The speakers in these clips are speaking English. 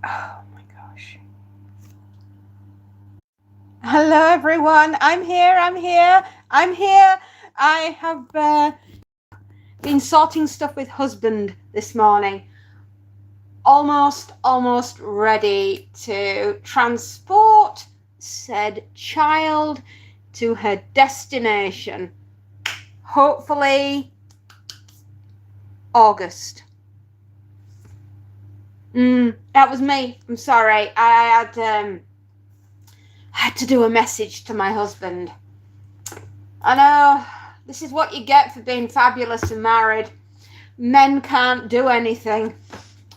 Oh my gosh. Hello everyone. I'm here. I have been sorting stuff with husband this morning. Almost ready to transport said child to her destination. Hopefully August. That was me. I'm sorry. I had to do a message to my husband. I know, this is what you get for being fabulous and married. Men can't do anything.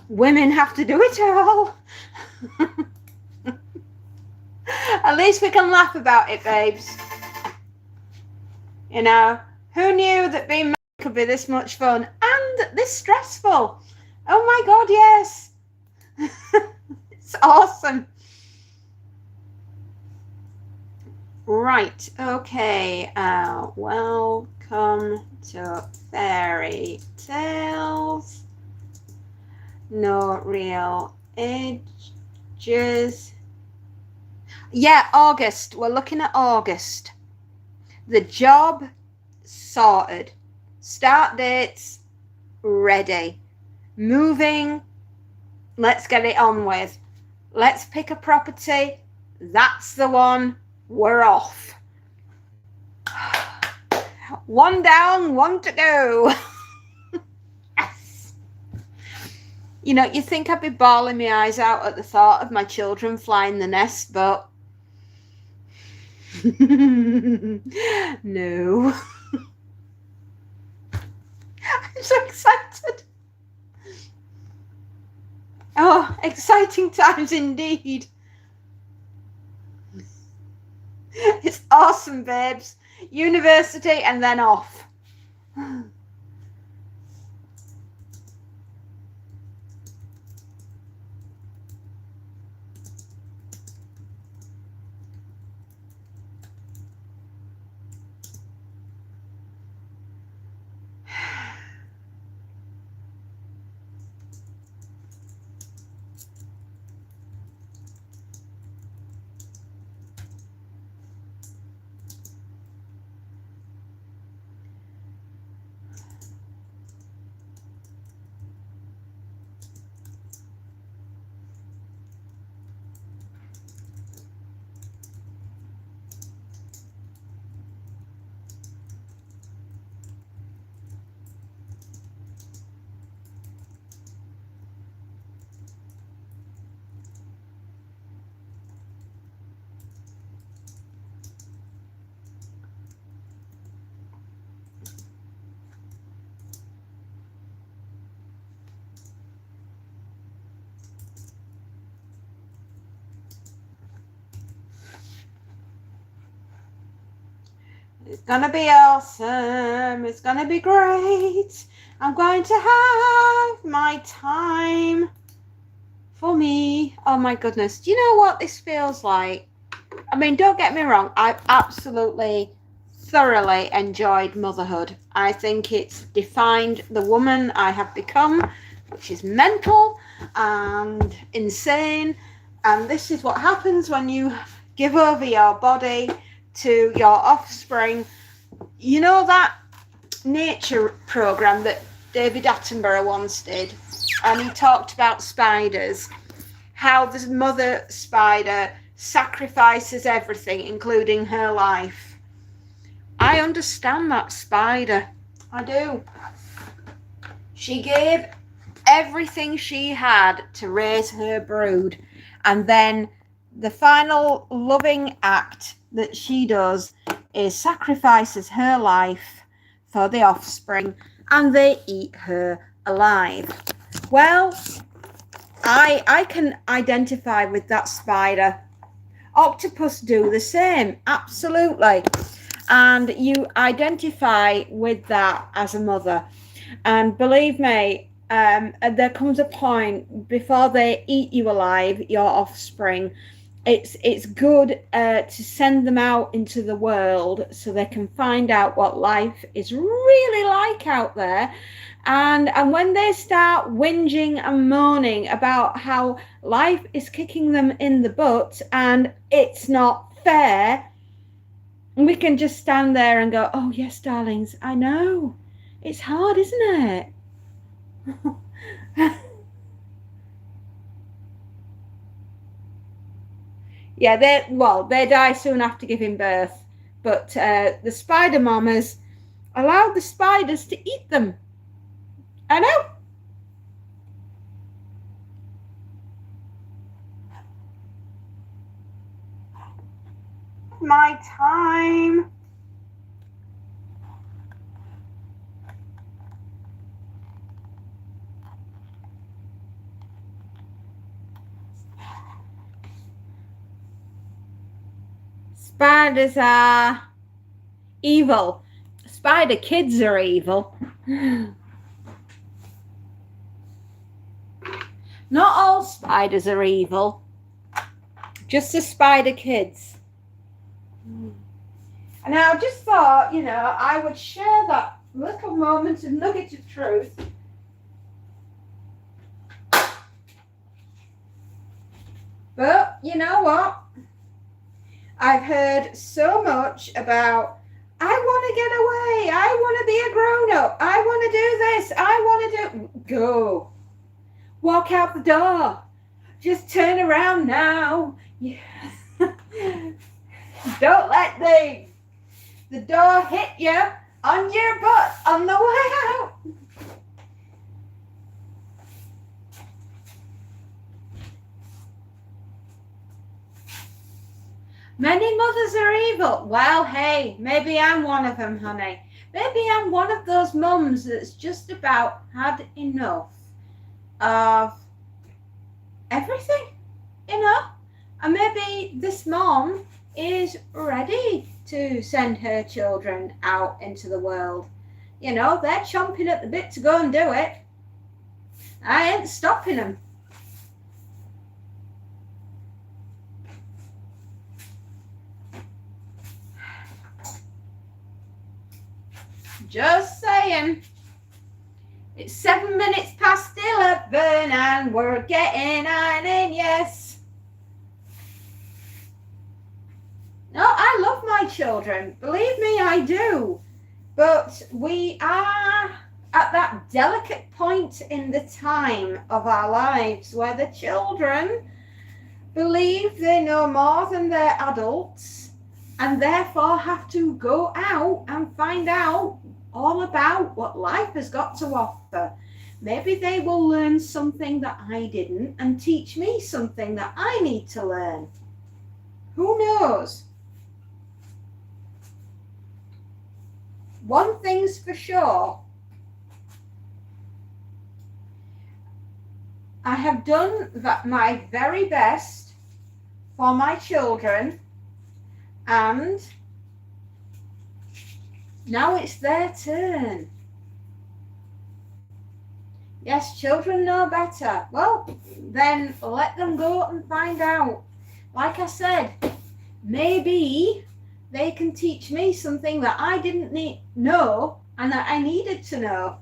Women have to do it all. At least we can laugh about it, babes. You know, who knew that being married could be this much fun and this stressful? Oh my God, yes. It's awesome. Right, okay. Welcome to Fairy Tales. No real ages. Yeah, August. We're looking at August. The job sorted. Start dates ready. Moving. Let's get it on with. Let's pick a property. That's the one. We're off. One down, one to go. Yes. You know, you'd think I'd be bawling my eyes out at the thought of my children flying the nest, but no. I'm so excited. Oh, exciting times indeed. It's awesome, babes. University and then off. It's gonna be awesome. It's gonna be great. I'm going to have my time for me. Oh my goodness. Do you know what this feels like? I mean, don't get me wrong. I've absolutely, thoroughly enjoyed motherhood. I think it's defined the woman I have become, which is mental and insane. And this is what happens when you give over your body to your offspring. You know that nature program that David Attenborough once did, and he talked about spiders, how the mother spider sacrifices everything, including her life. I understand that spider. I do. She gave everything she had to raise her brood, and then the final loving act that she does is sacrifices her life for the offspring, and they eat her alive. Well, I can identify with that spider. Octopus do the same, absolutely. And you identify with that as a mother. And believe me, there comes a point before they eat you alive, your offspring, it's good to send them out into the world so they can find out what life is really like out there. And when they start whinging and moaning about how life is kicking them in the butt and it's not fair, we can just stand there and go, oh yes, darlings, I know. It's hard, isn't it? Yeah, they die soon after giving birth. But the spider mamas allowed the spiders to eat them. I know. My time. Spiders are evil. Spider kids are evil. Not all spiders are evil. Just the spider kids. And I just thought, I would share that little moment of nugget of truth. But you know what? I've heard so much about, I want to get away. I want to be a grown-up. I want to do this. I want to do... Go. Walk out the door. Just turn around now. Yeah. Don't let the door hit you on your butt on the way out. Many mothers are evil. Well, hey, maybe I'm one of them, honey. Maybe I'm one of those mums that's just about had enough of everything, And maybe this mom is ready to send her children out into the world. They're chomping at the bit to go and do it. I ain't stopping them. Just saying. It's 7 minutes past 11 and we're getting on in, yes. No, I love my children. Believe me, I do. But we are at that delicate point in the time of our lives where the children believe they know more than their adults and therefore have to go out and find out all about what life has got to offer. Maybe they will learn something that I didn't and teach me something that I need to learn. Who knows? One thing's for sure. I have done my very best for my children, and now it's their turn. Yes, children know better. Well, then let them go and find out. Like I said, maybe they can teach me something that I didn't know and that I needed to know.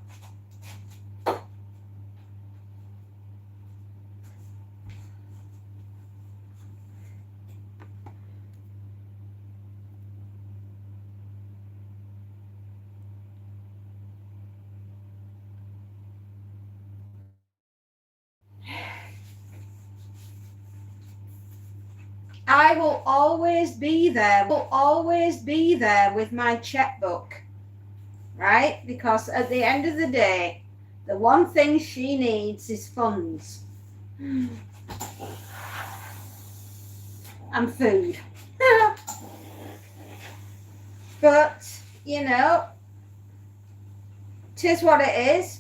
I will always be there. Will always be there with my checkbook, right? Because at the end of the day, the one thing she needs is funds and food. But, 'tis what it is.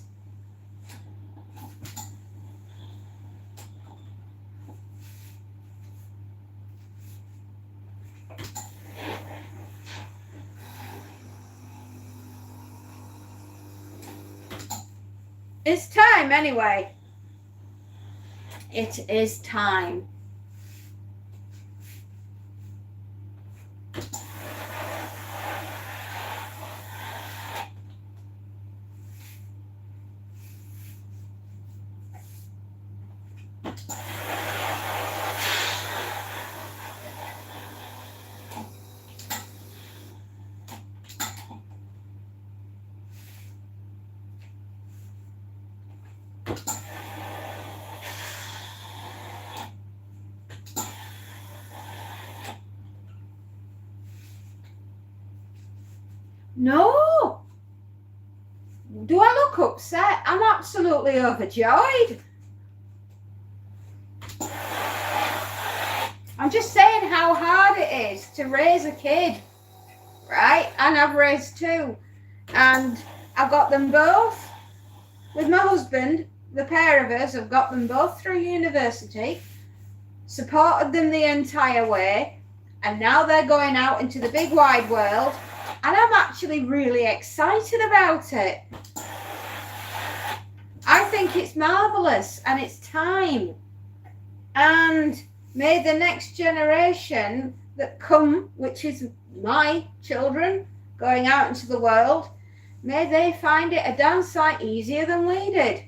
It's time anyway. It is time. No. Do I look upset? I'm absolutely overjoyed. I'm just saying how hard it is to raise a kid, right? And I've raised two. And I've got them both with my husband. The pair of us have got them both through university, supported them the entire way, and now they're going out into the big wide world, and I'm actually really excited about it. I think it's marvellous, and it's time. And may the next generation that come, which is my children going out into the world, may they find it a damn sight easier than we did.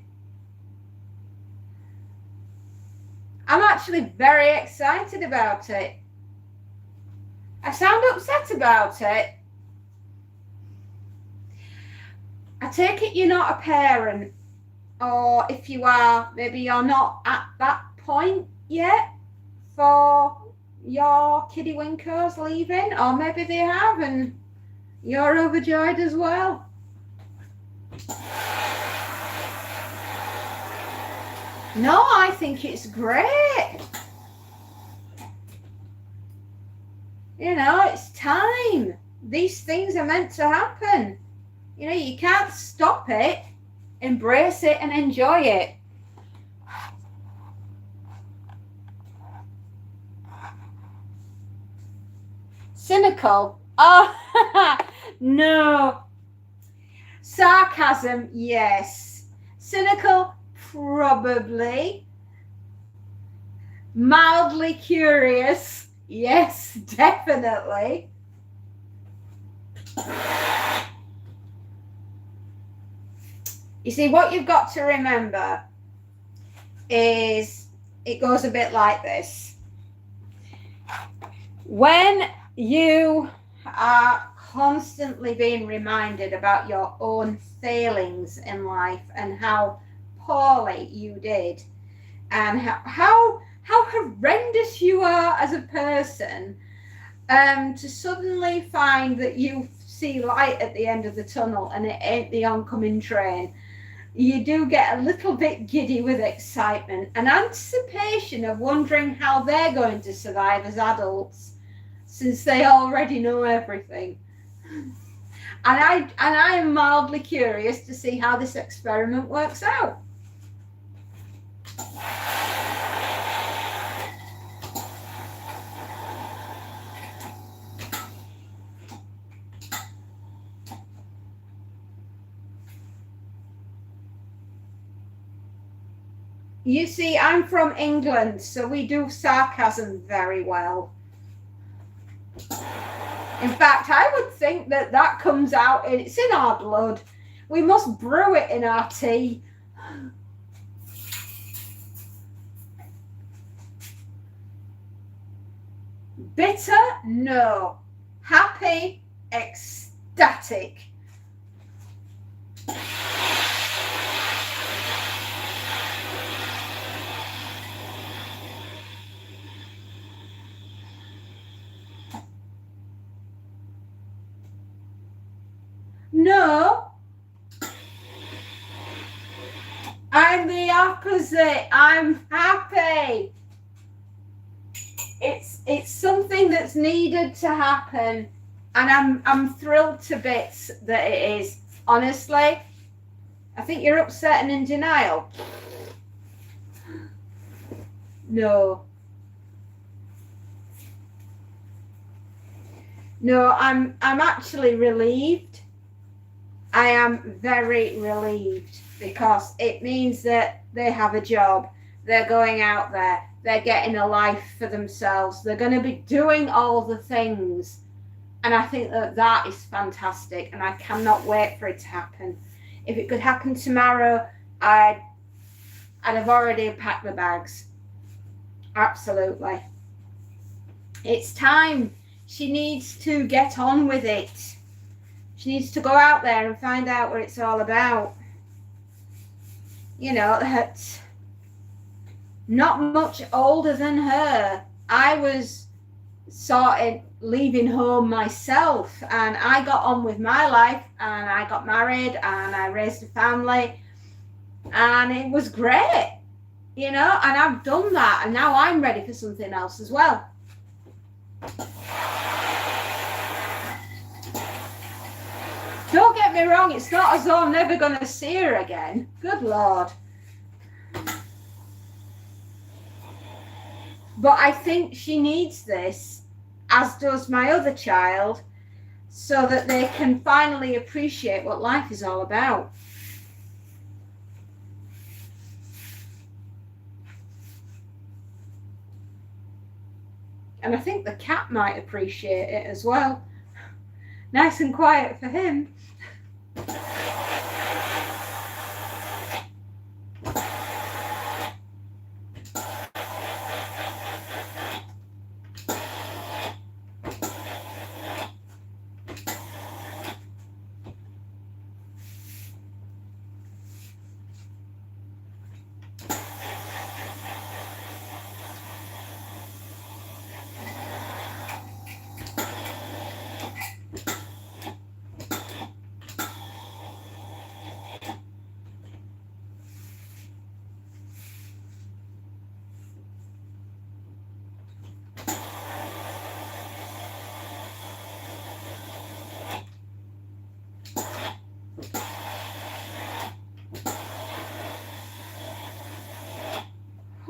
I'm actually very excited about it. I sound upset about it. I take it you're not a parent, or if you are, maybe you're not at that point yet for your kiddie winkers leaving, or maybe they have and you're overjoyed as well. No, I think it's great. You know, it's time. These things are meant to happen. You know, you can't stop it. Embrace it and enjoy it. Cynical? Oh, no. Sarcasm? Yes. Cynical? Probably. Mildly curious? Yes, definitely. You see, what you've got to remember is it goes a bit like this. When you are constantly being reminded about your own failings in life and how poorly you did and how horrendous you are as a person, to suddenly find that you see light at the end of the tunnel and it ain't the oncoming train, you do get a little bit giddy with excitement and anticipation of wondering how they're going to survive as adults, since they already know everything. And I am mildly curious to see how this experiment works out. You see, I'm from England, so we do sarcasm very well. In fact, I would think that comes out, it's in our blood. We must brew it in our tea. Bitter? No. Happy? Ecstatic. No, I'm the opposite. I'm happy. It's something that's needed to happen, and I'm thrilled to bits that it is. Honestly, I think you're upset and in denial. No, I'm actually relieved. I am very relieved because it means that they have a job. They're going out there. They're getting a life for themselves. They're going to be doing all the things And I think that is fantastic, and I cannot wait for it to happen. If it could happen tomorrow, I'd have already packed my bags. Absolutely. It's time. She needs to get on with it. She needs to go out there and find out what it's all about. You know, that not much older than her, I was sort of leaving home myself, and I got on with my life, and I got married, and I raised a family, and it was great, you know, and I've done that, and now I'm ready for something else as well. Don't get me wrong, it's not as though I'm never going to see her again. Good Lord. But I think she needs this, as does my other child, so that they can finally appreciate what life is all about. And I think the cat might appreciate it as well. Nice and quiet for him.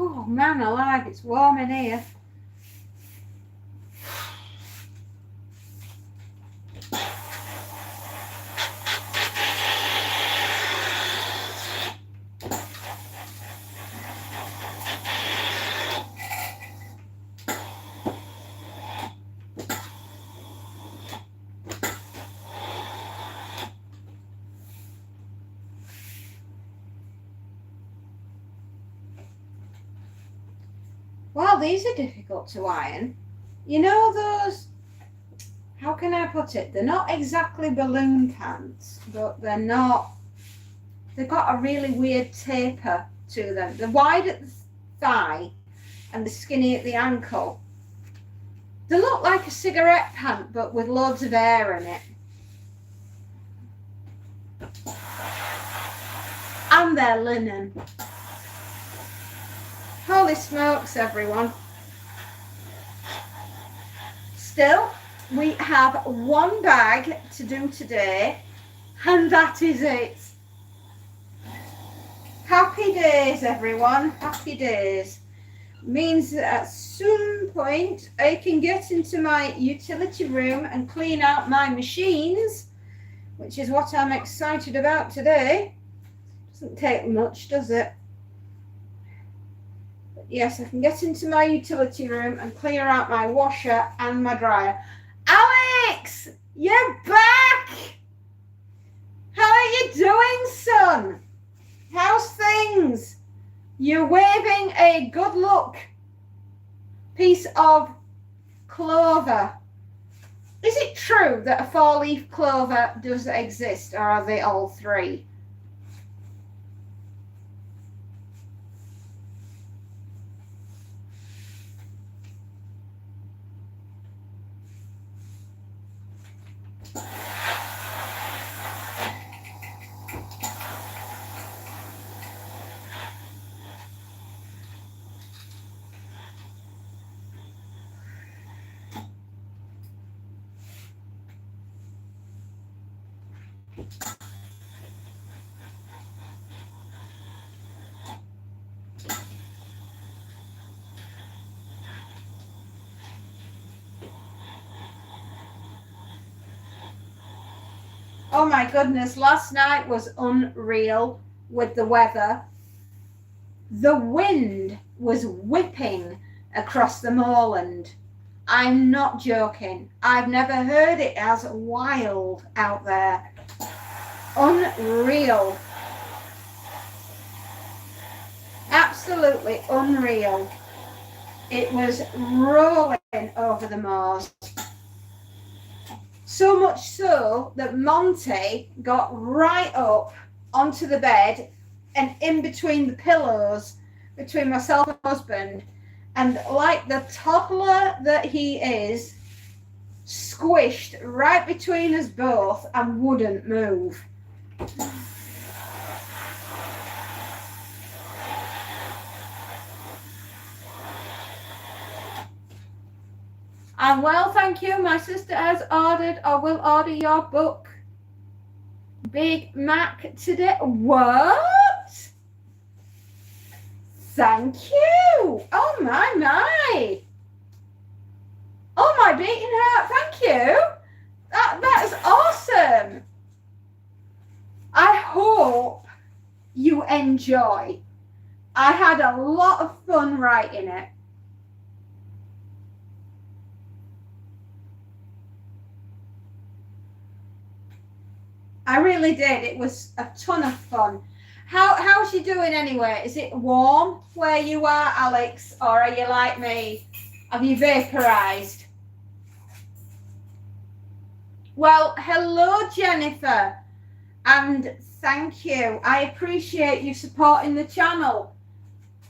Oh man alive, it's warm in here. Well, these are difficult to iron. You know those, how can I put it? They're not exactly balloon pants, but they've got a really weird taper to them. They're wide at the thigh and they're skinny at the ankle. They look like a cigarette pant, but with loads of air in it. And they're linen. Holy smokes, everyone. Still, we have one bag to do today, and that is it. Happy days, everyone. Happy days. Means that at some point I can get into my utility room and clean out my machines, which is what I'm excited about today. Doesn't take much, does it? Yes, I can get into my utility room and clear out my washer and my dryer. Alex, you're back! How are you doing, son? How's things? You're waving a good luck piece of clover. Is it true that a 4-leaf clover does exist, or are they all 3? Oh my goodness, last night was unreal with the weather. The wind was whipping across the moorland. I'm not joking. I've never heard it as wild out there. Unreal. Absolutely unreal. It was rolling over the moors. So much so that Monty got right up onto the bed and in between the pillows, between myself and my husband, and like the toddler that he is, squished right between us both and wouldn't move. And well, thank you. My sister has ordered or will order your book, Big Mac, today. What? Thank you. Oh my. Oh my beating heart. Thank you. That is awesome. I hope you enjoy. I had a lot of fun writing it. I really did. It was a ton of fun. How's she doing anyway? Is it warm where you are, Alex, or are you like me? Have you vaporized? Well, hello, Jennifer, and thank you. I appreciate you supporting the channel.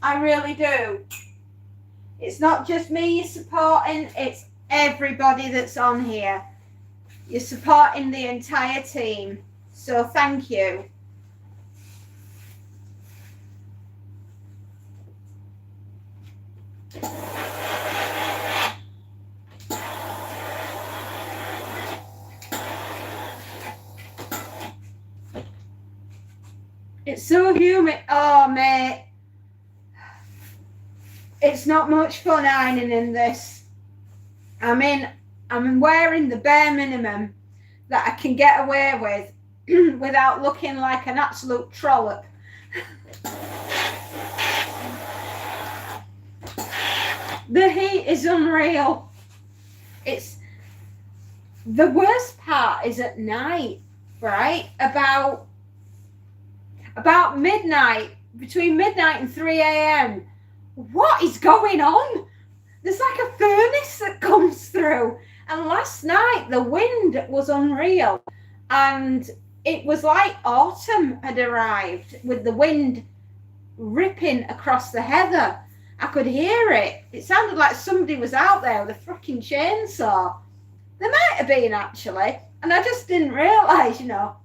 I really do. It's not just me you're supporting, it's everybody that's on here. You're supporting the entire team, so thank you. It's so humid. Oh, mate. It's not much fun ironing in this. I'm wearing the bare minimum that I can get away with without looking like an absolute trollop. The heat is unreal. It's the worst part is at night, right? About midnight, between midnight and 3 a.m. What is going on? There's like a furnace that comes through. And last night the wind was unreal. And it was like autumn had arrived with the wind ripping across the heather. I could hear it. It sounded like somebody was out there with a freaking chainsaw. There might have been, actually. And I just didn't realise, you know.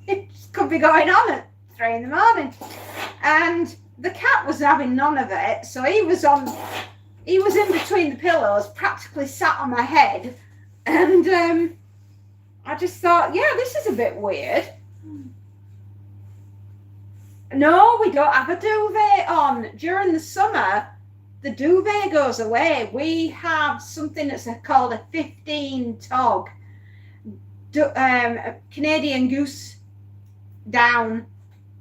It could be going on at 3 in the morning. And the cat was having none of it. So he was in between the pillows, practically sat on my head. And I just thought, yeah, this is a bit weird. No, we don't have a duvet on. During the summer, the duvet goes away. We have something that's called a 15 tog. Canadian goose down.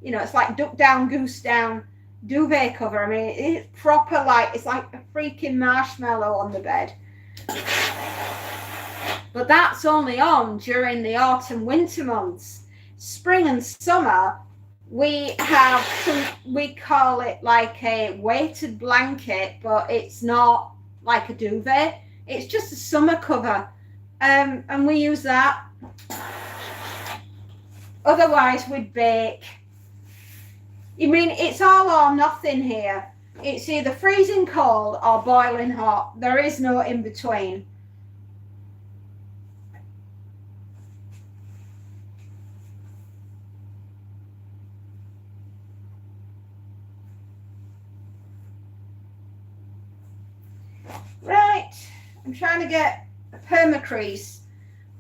You know, it's like duck down, goose down duvet cover. I mean, it's proper, like, it's like a freaking marshmallow on the bed. But that's only on during the autumn, winter months. Spring and summer, we have we call it like a weighted blanket, but it's not like a duvet. It's just a summer cover. And we use that. Otherwise, we'd bake. You mean, it's all or nothing here. It's either freezing cold or boiling hot. There is no in between. Right, I'm trying to get a permacrease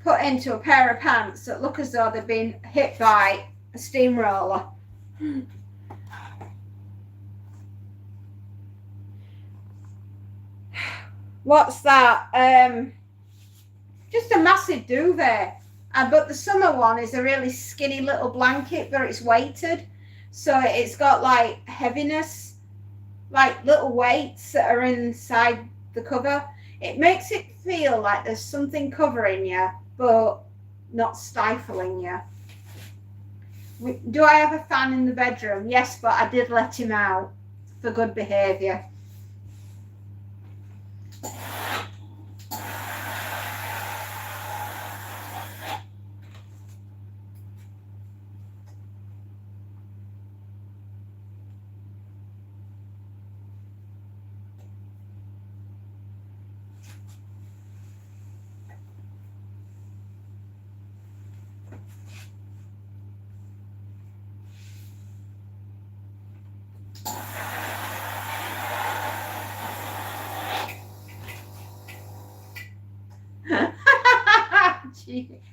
put into a pair of pants that look as though they've been hit by a steamroller. What's that? Just a massive duvet. But the summer one is a really skinny little blanket, but it's weighted. So it's got like heaviness, like little weights that are inside the cover. It makes it feel like there's something covering you, but not stifling you. Do I have a fan in the bedroom? Yes, but I did let him out for good behaviour.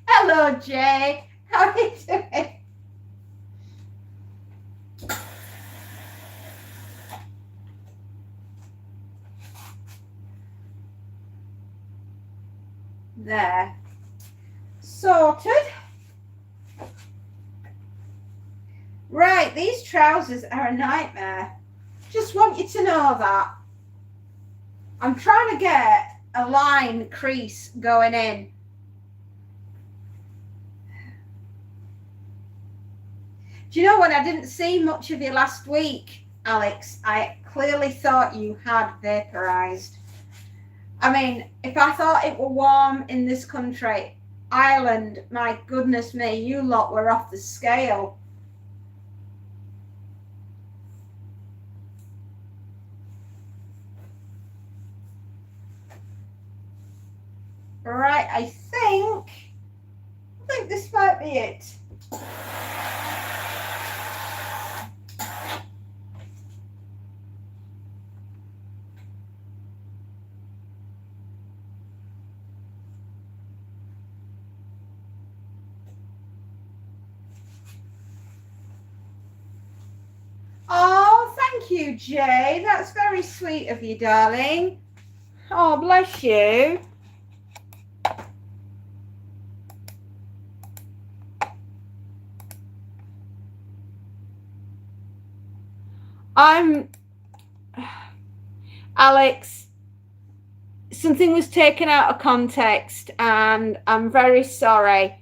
Hello, Jay. How are you doing? There. Sorted. Right, these trousers are a nightmare. Just want you to know that. I'm trying to get a line crease going in. Do you know when I didn't see much of you last week, Alex, I clearly thought you had vaporized. I mean, if I thought it were warm in this country, Ireland, my goodness me, you lot were off the scale. Right, I think this might be it. Oh, thank you, Jay. That's very sweet of you, darling. Oh, bless you. Alex, something was taken out of context and I'm very sorry.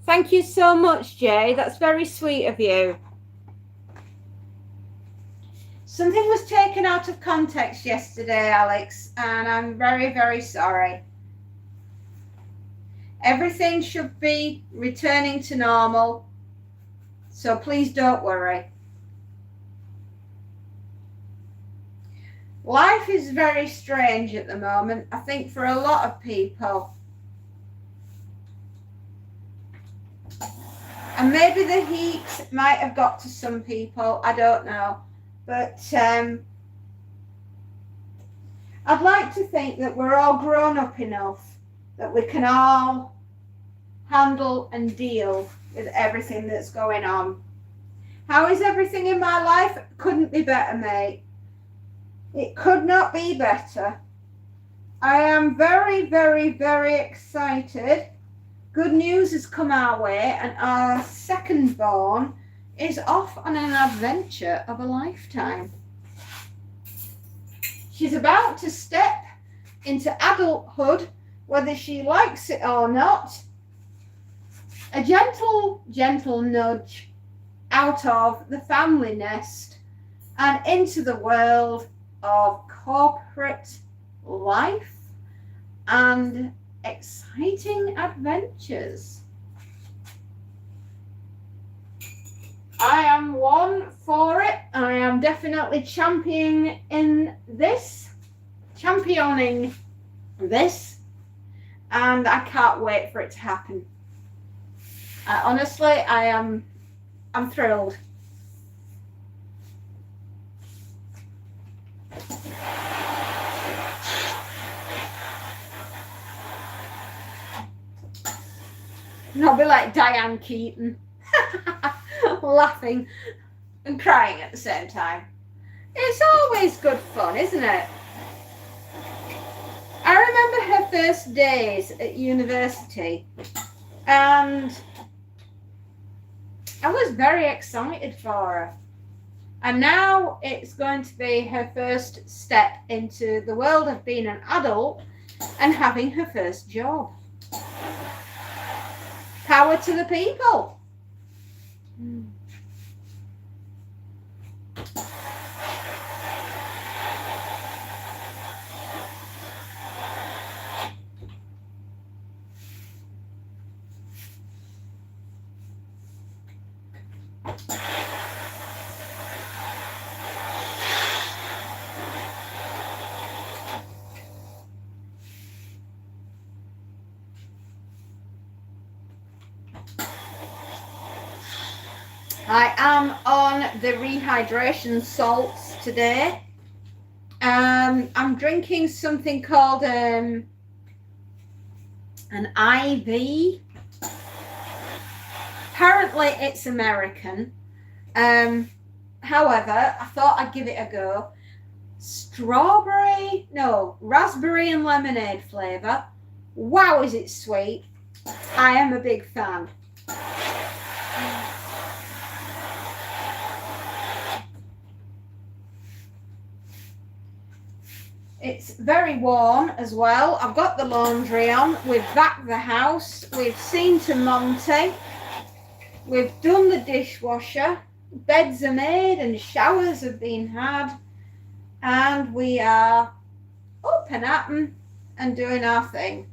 Thank you so much, Jay. That's very sweet of you. Something was taken out of context yesterday, Alex, and I'm very, very sorry. Everything should be returning to normal, so please don't worry. Life is very strange at the moment, I think, for a lot of people. And maybe the heat might have got to some people, I don't know. But I'd like to think that we're all grown up enough that we can all handle and deal with everything that's going on. How is everything in my life? Couldn't be better, mate. It could not be better. I am very, very, very excited. Good news has come our way, and our second born is off on an adventure of a lifetime. She's about to step into adulthood, whether she likes it or not. A gentle, gentle nudge out of the family nest and into the world of corporate life and exciting adventures. I am one for it. I am definitely championing this, and I can't wait for it to happen. Honestly, I'm thrilled. And I'll be like Diane Keaton. Laughing and crying at the same time. It's always good fun, isn't it? I remember her first days at university, and I was very excited for her. And now it's going to be her first step into the world of being an adult and having her first job. Power to the people. I am on the rehydration salts today. I'm drinking something called an IV. Apparently it's American. However, I thought I'd give it a go. Raspberry and lemonade flavour. Wow, is it sweet. I am a big fan. It's very warm as well. I've got the laundry on. We've vacuumed the house. We've seen to Monty. We've done the dishwasher. Beds are made and showers have been had. And we are up and at 'em and doing our thing.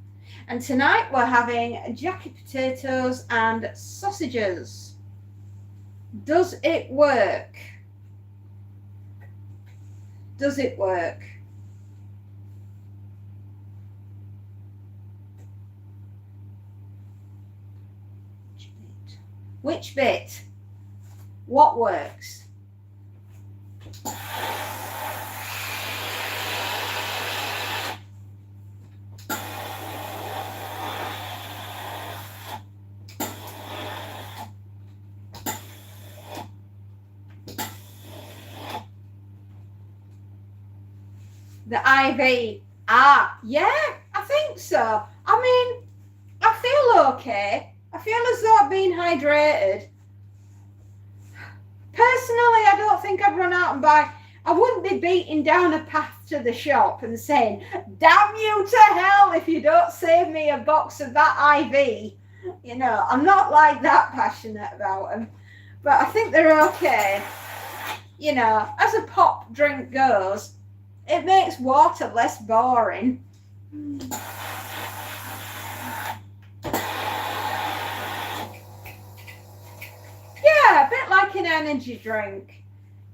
And tonight we're having jacket potatoes and sausages. Does it work? Does it work? Which bit? What works? The IV. Yeah, I think so. I mean, I feel okay. I feel as though I've been hydrated. Personally, I don't think I'd run out and buy. I wouldn't be beating down a path to the shop and saying, damn you to hell if you don't save me a box of that IV. You know, I'm not like that passionate about them. But I think they're okay. You know, as a pop drink goes, it makes water less boring. Yeah, a bit like an energy drink.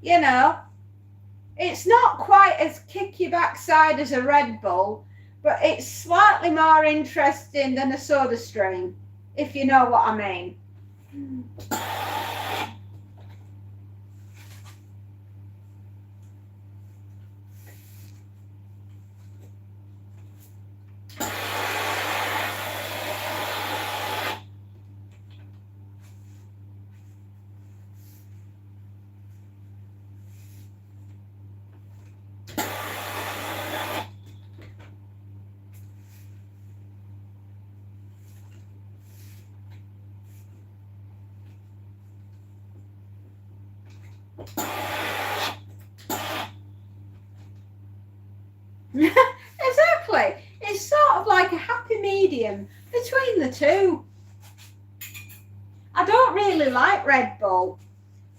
You know, it's not quite as kick your backside as a Red Bull, but it's slightly more interesting than a soda stream, if you know what I mean. Exactly. It's sort of like a happy medium between the two. I don't really like Red Bull.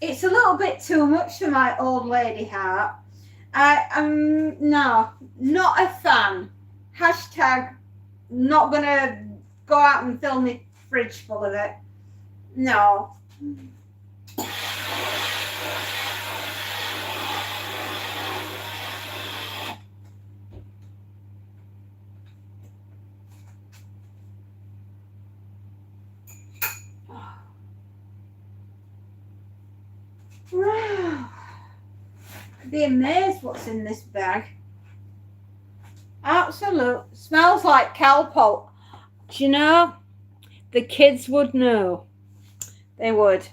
It's a little bit too much for my old lady heart. No, not a fan. Hashtag not gonna go out and fill my fridge full of it. No. Wow. I'd be amazed what's in this bag. Absolute. Smells like Calpol. Do you know? The kids would know. They would.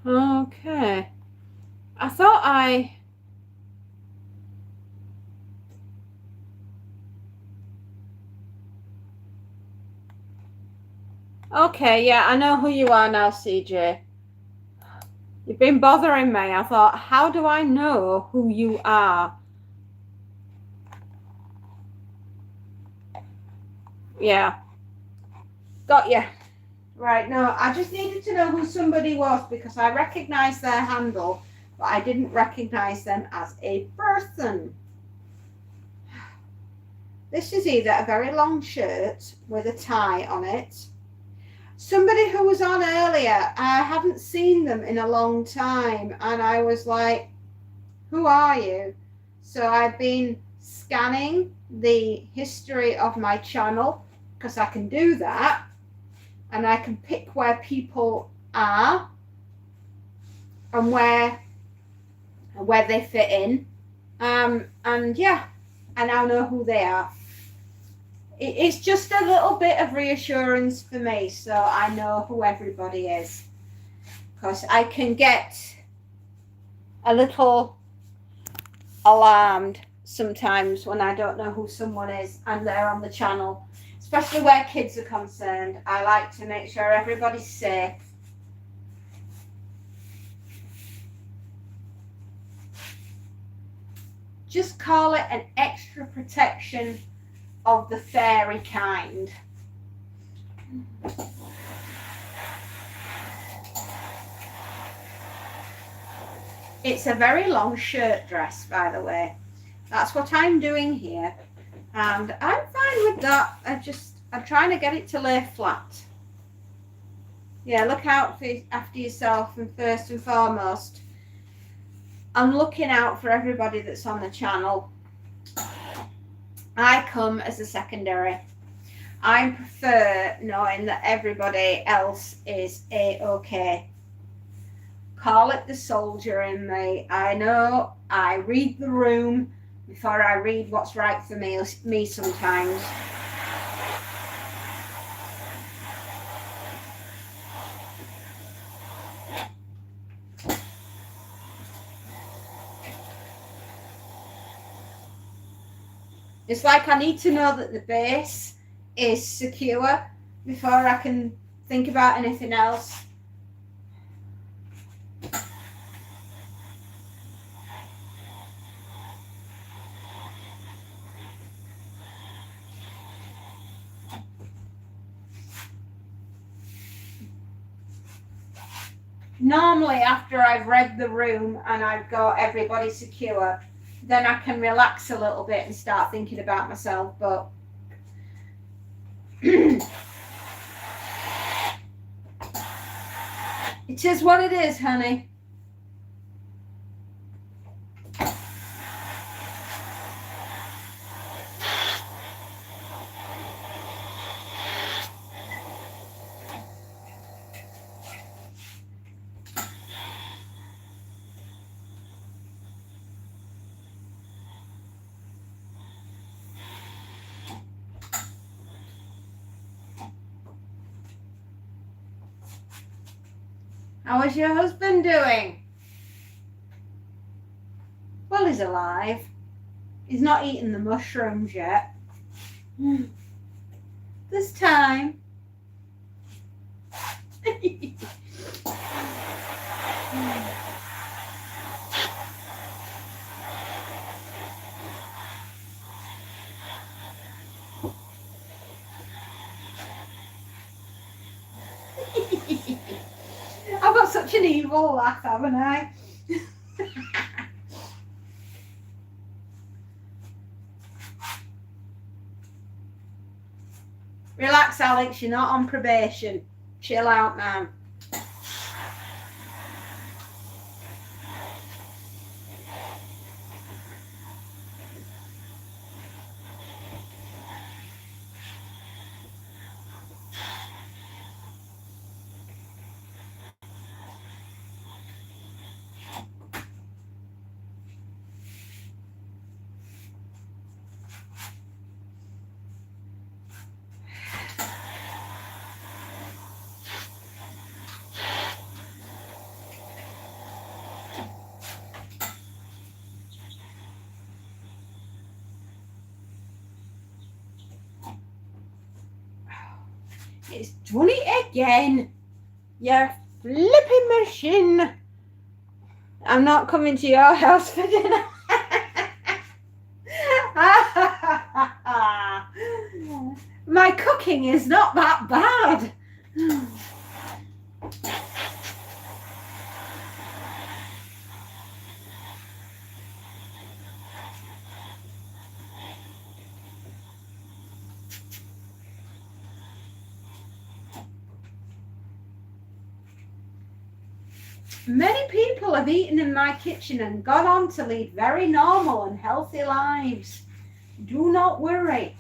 Okay. I thought Okay, yeah, I know who you are now, CJ. You've been bothering me. I thought, how do I know who you are? Yeah. Got you. Right, no, I just needed to know who somebody was because I recognised their handle, but I didn't recognise them as a person. This is either a very long shirt with a tie on it. Somebody who was on earlier, I haven't seen them in a long time, and I was like, who are you? So I've been scanning the history of my channel because I can do that. And I can pick where people are and where they fit in. And yeah, I now know who they are. It's just a little bit of reassurance for me, so I know who everybody is. Because I can get a little alarmed sometimes when I don't know who someone is and they're on the channel. Especially where kids are concerned. I like to make sure everybody's safe. Just call it an extra protection of the fairy kind. It's a very long shirt dress, by the way. That's what I'm doing here. And I'm fine with that. I'm trying to get it to lay flat. Yeah, look out after yourself, and first and foremost, I'm looking out for everybody that's on the channel. I come as a secondary. I prefer knowing that everybody else is a-okay. Call it the soldier in me. I know I read the room before I read what's right for me sometimes. It's like I need to know that the base is secure before I can think about anything else. Normally, after I've read the room and I've got everybody secure, then I can relax a little bit and start thinking about myself, but it is what it is, honey. How is your husband doing? Well, he's alive. He's not eaten the mushrooms yet. This time. got such an evil laugh, haven't I? Relax, Alex, you're not on probation. Chill out, man. It's done it again. You flipping machine. I'm not coming to your house for dinner. My cooking is not that bad. Many people have eaten in my kitchen and gone on to lead very normal and healthy lives. Do not worry.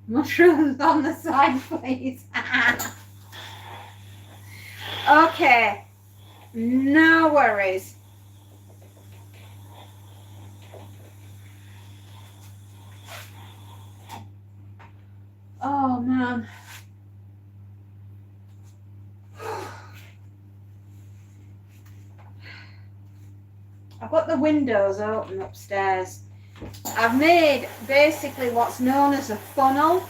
Mushrooms on the side, please. Okay, no worries. Oh, man. I've got the windows open upstairs. I've made basically what's known as a funnel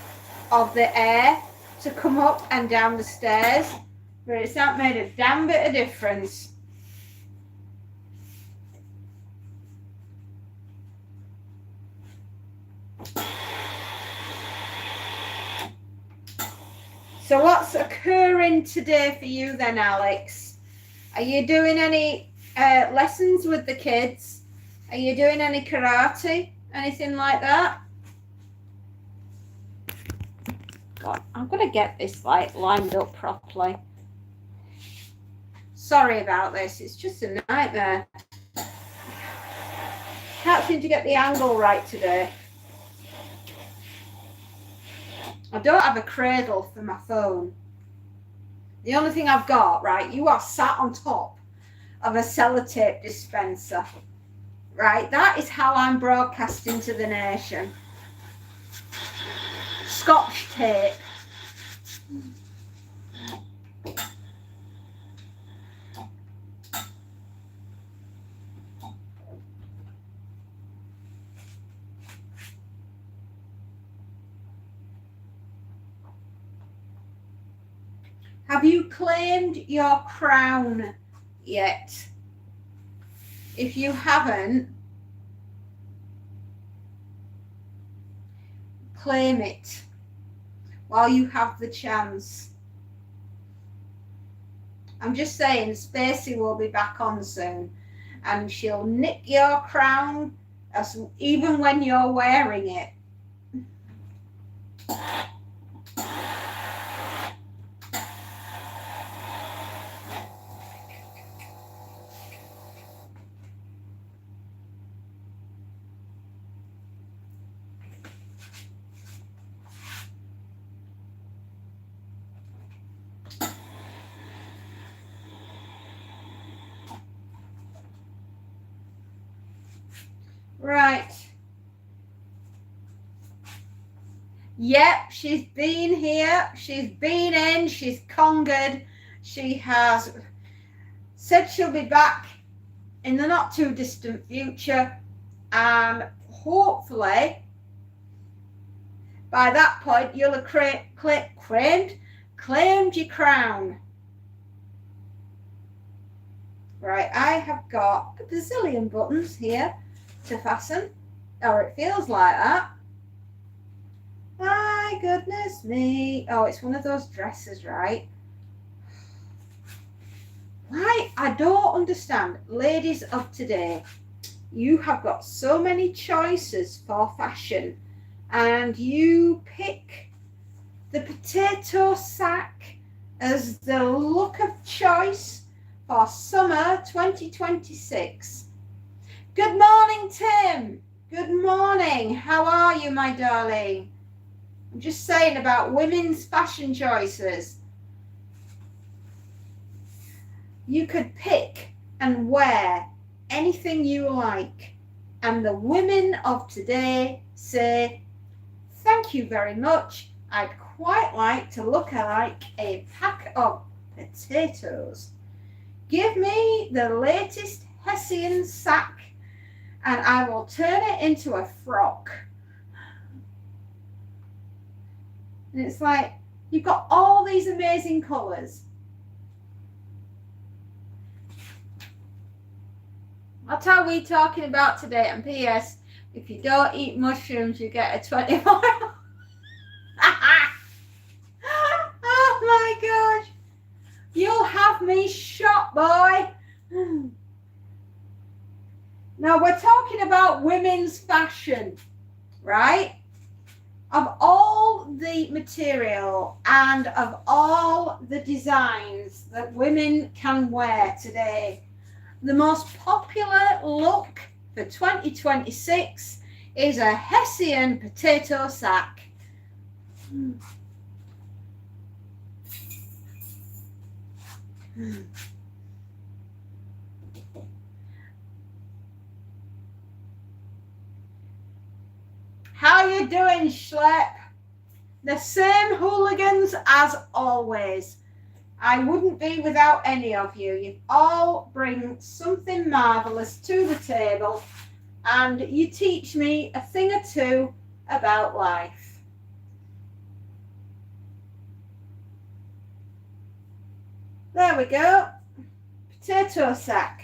of the air to come up and down the stairs, but it's not made a damn bit of difference. So what's occurring today for you then, Alex? Are you doing any lessons with the kids? Are you doing any karate? Anything like that? God, I'm going to get this like lined up properly. Sorry about this. It's just a nightmare. Can't seem to get the angle right today. I don't have a cradle for my phone. The only thing I've got, right, you are sat on top of a sellotape dispenser. Right, that is how I'm broadcasting to the nation. Scotch tape. Have you claimed your crown yet? If you haven't, claim it while you have the chance. I'm just saying, Spacey will be back on soon and she'll nick your crown even when you're wearing it. Right. Yep, she's been here, she's been in, she's conquered. She has said she'll be back in the not too distant future, and hopefully by that point you'll have claimed your crown. Right, I have got a bazillion buttons here to fasten, or it feels like that. My goodness me. Oh, it's one of those dresses, right? Why? I don't understand. Ladies of today, you have got so many choices for fashion, and you pick the potato sack as the look of choice for summer 2026. Good morning, Tim. Good morning. How are you, my darling? I'm just saying about women's fashion choices. You could pick and wear anything you like, and the women of today say, thank you very much. I'd quite like to look like a pack of potatoes. Give me the latest Hessian sack and I will turn it into a frock. And it's like, you've got all these amazing colours. What are we talking about today? And P.S. if you don't eat mushrooms, you get a 24 hour. Oh my gosh. You'll have me shot, boy. Now we're talking about women's fashion, right? Of all the material and of all the designs that women can wear today, the most popular look for 2026 is a Hessian potato sack. How you doing, Schlep? The same hooligans as always. I wouldn't be without any of you. You all bring something marvellous to the table, and you teach me a thing or two about life. There we go. Potato sack.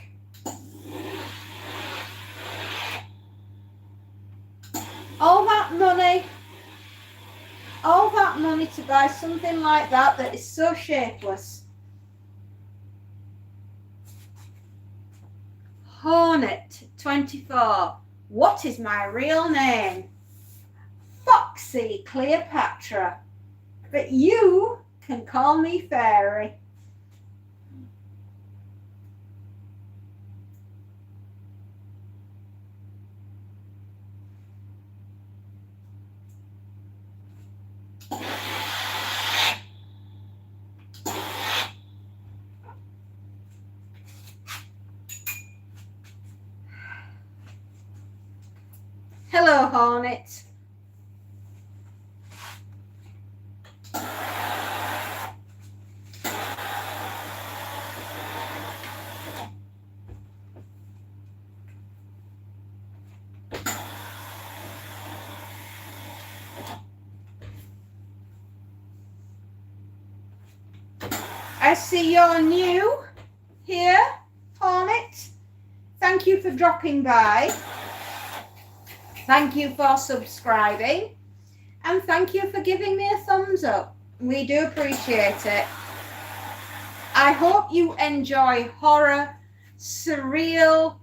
All that money to buy something like that is so shapeless. Hornet 24. What is my real name? Foxy Cleopatra. But you can call me Fairy. Hello, Hornet. I see you're new here, Hornet. Thank you for dropping by. Thank you for subscribing. And thank you for giving me a thumbs up. We do appreciate it. I hope you enjoy horror, surreal,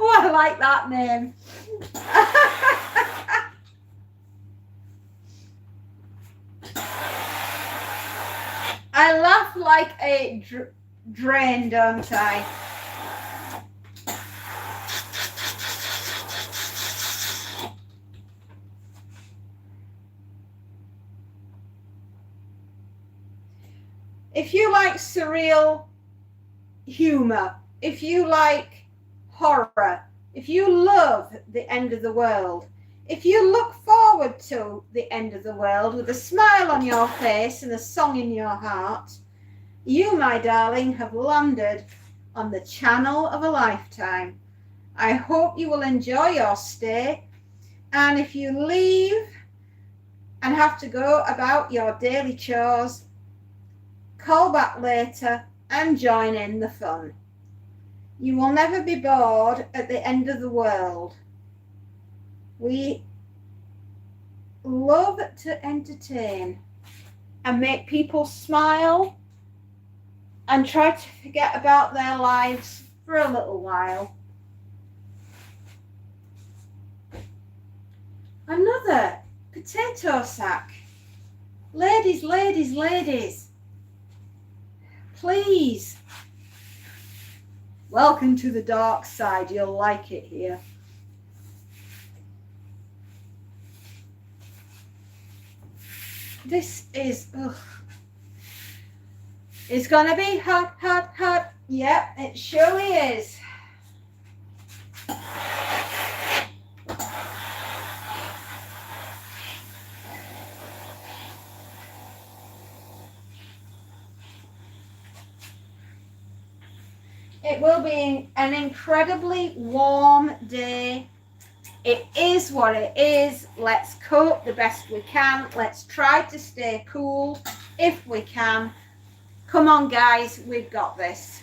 oh, I like that name. I laugh like a drain, don't I? If you like surreal humour, if you like horror, if you love the end of the world, if you look forward to the end of the world with a smile on your face and a song in your heart, you, my darling, have landed on the channel of a lifetime. I hope you will enjoy your stay, and if you leave and have to go about your daily chores, call back later and join in the fun. You will never be bored at the end of the world. We love to entertain and make people smile and try to forget about their lives for a little while. Another potato sack. Ladies, ladies, ladies, please. Welcome to the dark side. You'll like it here. This is, it's gonna be hot, hot, hot. Yep, it surely is. It will be an incredibly warm day. It is what it is. Let's cope the best we can. Let's try to stay cool if we can. Come on, guys, we've got this.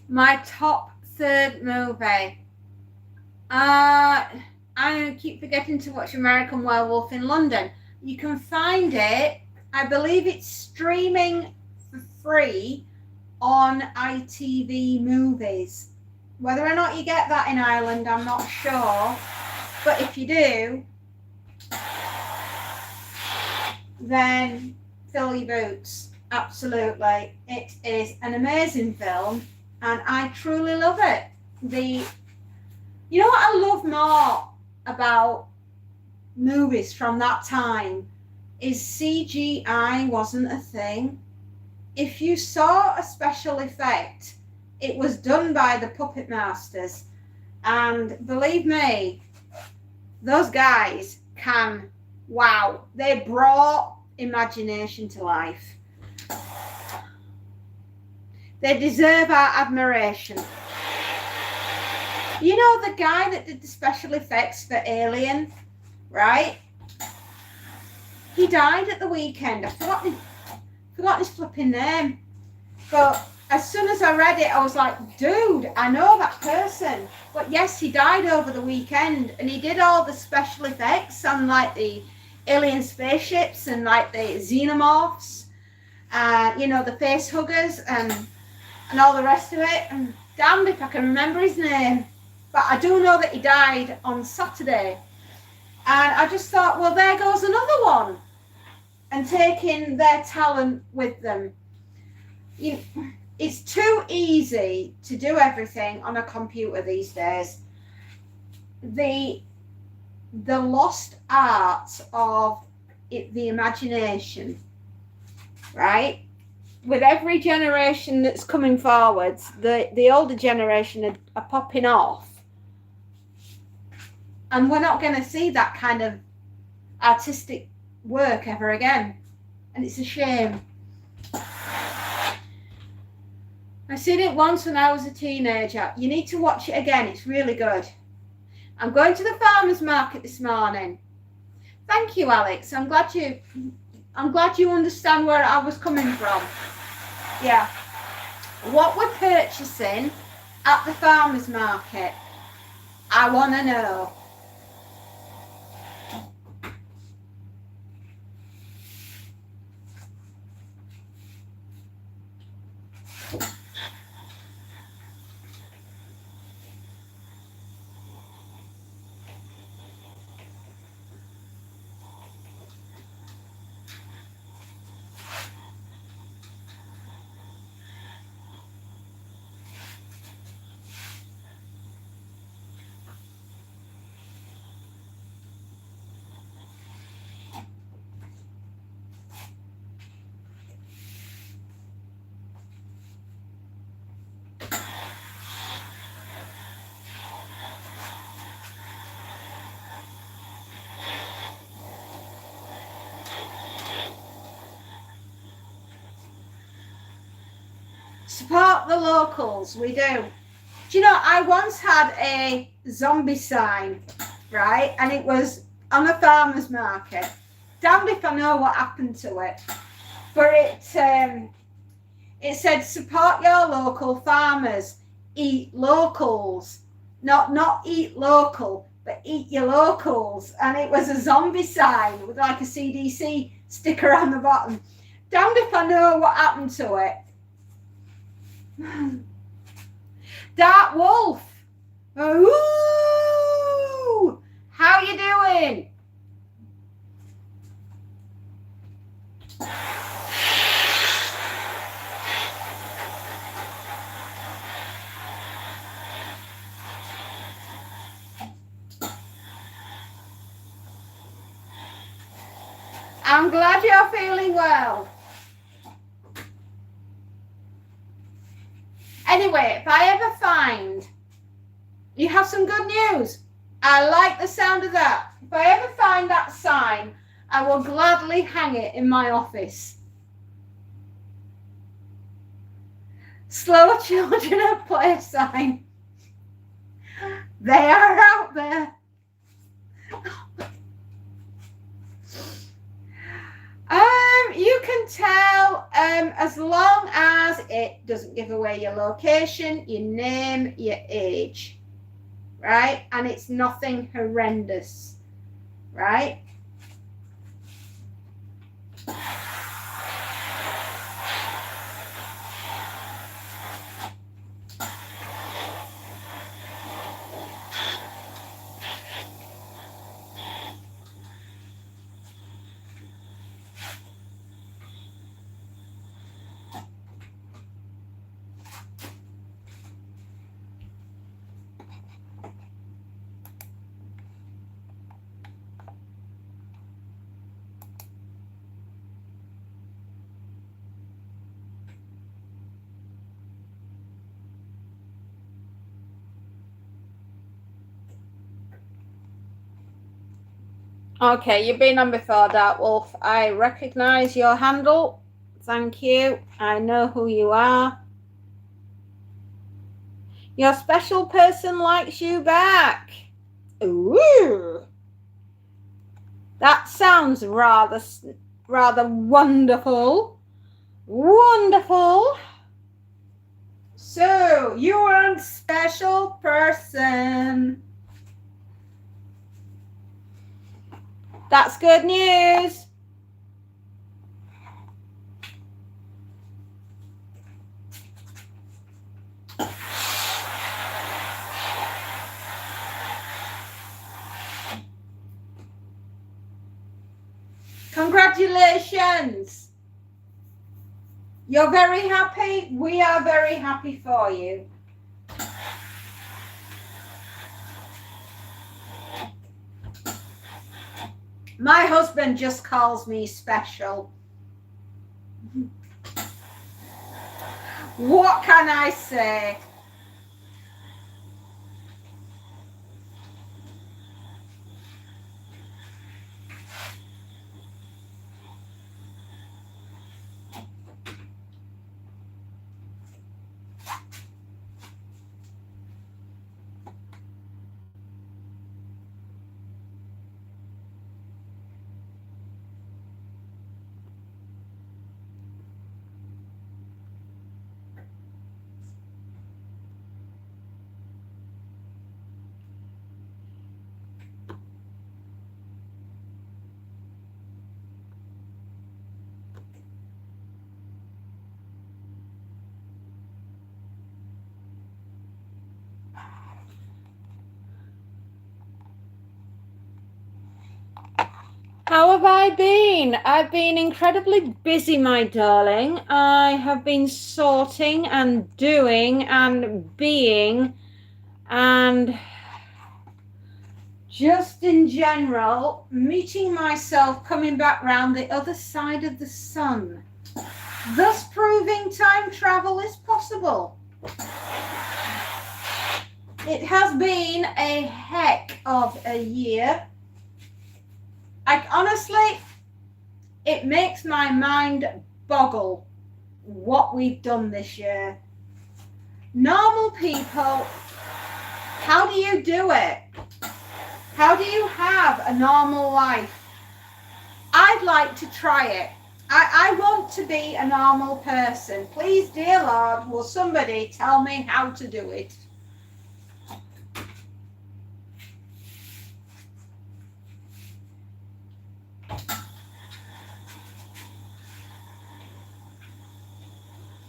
My top third movie. I keep forgetting to watch American Werewolf in London. You can find it, I believe it's streaming for free on ITV Movies. Whether or not you get that in Ireland, I'm not sure. But if you do, then fill your boots. Absolutely. It is an amazing film. And I truly love it. You know what I love more about movies from that time is CGI wasn't a thing. If you saw a special effect, it was done by the puppet masters. And believe me, those guys can, wow, they brought imagination to life. They deserve our admiration. You know the guy that did the special effects for Alien, right? He died at the weekend. I forgot his flipping name. But as soon as I read it, I was like, dude, I know that person. But yes, he died over the weekend, and he did all the special effects on like the alien spaceships and like the xenomorphs, you know, the face huggers and all the rest of it. And damned if I can remember his name. But I do know that he died on Saturday. And I just thought, well, there goes another one. And taking their talent with them. It's too easy to do everything on a computer these days. The lost art of the imagination, right? with every generation that's coming forwards, the older generation are popping off. And we're not going to see that kind of artistic work ever again. And it's a shame. I seen it once when I was a teenager. You need to watch it again. It's really good. I'm going to the farmer's market this morning. Thank you, Alex. I'm glad you understand where I was coming from. Yeah. What we're purchasing at the farmer's market, I want to know. Support the locals, we do. Do you know, I once had a zombie sign, right? And it was on a farmer's market. Damned if I know what happened to it. But it said, support your local farmers, eat locals. Not eat local, but eat your locals. And it was a zombie sign with like a CDC sticker on the bottom. Damned if I know what happened to it. Dark Wolf. Ooh, how you doing? I'm glad you're feeling well. Anyway, if I ever find you have some good news, I like the sound of that. If I ever find that sign, I will gladly hang it in my office. Slow children at play sign. They are out there. You can tell as long as it doesn't give away your location, your name, your age, right? And it's nothing horrendous, right? Okay, you've been on before, Dark Wolf. I recognize your handle. Thank you. I know who you are. Your special person likes you back. Ooh. That sounds rather wonderful. Wonderful. So, you are a special person. That's good news. Congratulations. You're very happy. We are very happy for you. My husband just calls me special. What can I say? How have I been? I've been incredibly busy, my darling. I have been sorting and doing and being and just in general meeting myself coming back round the other side of the sun, thus proving time travel is possible. It has been a heck of a year. Honestly, it makes my mind boggle what we've done this year. Normal people, how do you do it? How do you have a normal life? I'd like to try it. I want to be a normal person. Please, dear Lord, will somebody tell me how to do it?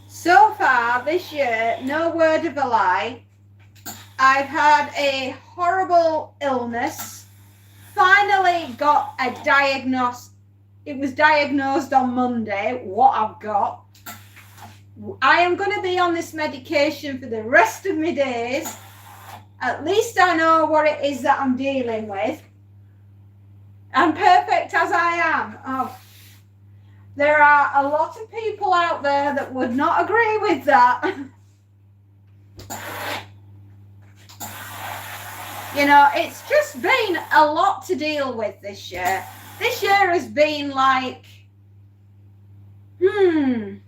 So far this year, no word of a lie, I've had a horrible illness. Finally got a diagnosis. It was diagnosed on Monday, what I've got. I am going to be on this medication for the rest of my days. At least I know what it is that I'm dealing with. And perfect as I am, there are a lot of people out there that would not agree with that. You know, it's just been a lot to deal with this year. This year has been like, a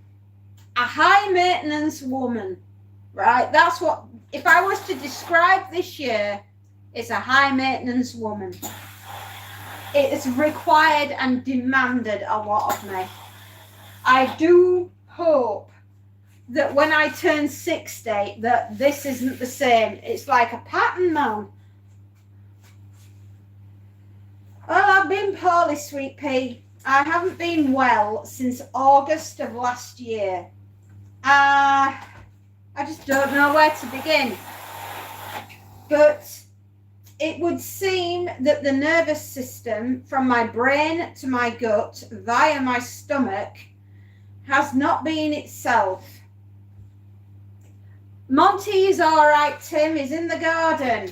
high maintenance woman, right? That's what, if I was to describe this year, it's a high maintenance woman. It has required and demanded a lot of me. I do hope that when I turn 60, that this isn't the same. It's like a pattern now. Well, I've been poorly, sweet pea. I haven't been well since August of last year. I just don't know where to begin. But it would seem that the nervous system from my brain to my gut via my stomach has not been itself. Monty is all right, Tim. He's in the garden.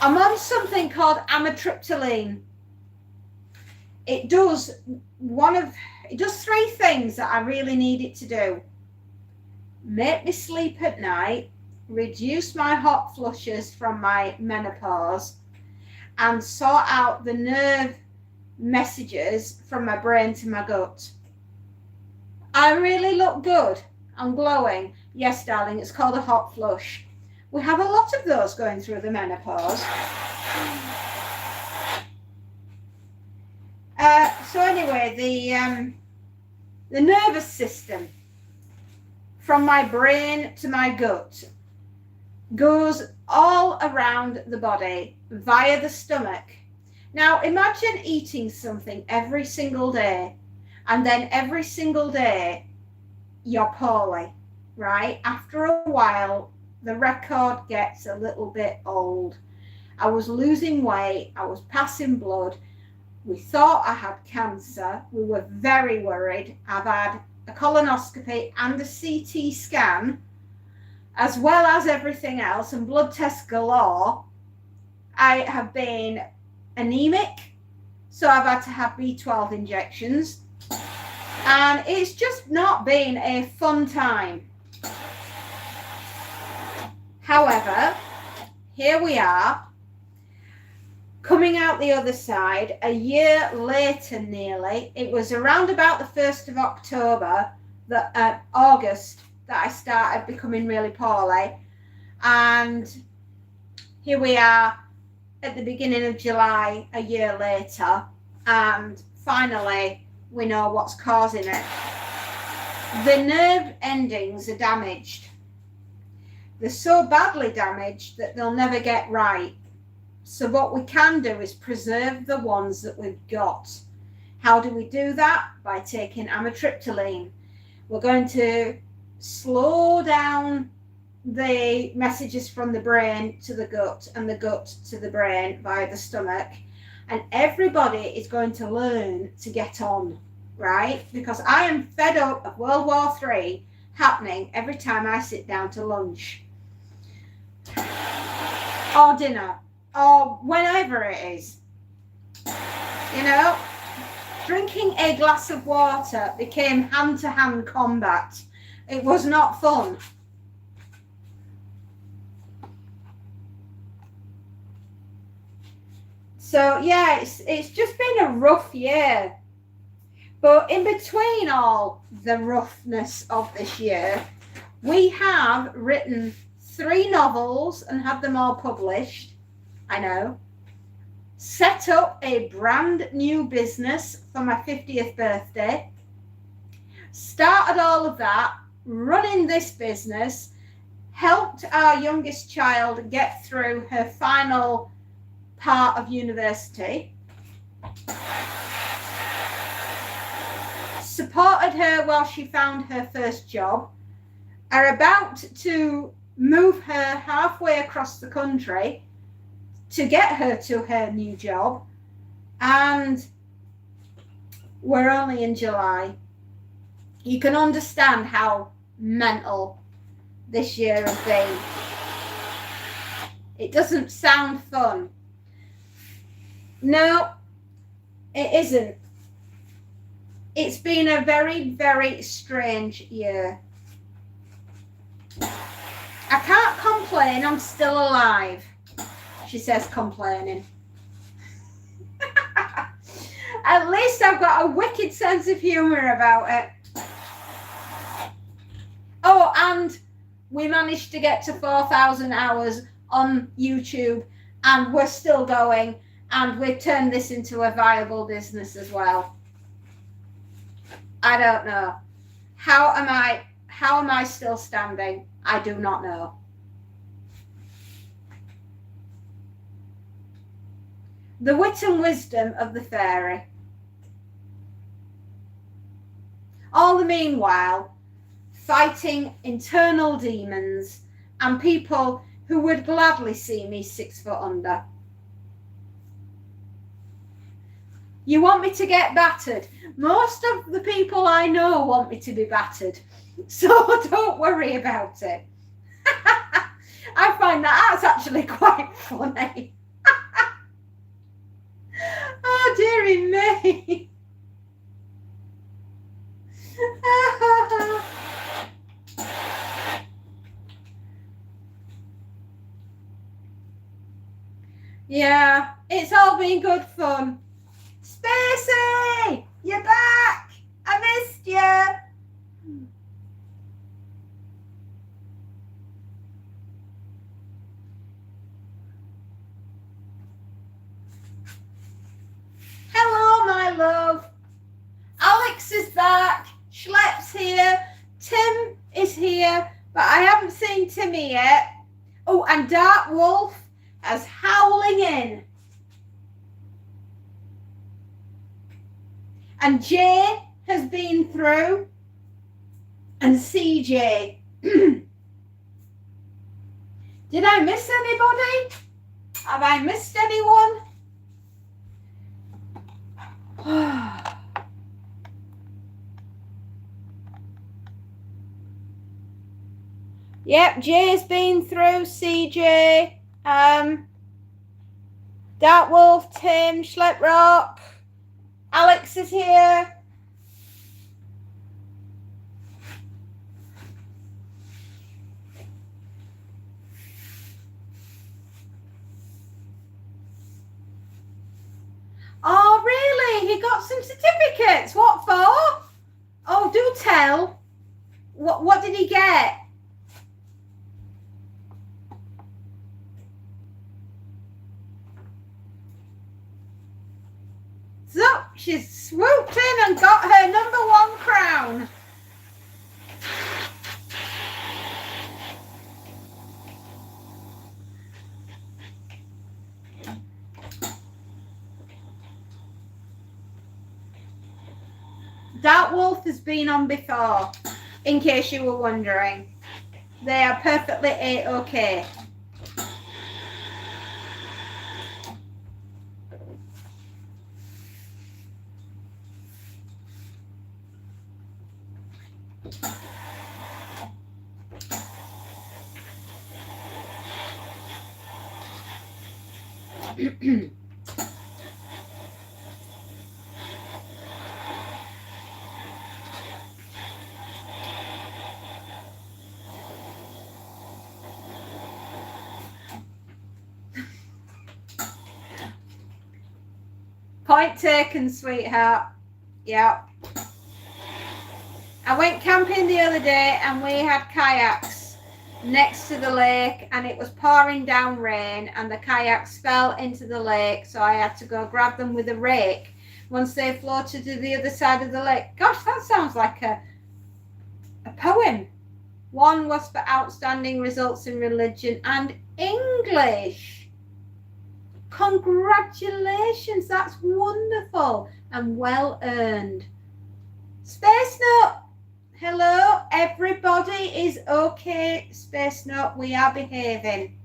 I'm on something called amitriptyline. It does three things that I really need it to do. Make me sleep at night, reduce my hot flushes from my menopause, and sort out the nerve messages from my brain to my gut. I really look good. I'm glowing. Yes, darling, it's called a hot flush. We have a lot of those going through the menopause. So anyway, the nervous system from my brain to my gut goes all around the body via the stomach. Now imagine eating something every single day, and then every single day you're poorly, right? After a while, the record gets a little bit old. I was losing weight, I was passing blood. We thought I had cancer. We were very worried. I've had a colonoscopy and a CT scan, as well as everything else, and blood tests galore. I have been anemic, so I've had to have B12 injections. And it's just not been a fun time. However, here we are, coming out the other side a year later nearly. It was around about the 1st of October, August, that I started becoming really poorly. And here we are at the beginning of July a year later, and finally we know what's causing it. The nerve endings are damaged. They're so badly damaged that they'll never get right. So what we can do is preserve the ones that we've got. How do we do that? By taking amitriptyline. We're going to slow down the messages from the brain to the gut and the gut to the brain via the stomach. And everybody is going to learn to get on, right? Because I am fed up of World War III happening every time I sit down to lunch or dinner or whenever it is. You know, drinking a glass of water became hand-to-hand combat. It was not fun. So yeah, it's just been a rough year. But in between all the roughness of this year, we have written 3 novels and had them all published. I know. Set up a brand new business for my 50th birthday. Started all of that, running this business, helped our youngest child get through her final part of university, supported her while she found her first job, are about to move her halfway across the country to get her to her new job, and we're only in July. You can understand how mental this year has been. It doesn't sound fun. No, it isn't. It's been a very, very strange year. I can't complain, I'm still alive, she says, complaining. At least I've got a wicked sense of humour about it. Oh, and we managed to get to 4,000 hours on YouTube, and we're still going, and we've turned this into a viable business as well. I don't know. How am I still standing? I do not know. The wit and wisdom of the fairy. All the meanwhile, fighting internal demons and people who would gladly see me 6 foot under. You want me to get battered? Most of the people I know want me to be battered, so don't worry about it. I find that's actually quite funny. Oh, dearie me. Yeah, it's all been good fun. Spacey, you're back. I missed you. Hello, my love. Alex is back. Schlepp's here. Tim is here, but I haven't seen Timmy yet. Oh, and Dark Wolf is howling in. And Jay has been through. And CJ. Did I miss anybody? Have I missed anyone? Yep, Jay's been through, CJ, Dark Wolf, Tim, Schlepp Rock, Alex is here. got some certificates. What for? Oh, do tell. What did he get? So she's swooped in and got her #1 crown. Dark Wolf has been on before, in case you were wondering. They are perfectly A-okay. Point taken, sweetheart. Yeah. I went camping the other day and we had kayaks next to the lake and it was pouring down rain and the kayaks fell into the lake, so I had to go grab them with a rake once they floated to the other side of the lake. Gosh, that sounds like a poem. One was for outstanding results in religion and English. Congratulations, that's wonderful and well earned. Space Note, hello, everybody is okay. Space Note, we are behaving.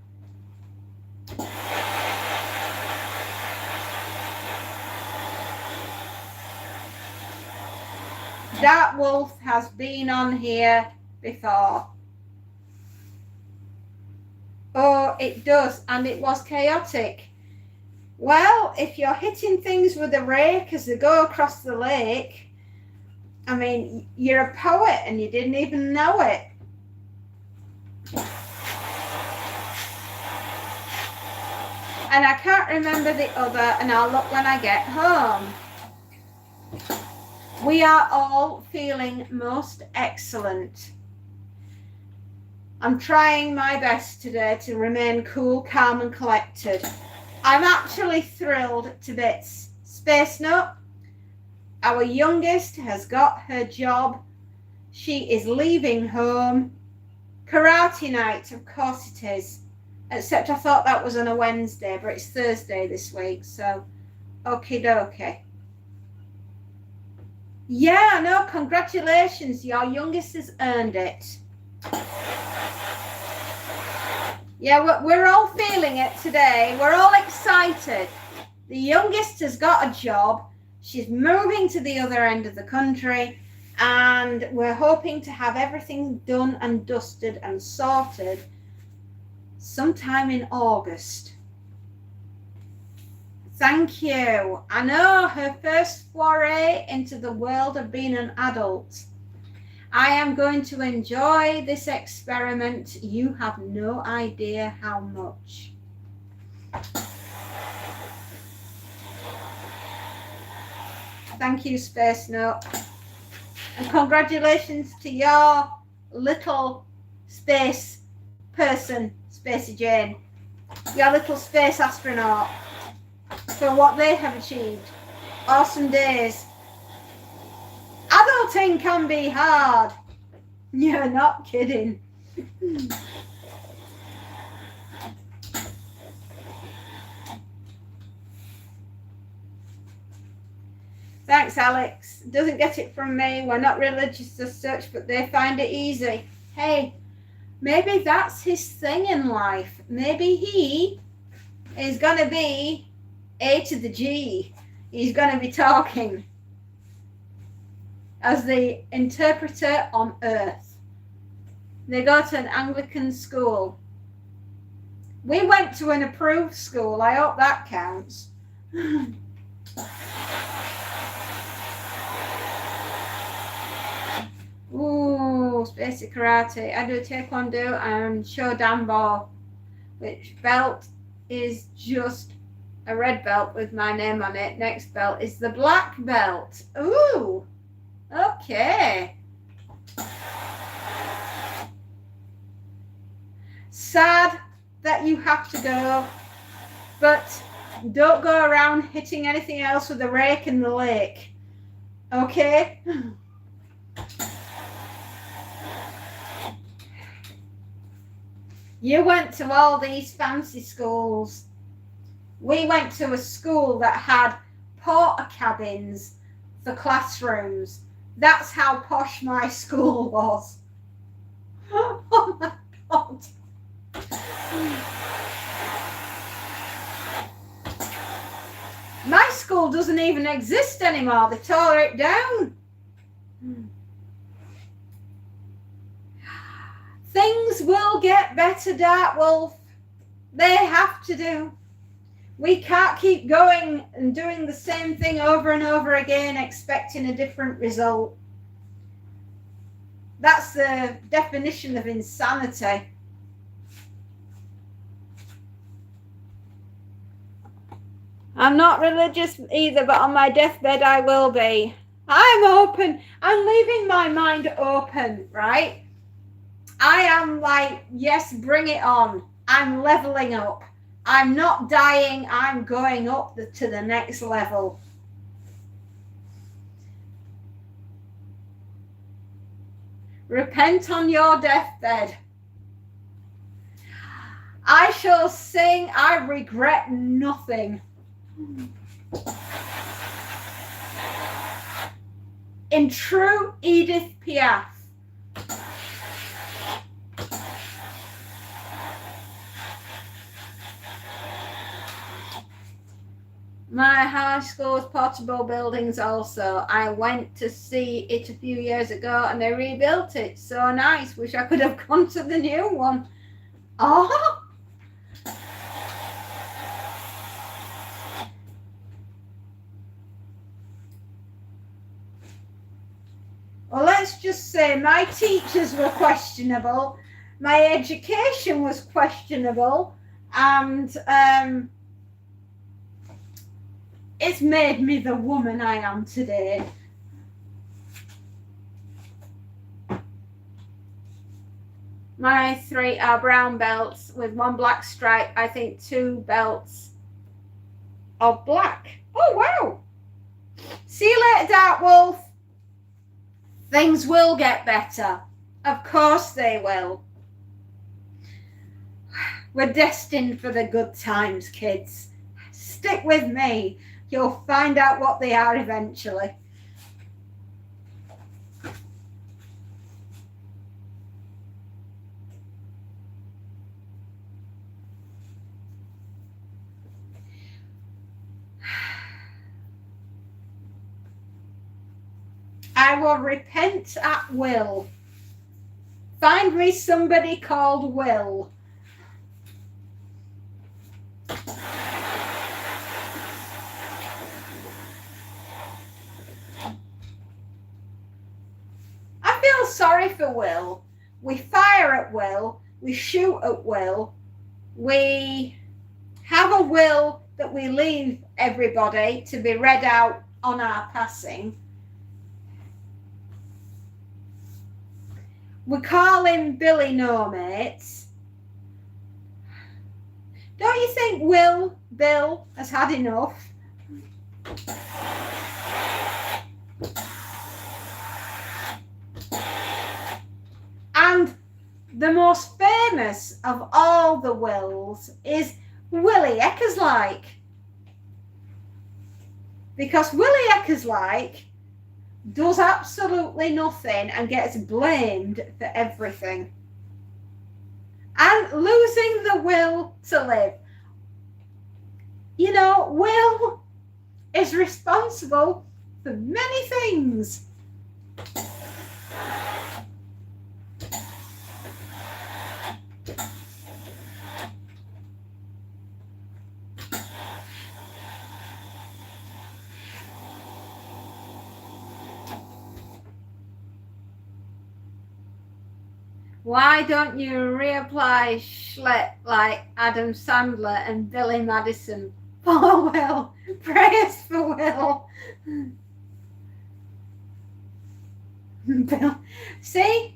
Dark Wolf has been on here before. Oh, it does, and it was chaotic. Well, if you're hitting things with a rake as they go across the lake, I mean, you're a poet and you didn't even know it. And I can't remember the other, and I'll look when I get home. We are all feeling most excellent. I'm trying my best today to remain cool, calm and collected. I'm actually thrilled to bits. Space Note, our youngest has got her job. She is leaving home. Karate night, of course it is. Except I thought that was on a Wednesday, but it's Thursday this week, so okie dokie. Yeah, no, congratulations. Your youngest has earned it. Yeah, we're all feeling it today. We're all excited. The youngest has got a job. She's moving to the other end of the country, and we're hoping to have everything done and dusted and sorted sometime in August. Thank you. I know, her first foray into the world of being an adult. I am going to enjoy this experiment. You have no idea how much. Thank you, Space Note. And congratulations to your little space person, Spacey Jane. Your little space astronaut. For what they have achieved. Awesome days. Adulting can be hard. You're not kidding. Thanks, Alex. Doesn't get it from me. We're not religious as such, but they find it easy. Hey, maybe that's his thing in life. Maybe he is going to be A to the G. He's going to be talking as the interpreter on Earth. They go to an Anglican school. We went to an approved school. I hope that counts. Ooh, Spacey Karate. I do Taekwondo and Shodanbo, which belt is just a red belt with my name on it. Next belt is the black belt. Ooh, okay. Sad that you have to go, but don't go around hitting anything else with a rake in the lake. Okay? You went to all these fancy schools. We went to a school that had porta cabins for classrooms. That's how posh my school was. Oh my God. My school doesn't even exist anymore. They tore it down. Things will get better, Dark Wolf. They have to do. We can't keep going and doing the same thing over and over again, expecting a different result. That's the definition of insanity. I'm not religious either, but on my deathbed I will be. I'm open. I'm leaving my mind open, right? I am like, yes, bring it on. I'm leveling up. I'm not dying. I'm going up to the next level. Repent on your deathbed. I shall sing, I regret nothing. In true Edith Piaf. My high school's portable buildings also. I went to see it a few years ago and they rebuilt it. So nice. Wish I could have gone to the new one. Oh! Well, let's just say my teachers were questionable. My education was questionable. And it's made me the woman I am today. My 3 are brown belts with 1 black stripe. I think 2 belts of black. Oh, wow. See you later, Dark Wolf. Things will get better. Of course they will. We're destined for the good times, kids. Stick with me. You'll find out what they are eventually. I will repent at will. Find me somebody called Will. I feel sorry for Will. We fire at Will. We shoot at Will. We have a will that we leave everybody to be read out on our passing. We call him Billy No Mates. Don't you think Bill has had enough? And the most famous of all the Wills is Willie Eckerslike. Because Willie Eckerslike does absolutely nothing and gets blamed for everything. And losing the will to live. You know, Will is responsible for many things. Why don't you reapply Schlepp like Adam Sandler and Billy Madison? Oh, Will. Prayers for Will. Bill. See?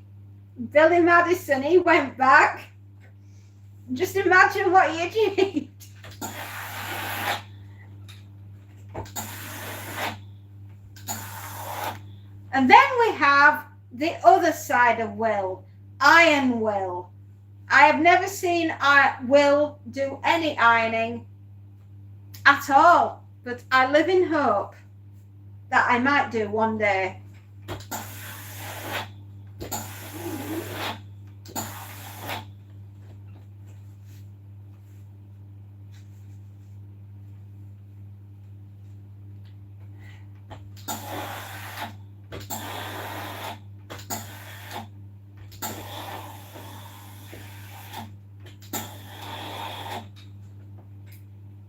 Billy Madison, he went back. Just imagine what he achieved. And then we have the other side of Will, Iron Will. I have never seen Will do any ironing at all, but I live in hope that I might do one day.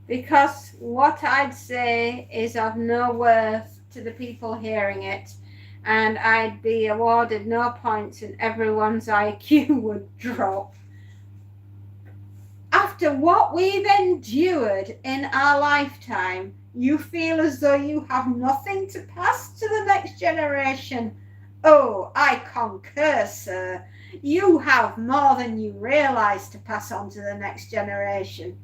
Because what I'd say is of no worth to the people hearing it, and I'd be awarded no points and everyone's IQ would drop. After what we've endured in our lifetime, you feel as though you have nothing to pass to the next generation. Oh, I concur, sir. You have more than you realize to pass on to the next generation.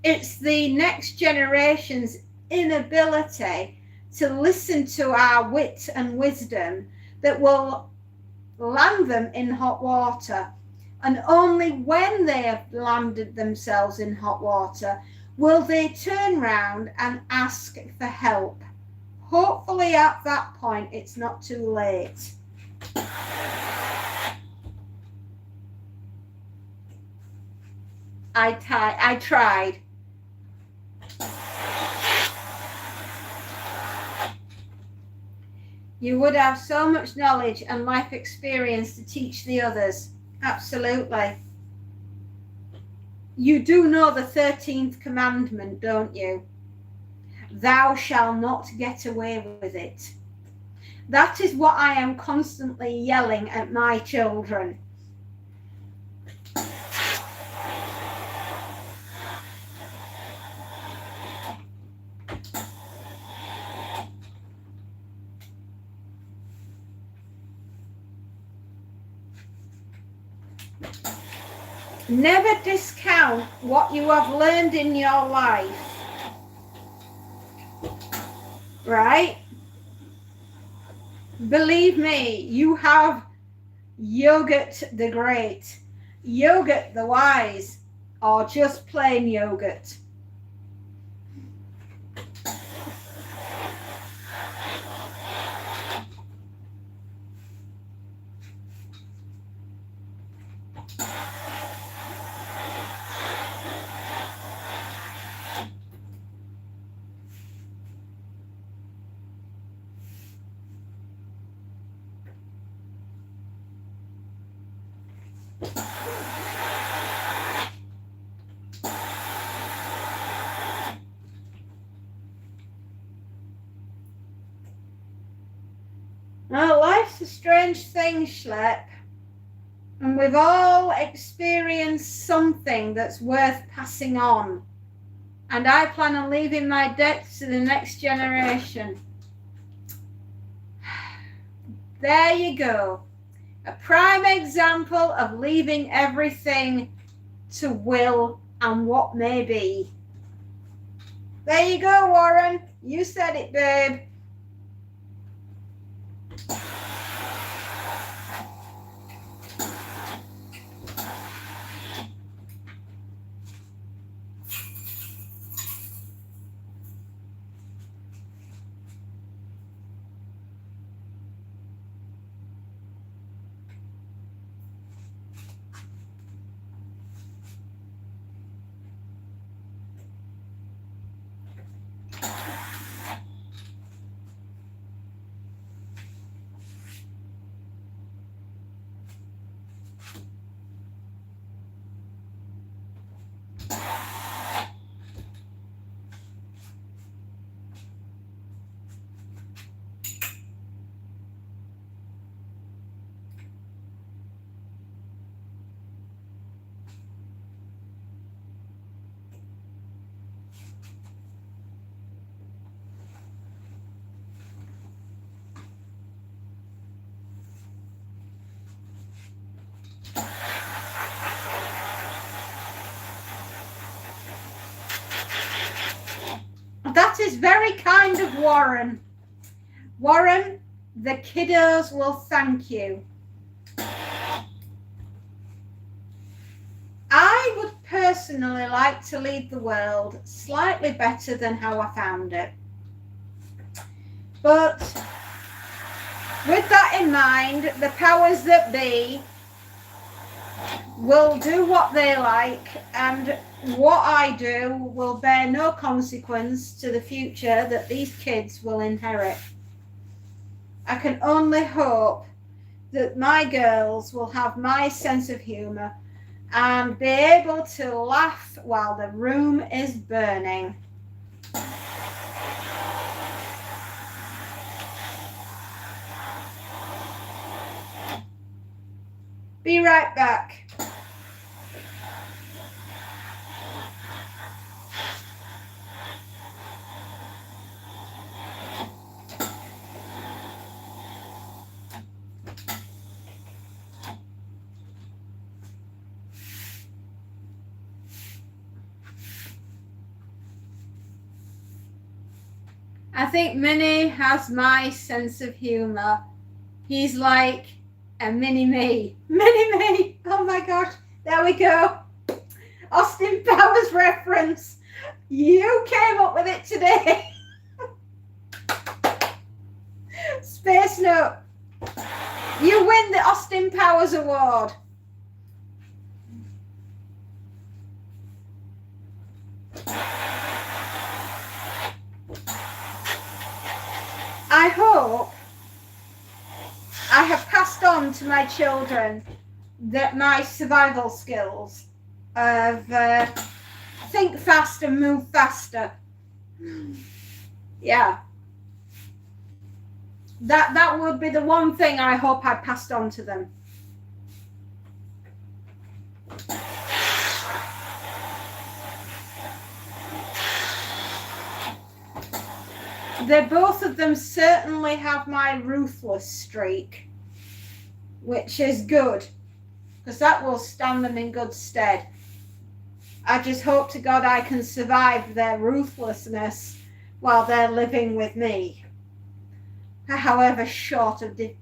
It's the next generation's inability to listen to our wit and wisdom that will land them in hot water. And only when they have landed themselves in hot water will they turn round and ask for help. Hopefully at that point it's not too late. I tried. You would have so much knowledge and life experience to teach the others. Absolutely. You do know the 13th commandment, don't you? Thou shalt not get away with it. That is what I am constantly yelling at my children. Never discount what you have learned in your life. Right? Believe me, you have Yogurt the Great, Yogurt the Wise, or just plain yogurt. Now, life's a strange thing, Schlep, and we've all experienced something that's worth passing on. And I plan on leaving my debts to the next generation. There you go. A prime example of leaving everything to will and what may be. There you go, Warren. You said it, babe. is very kind of Warren. Warren, the kiddos will thank you. I would personally like to leave the world slightly better than how I found it. But with that in mind, the powers that be will do what they like, and what I do will bear no consequence to the future that these kids will inherit. I can only hope that my girls will have my sense of humour and be able to laugh while the room is burning. Be right back. I think Minnie has my sense of humour. He's like a mini-me. Mini-me! Oh my gosh, there we go. Austin Powers reference. You came up with it today. Space Note. You win the Austin Powers Award. I hope I have passed on to my children that my survival skills of think fast and move faster. Yeah. That would be the one thing I hope I passed on to them. Both of them certainly have my ruthless streak, which is good, because that will stand them in good stead. I just hope to God I can survive their ruthlessness while they're living with me, however short of the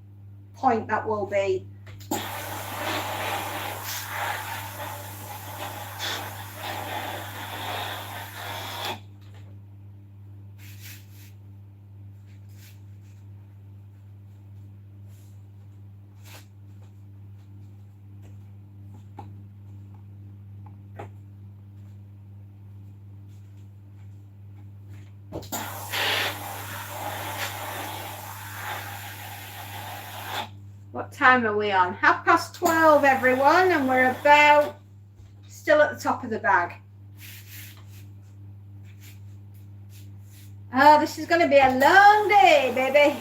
point that will be. What time are we on? 12:30, everyone, and we're about still at the top of the bag. Oh, this is going to be a long day, baby.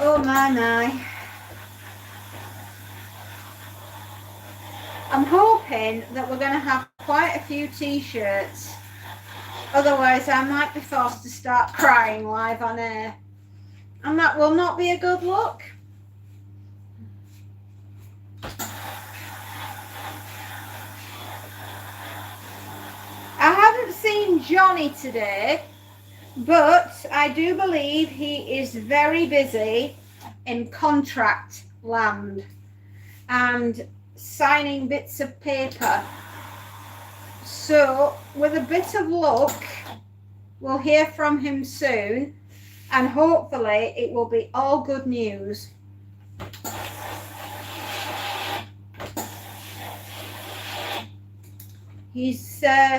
Oh my. I'm hoping that we're going to have quite a few t-shirts. Otherwise, I might be forced to start crying live on air. And that will not be a good look. I haven't seen Johnny today, but I do believe he is very busy in contract land and signing bits of paper. So, with a bit of luck, we'll hear from him soon, and hopefully it will be all good news. He's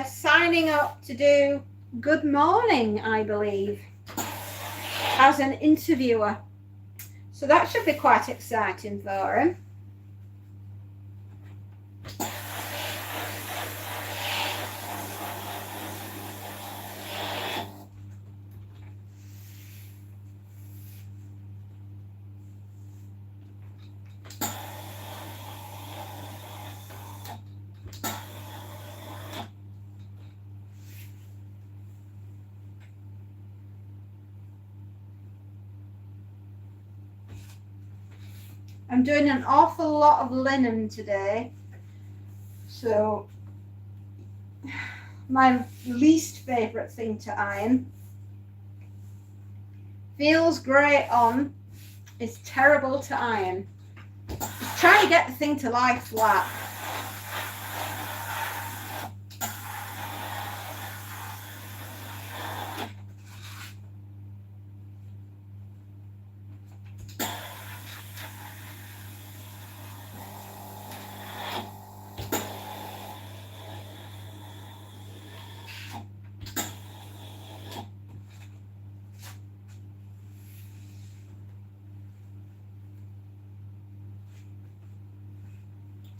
signing up to do Good Morning, I believe, as an interviewer. So that should be quite exciting for him. I'm doing an awful lot of linen today. So, my least favourite thing to iron. Feels great on, is terrible to iron. Just try to get the thing to lie flat.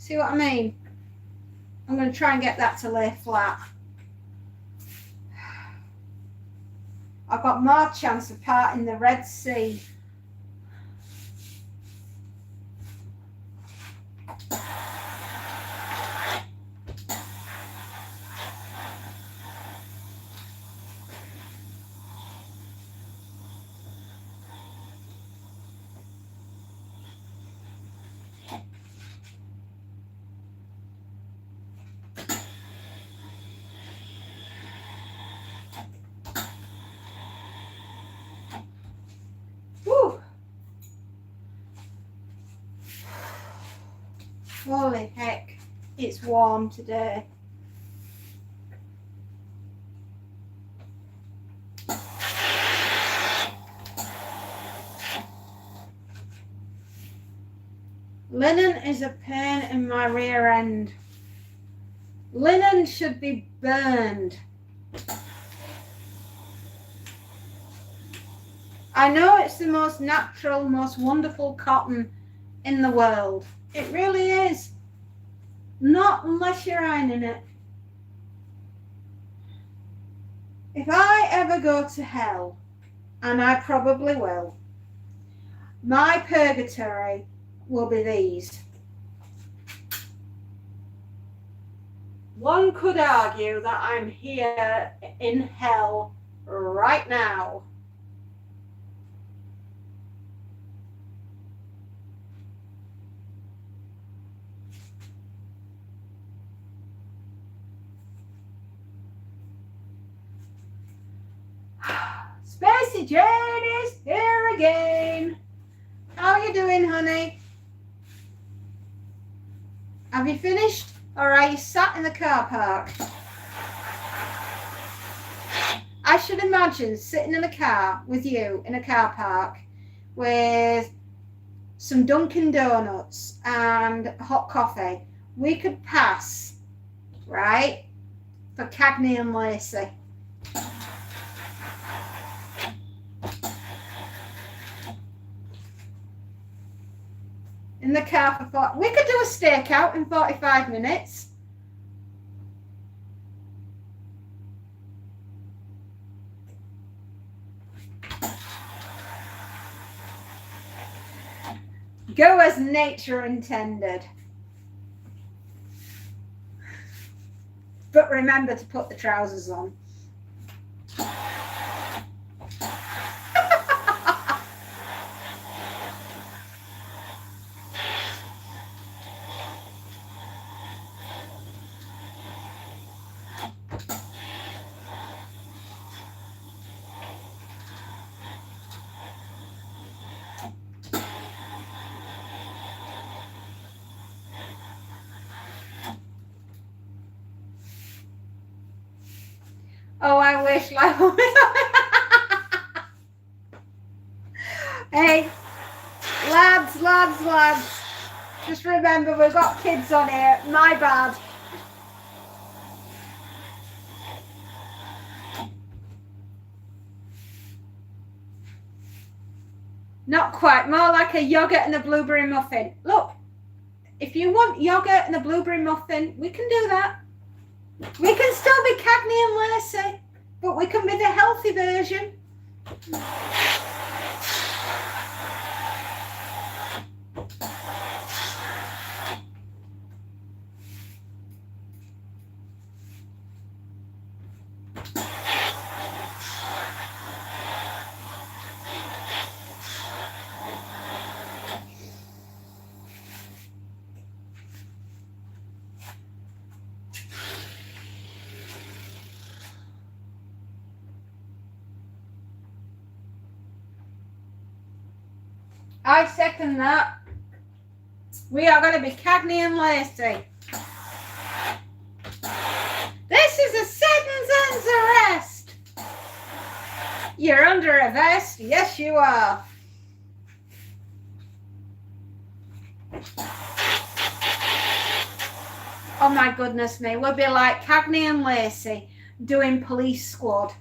See what I mean? I'm going to try and get that to lay flat. I've got more chance of parting the Red Sea. Holy heck, it's warm today. Linen is a pain in my rear end. Linen should be burned. I know it's the most natural, most wonderful cotton in the world. It really is. Not unless you're ironing it. If I ever go to hell, and I probably will, my purgatory will be these. One could argue that I'm here in hell right now. Spacey Jane is here again. How are you doing, honey? Have you finished? Or are you sat in the car park? I should imagine sitting in a car with you in a car park with some Dunkin' Donuts and hot coffee. We could pass, right, for Cagney and Lacey. In the car for we could do a stakeout in 45 minutes. Go as nature intended. But remember to put the trousers on. Oh, I wish like Hey, lads. Just remember we've got kids on here. My bad. Not quite. More like a yogurt and a blueberry muffin. Look, if you want yogurt and a blueberry muffin, we can do that. We can still be Cagney and Lacey, but we can be the healthy version. I second that. We are going to be Cagney and Lacey. This is a citizen's arrest. You're under arrest. Yes, you are. Oh my goodness me. We'll be like Cagney and Lacey doing Police Squad.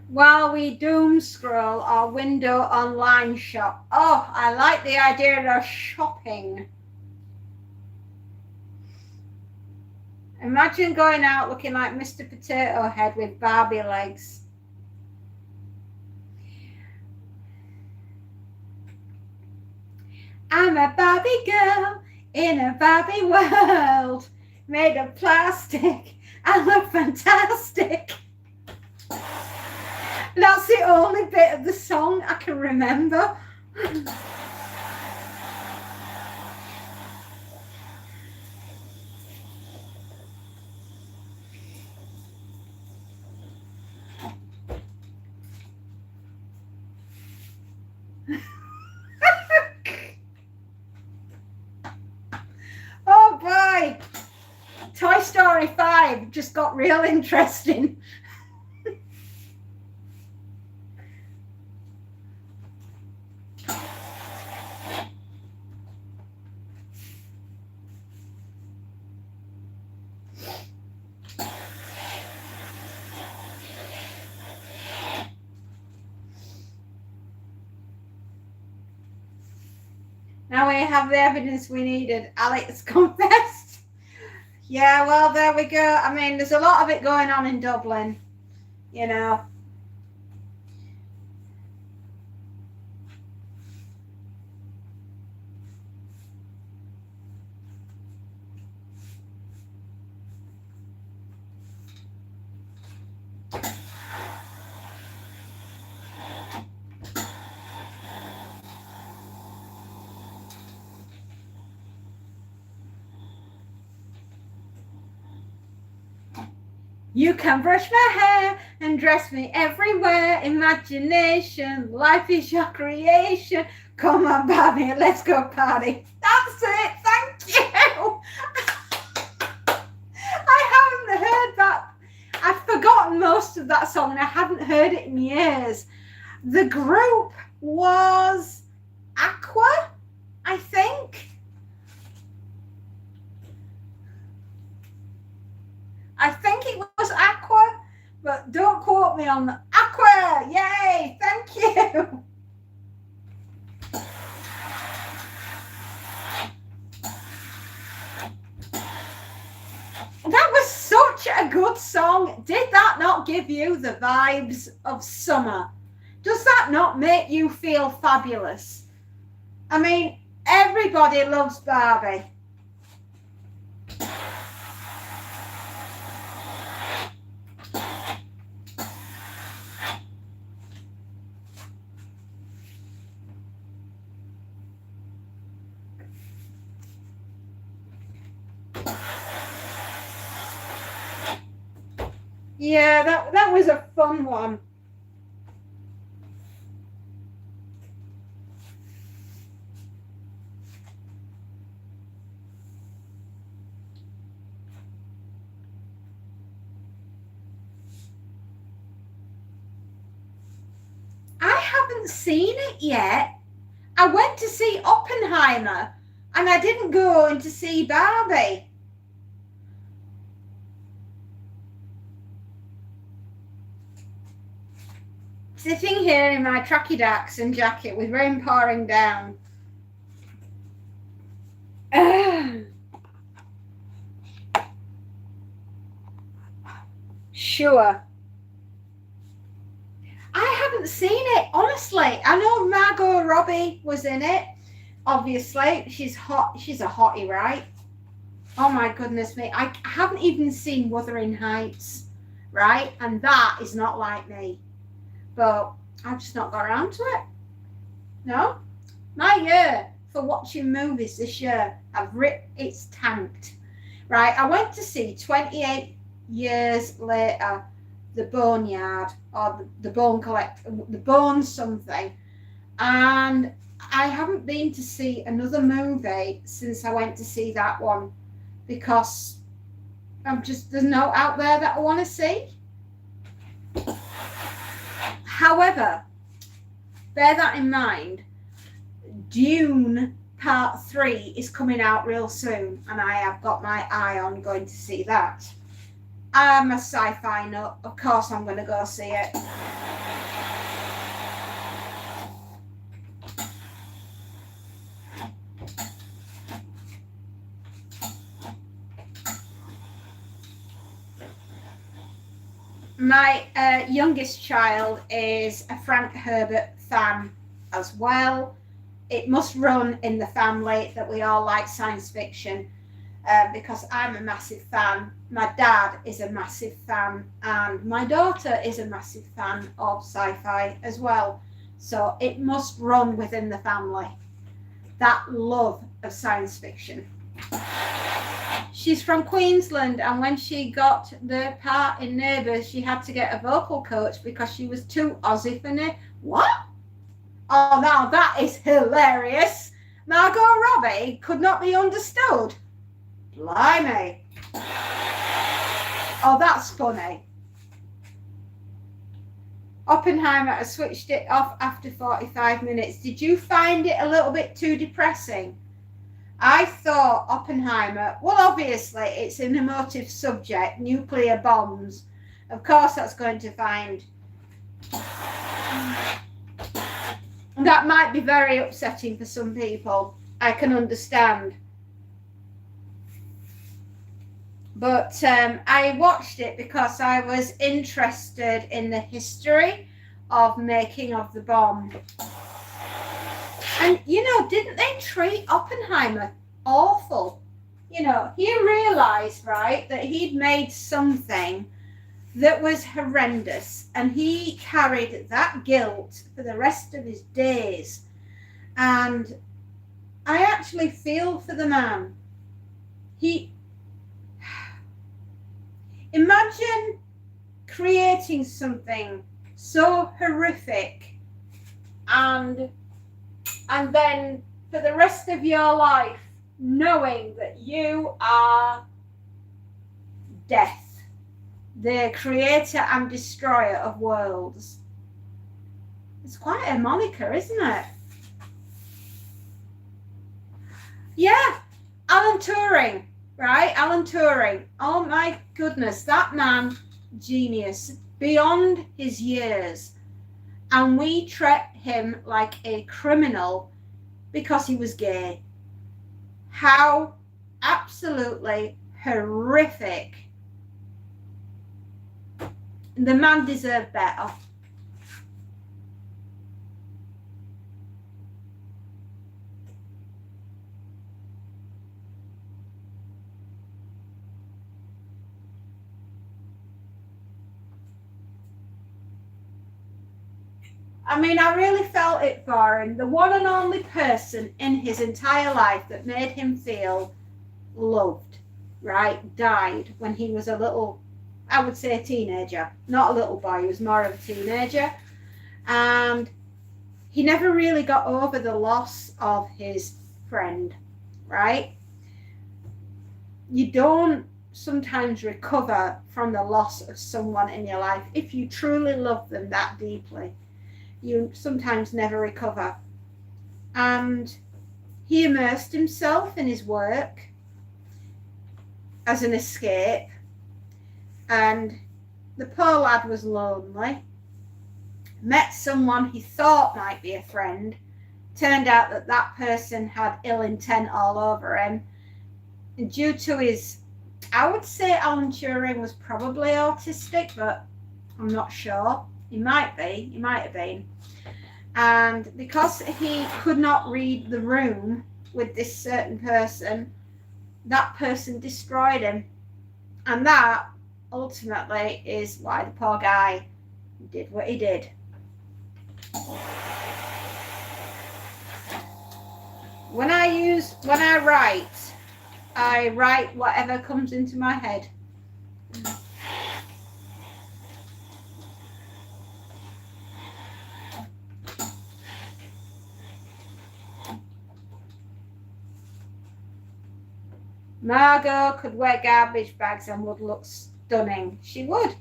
While we doom scroll our window online shop. Oh, I like the idea of shopping. Imagine going out looking like Mr. Potato Head with Barbie legs. I'm a Barbie girl in a Barbie world, made of plastic. I look fantastic. That's the only bit of the song I can remember. Oh boy, Toy Story 5 just got real interesting. Now we have the evidence we needed. Alex confessed. Yeah, well, there we go. I mean, there's a lot of it going on in Dublin, you know. You can brush my hair and dress me everywhere. Imagination, life is your creation. Come on, Barbie, let's go party. That's it. Thank you. I haven't heard that. I've forgotten most of that song and I haven't heard it in years. The group was Aqua, I think. I think it was Aqua, but don't quote me on that. Aqua! Yay! Thank you! That was such a good song. Did that not give you the vibes of summer? Does that not make you feel fabulous? I mean, everybody loves Barbie. Yeah, that was a fun one. I haven't seen it yet. I went to see Oppenheimer and I didn't go in to see Barbie. Sitting here in my tracky Dachshund jacket with rain pouring down. Sure. I haven't seen it, honestly. I know Margot Robbie was in it, obviously. She's hot. She's a hottie, right? Oh my goodness me. I haven't even seen Wuthering Heights, right? And that is not like me. But I've just not got around to it. No? My year for watching movies this year, it's tanked. Right, I went to see 28 years later, The Boneyard, or the Bone Collect, the Bone something, and I haven't been to see another movie since I went to see that one because there's no out there that I want to see. However, bear that in mind, Dune Part 3 is coming out real soon, and I have got my eye on going to see that. I'm a sci-fi nut, of course I'm going to go see it. My youngest child is a Frank Herbert fan as well. It must run in the family that we all like science fiction because I'm a massive fan. My dad is a massive fan, and my daughter is a massive fan of sci-fi as well. So it must run within the family, that love of science fiction. She's from Queensland, and when she got the part in Neighbours, she had to get a vocal coach because she was too Aussie for me. What? Oh, now that is hilarious. Margot Robbie could not be understood. Blimey. Oh, that's funny. Oppenheimer, I switched it off after 45 minutes. Did you find it a little bit too depressing? I thought Oppenheimer, well, obviously it's an emotive subject, nuclear bombs. Of course that's going to find... That might be very upsetting for some people. I can understand. But I watched it because I was interested in the history of making of the bomb. And, you know, didn't they treat Oppenheimer awful? You know, he realized, right, that he'd made something that was horrendous, and he carried that guilt for the rest of his days. And I actually feel for the man. Imagine creating something so horrific and then for the rest of your life knowing that you are death, the creator and destroyer of worlds. It's quite a moniker, isn't it? Yeah, Alan Turing, right? Alan Turing. Oh my goodness, that man, genius, beyond his years. And we treat him like a criminal because he was gay. How absolutely horrific. The man deserved better. I mean, I really felt it for him. The one and only person in his entire life that made him feel loved, right, died when he was a little, I would say a teenager. Not a little boy, he was more of a teenager. And he never really got over the loss of his friend, right? You don't sometimes recover from the loss of someone in your life if you truly love them that deeply. You sometimes never recover. And he immersed himself in his work as an escape. And the poor lad was lonely. Met someone he thought might be a friend. Turned out that that person had ill intent all over him. And due to his, I would say Alan Turing was probably autistic, but I'm not sure. He might be, he might have been. And because he could not read the room with this certain person, that person destroyed him. And that ultimately is why the poor guy did what he did. When I write whatever comes into my head. Margot could wear garbage bags and would look stunning. She would.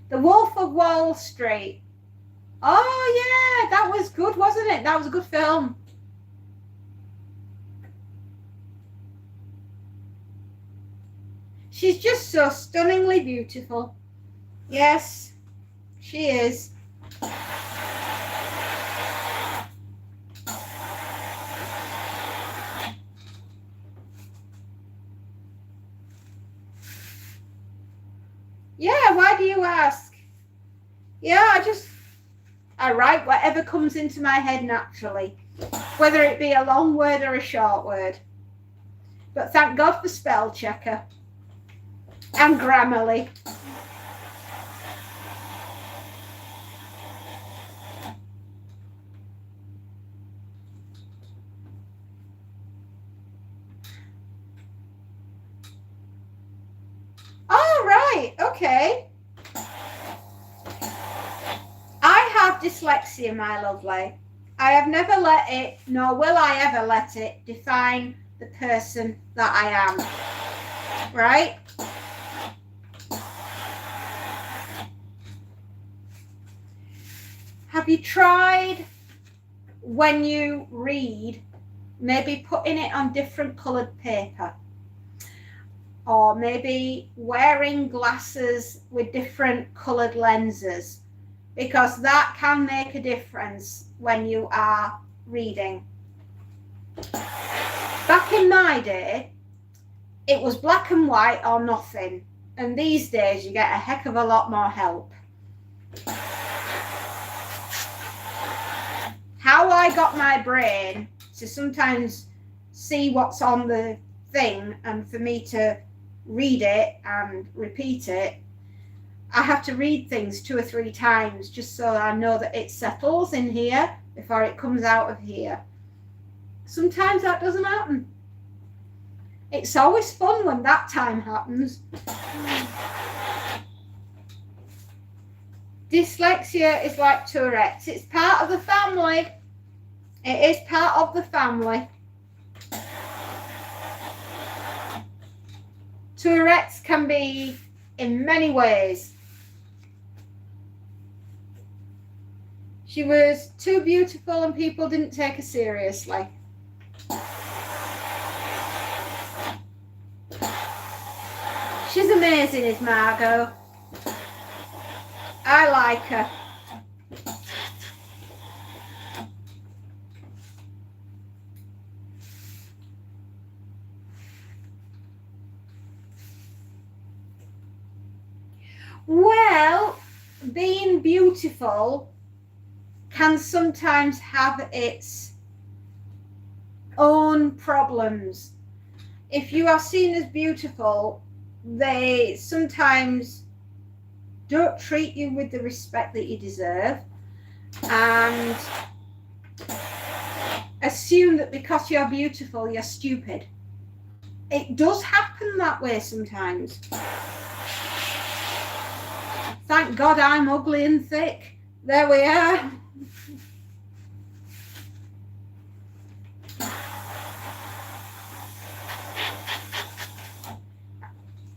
The Wolf of Wall Street. Oh yeah, that was good, wasn't it? That was a good film. She's just so stunningly beautiful. Yes, she is. Yeah, why do you ask? Yeah, I write whatever comes into my head naturally, whether it be a long word or a short word. But thank God for spell checker and Grammarly. All right, okay. I have dyslexia, my lovely. I have never let it, nor will I ever let it, define the person that I am. Right? Have you tried, when you read, maybe putting it on different coloured paper? Or maybe wearing glasses with different coloured lenses? Because that can make a difference when you are reading. Back in my day, it was black and white or nothing. And these days you get a heck of a lot more help. How I got my brain to sometimes see what's on the thing and for me to read it and repeat it, I have to read things 2 or 3 times just so I know that it settles in here before it comes out of here. Sometimes that doesn't happen. It's always fun when that time happens. Dyslexia is like Tourette's. It's part of the family. It is part of the family. Tourette's can be in many ways. She was too beautiful and people didn't take her seriously. She's amazing, is Margot. I like her. Well, being beautiful can sometimes have its own problems. If you are seen as beautiful, they sometimes don't treat you with the respect that you deserve and assume that because you're beautiful, you're stupid. It does happen that way sometimes. Thank God I'm ugly and thick. There we are.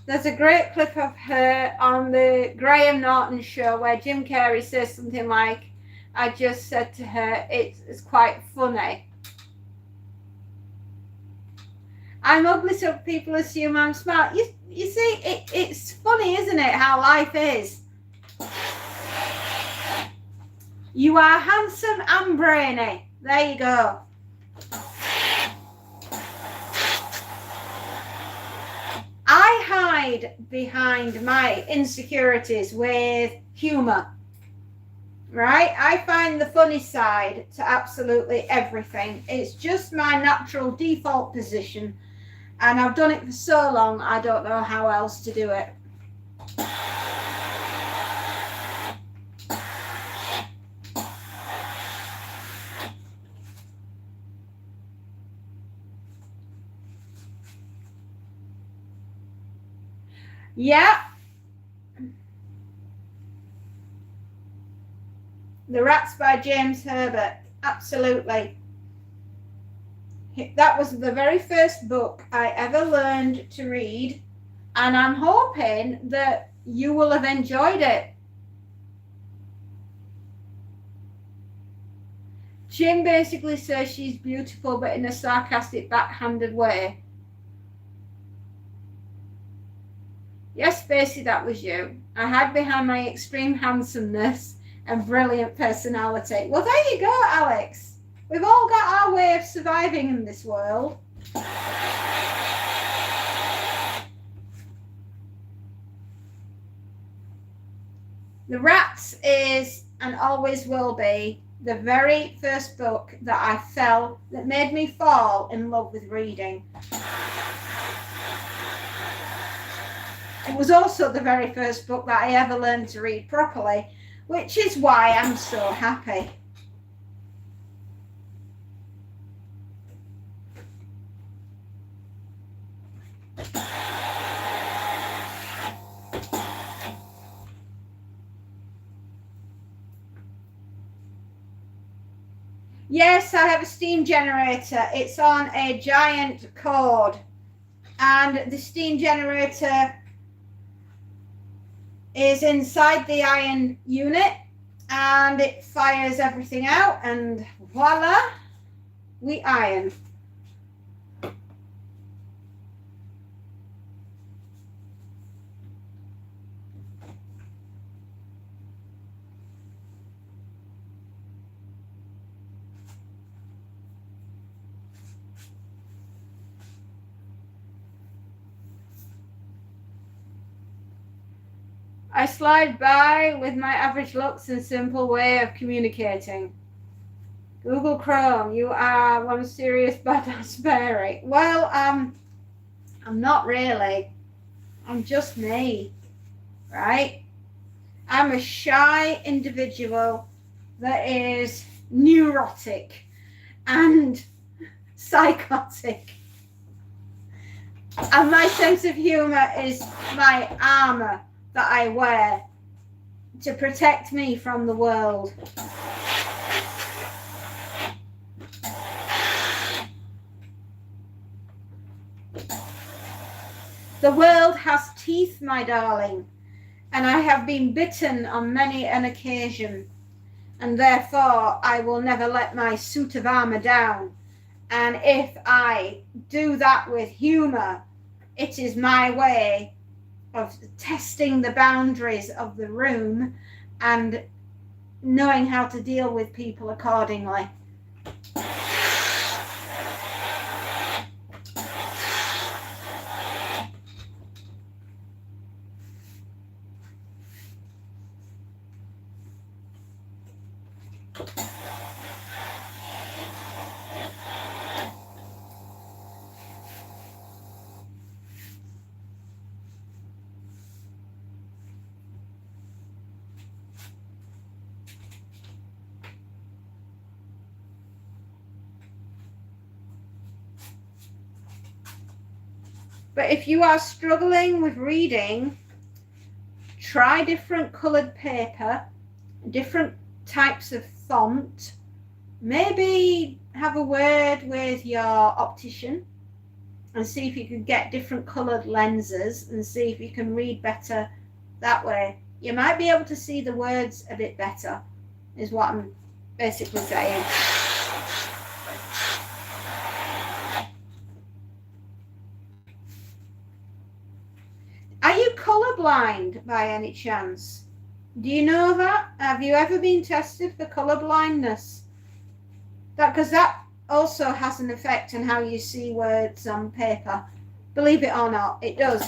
There's a great clip of her on the Graham Norton show where Jim Carrey says something like, I just said to her, it's quite funny. I'm ugly so people assume I'm smart. You see, it's funny, isn't it, how life is? You are handsome and brainy. There you go. I hide behind my insecurities with humour, right? I find the funny side to absolutely everything. It's just my natural default position, and I've done it for so long, I don't know how else to do it. Yeah. The Rats by James Herbert. Absolutely. That was the very first book I ever learned to read, and I'm hoping that you will have enjoyed it. Jim basically says she's beautiful, but in a sarcastic, backhanded way. Yes, Spacey, that was you. I hide behind my extreme handsomeness and brilliant personality. Well, there you go, Alex. We've all got our way of surviving in this world. The Rats is, and always will be, the very first book that made me fall in love with reading. It was also the very first book that I ever learned to read properly, which is why I'm so happy. Yes, I have a steam generator. It's on a giant cord, and the steam generator is inside the iron unit, and it fires everything out, and voila, we iron. I slide by with my average looks and simple way of communicating. Google Chrome, you are one serious badass fairy. Well, I'm not really. I'm just me, right? I'm a shy individual that is neurotic and psychotic. And my sense of humor is my armor that I wear to protect me from the world. The world has teeth, my darling, and I have been bitten on many an occasion, and therefore I will never let my suit of armor down. And if I do that with humor, it is my way of testing the boundaries of the room and knowing how to deal with people accordingly. But if you are struggling with reading, try different colored paper, different types of font. Maybe have a word with your optician and see if you can get different colored lenses and see if you can read better that way. You might be able to see the words a bit better, is what I'm basically saying. Are you colorblind by any chance? Do you know that? Have you ever been tested for colorblindness? Because that also has an effect on how you see words on paper. Believe it or not, it does.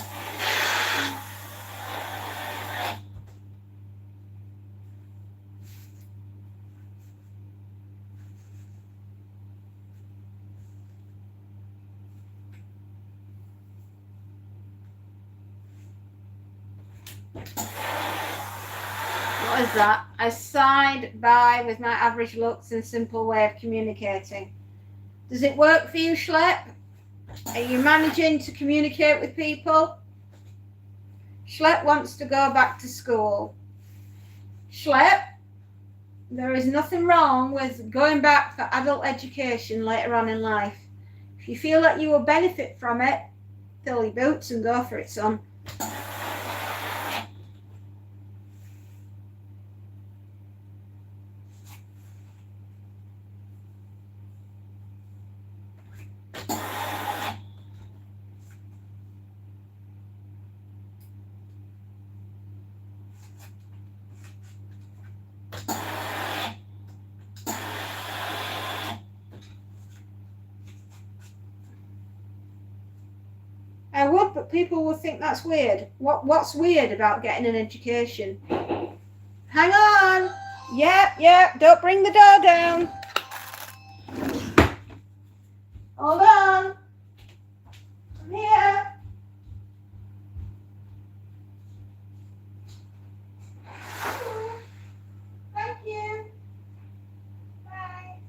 What is that? I side by with my average looks and simple way of communicating. Does it work for you, Schlep? Are you managing to communicate with people? Schlep wants to go back to school. Schlep, there is nothing wrong with going back for adult education later on in life. If you feel that you will benefit from it, fill your boots and go for it, son. I would, but people will think that's weird. What's weird about getting an education? Hang on. Yep. Don't bring the door down. Hold on. I'm here. Thank you. Bye.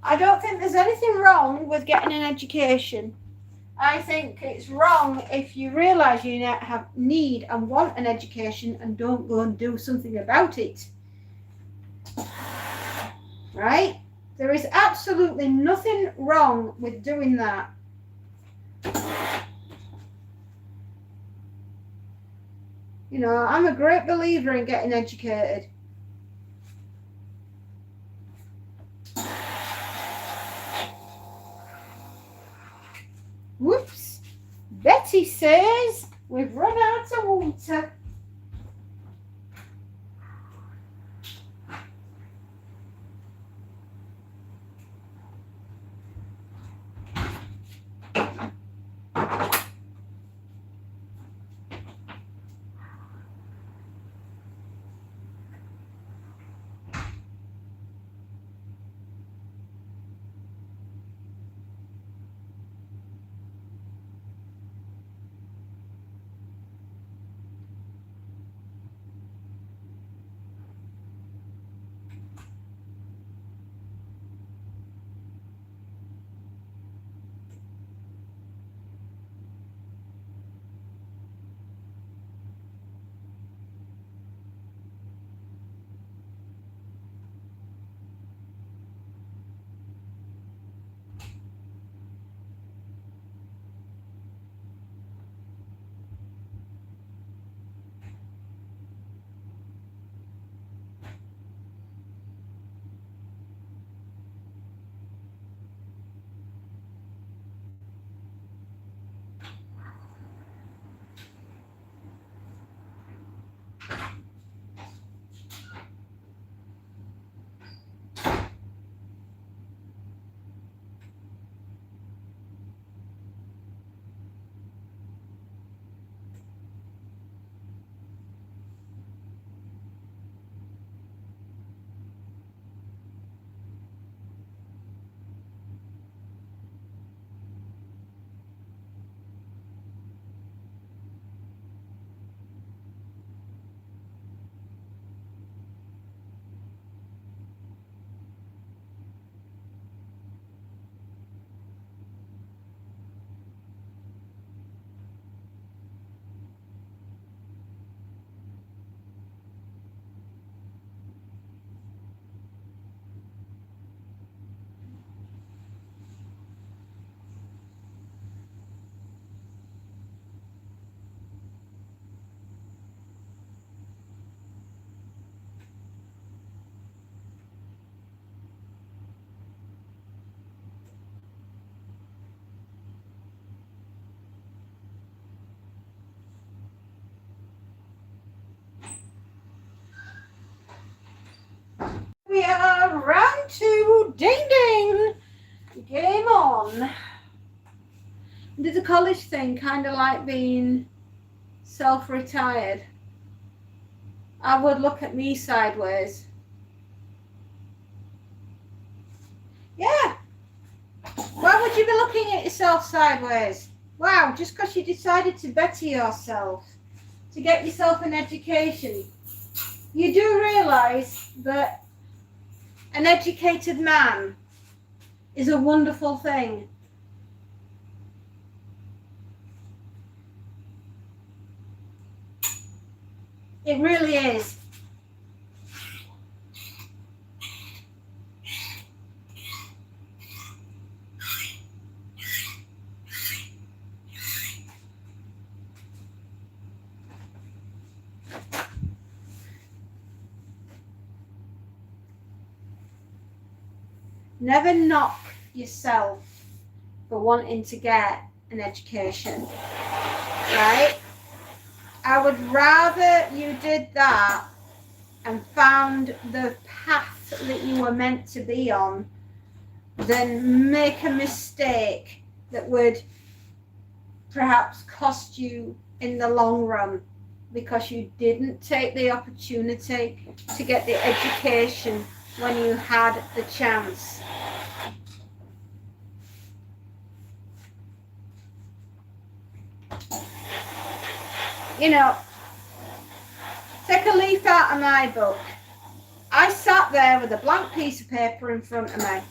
I don't think there's anything wrong with getting an education. I think it's wrong if you realise you need and want an education and don't go and do something about it. Right? There is absolutely nothing wrong with doing that. You know, I'm a great believer in getting educated. Whoops. Betty says we've run out of water. are round 2. Ding ding. Game on. Did the college thing kind of like being self-retired? I would look at me sideways. Yeah. Why would you be looking at yourself sideways? Wow, just because you decided to better yourself, to get yourself an education. You do realise that an educated man is a wonderful thing. It really is. Never knock yourself for wanting to get an education, right? I would rather you did that and found the path that you were meant to be on than make a mistake that would perhaps cost you in the long run because you didn't take the opportunity to get the education when you had the chance. You know, take a leaf out of my book. I sat there with a blank piece of paper in front of me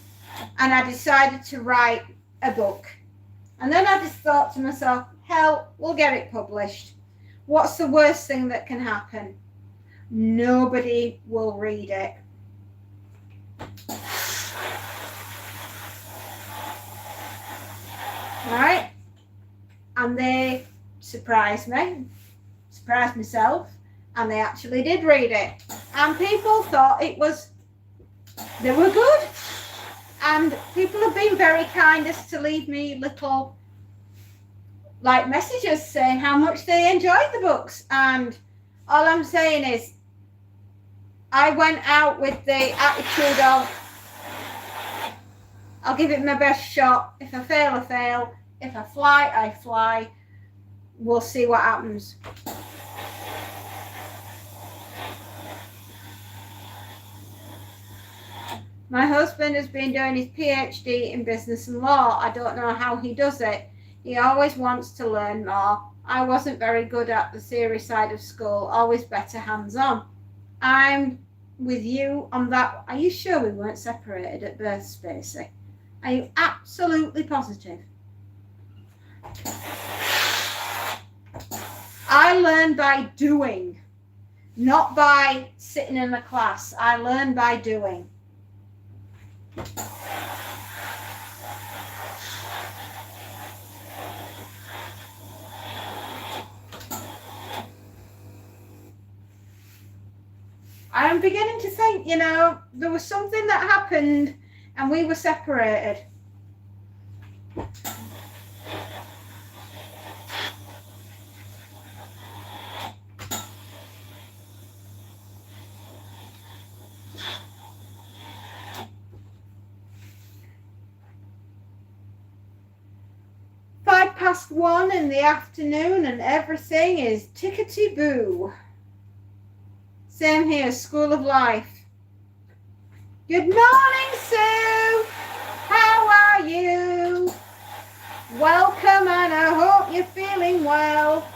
and I decided to write a book. And then I just thought to myself, hell, we'll get it published. What's the worst thing that can happen? Nobody will read it. Right? And they surprised me, surprised myself, and they actually did read it. And people thought they were good. And people have been very kind as to leave me little like messages saying how much they enjoyed the books. And all I'm saying is I went out with the attitude of I'll give it my best shot. If I fail, I fail. If I fly, I fly. We'll see what happens. My husband has been doing his PhD in business and law. I don't know how he does it. He always wants to learn more. I wasn't very good at the theory side of school, always better hands-on. I'm with you on that. Are you sure we weren't separated at birth, Spacey? Are you absolutely positive? I learn by doing, not by sitting in a class. I learn by doing. I'm beginning to think, you know, there was something that happened and we were separated. Past 1 in the afternoon and everything is tickety-boo. Same here, School of Life. Good morning, Sue. How are you? Welcome, and I hope you're feeling well.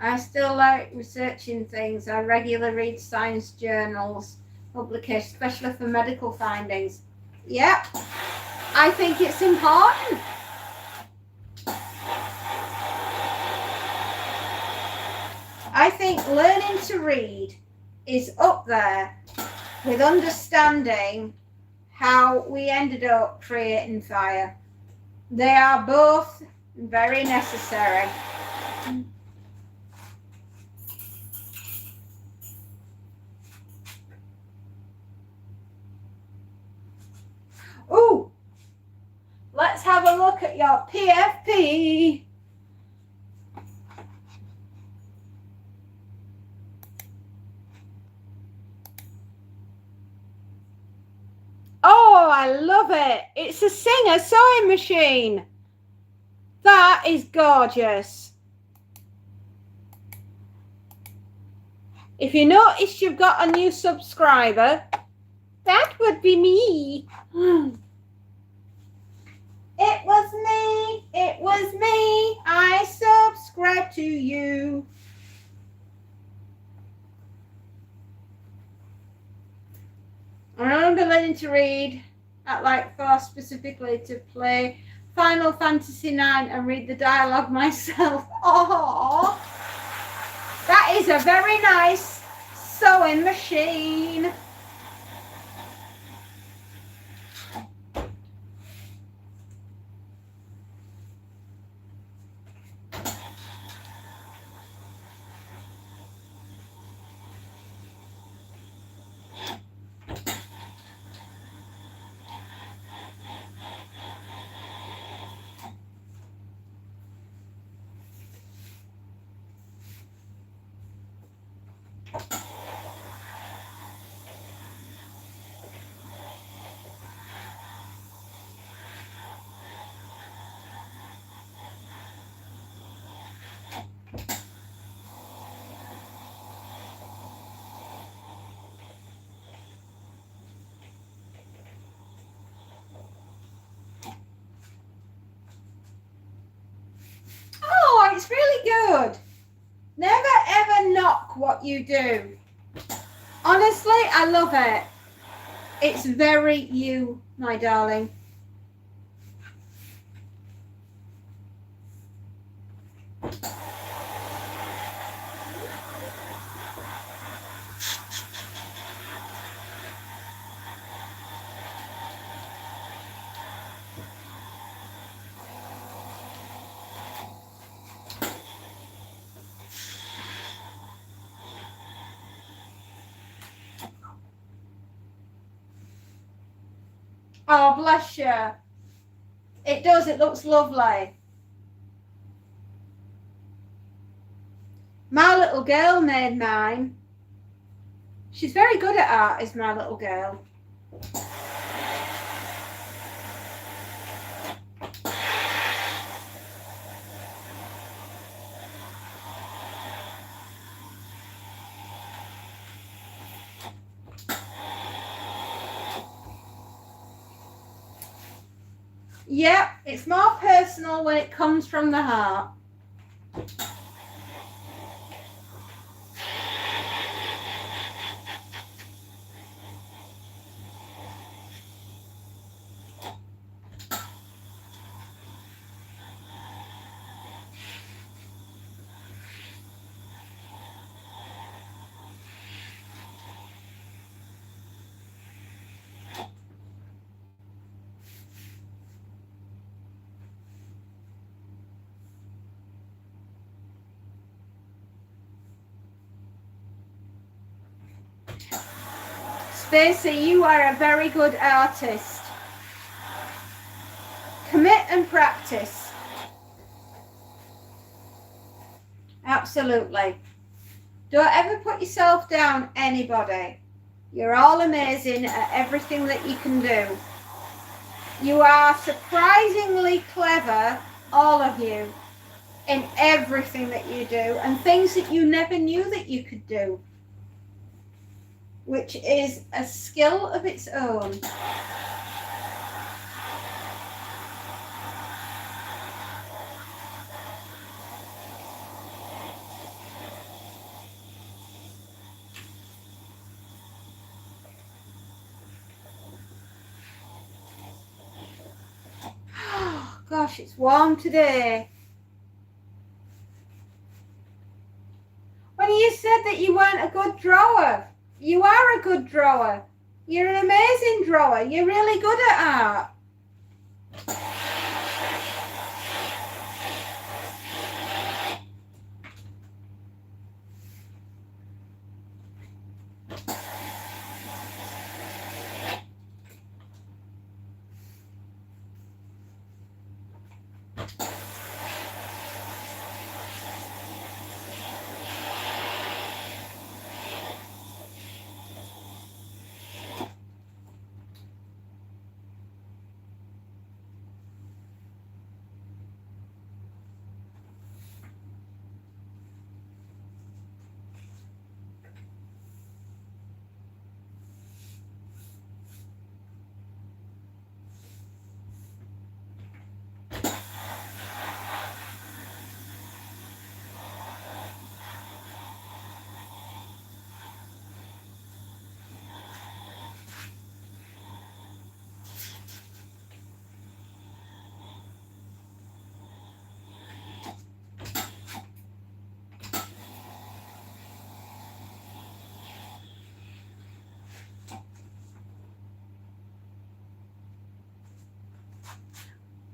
I still like researching things. I regularly read science journals, publications, especially for medical findings. Yep, I think it's important. I think learning to read is up there with understanding how we ended up creating fire. They are both very necessary. a look at your PFP. Oh, I love it. It's a Singer sewing machine. That is gorgeous. If you notice you've got a new subscriber, that would be me. It was me. It was me. I subscribed to you. I remember learning to read at like 4 specifically to play Final Fantasy IX and read the dialogue myself. Oh, that is a very nice sewing machine. Oh, it's really good. Never ever knock what you do. Honestly, I love it. It's very you, my darling. Oh, bless you. It does. It looks lovely. My little girl made mine. She's very good at art, is my little girl. Yep, it's more personal when it comes from the heart. Stacey, you are a very good artist. Commit and practice. Absolutely. Don't ever put yourself down, anybody. You're all amazing at everything that you can do. You are surprisingly clever, all of you, in everything that you do and things that you never knew that you could do, which is a skill of its own. Gosh, it's warm today. When you said that you weren't a good drawer, you are a good drawer. You're an amazing drawer. You're really good at art.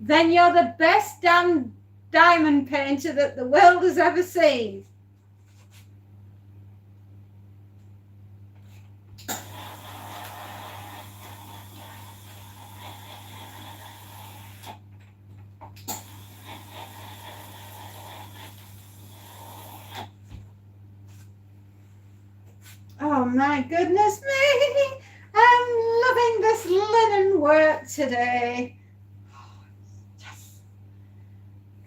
then you're the best damn diamond painter that the world has ever seen. Oh my goodness me, I'm loving this linen work today. Yes.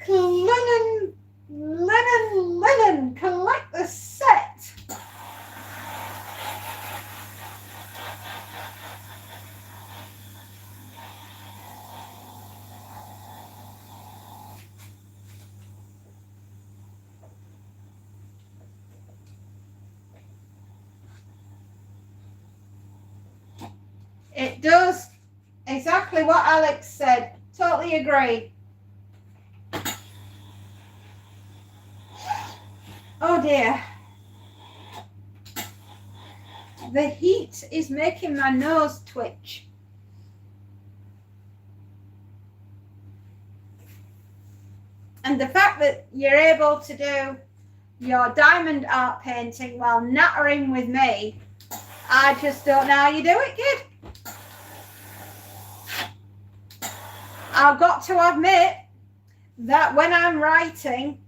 Linen, linen, linen, collect the set. It does exactly what Alex said. Totally agree. Oh dear. The heat is making my nose twitch. And the fact that you're able to do your diamond art painting while nattering with me, I just don't know how you do it, kid. I've got to admit that when I'm writing,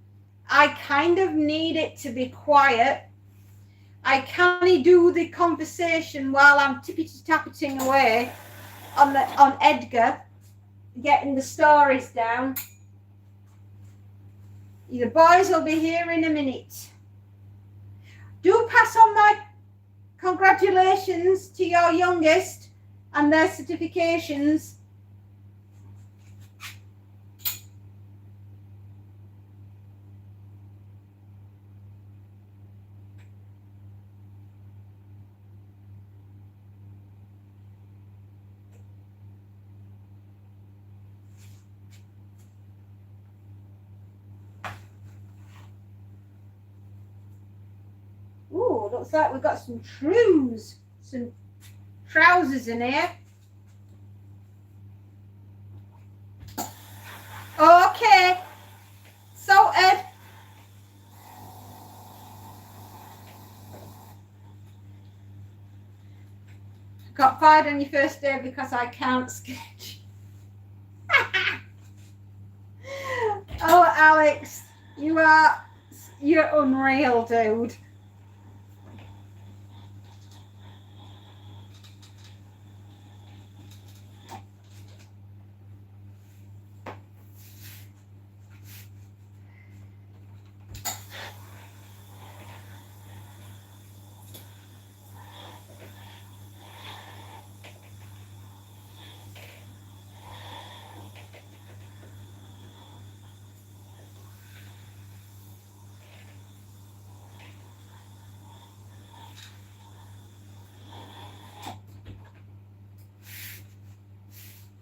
I kind of need it to be quiet. I can't do the conversation while I'm tippity-tappeting away on Edgar, getting the stories down. The boys will be here in a minute. Do pass on my congratulations to your youngest and their certifications. Ooh, looks like we've got some trousers in here. Okay, so Ed, got fired on your first day because I can't sketch. Oh, Alex, you're unreal, dude.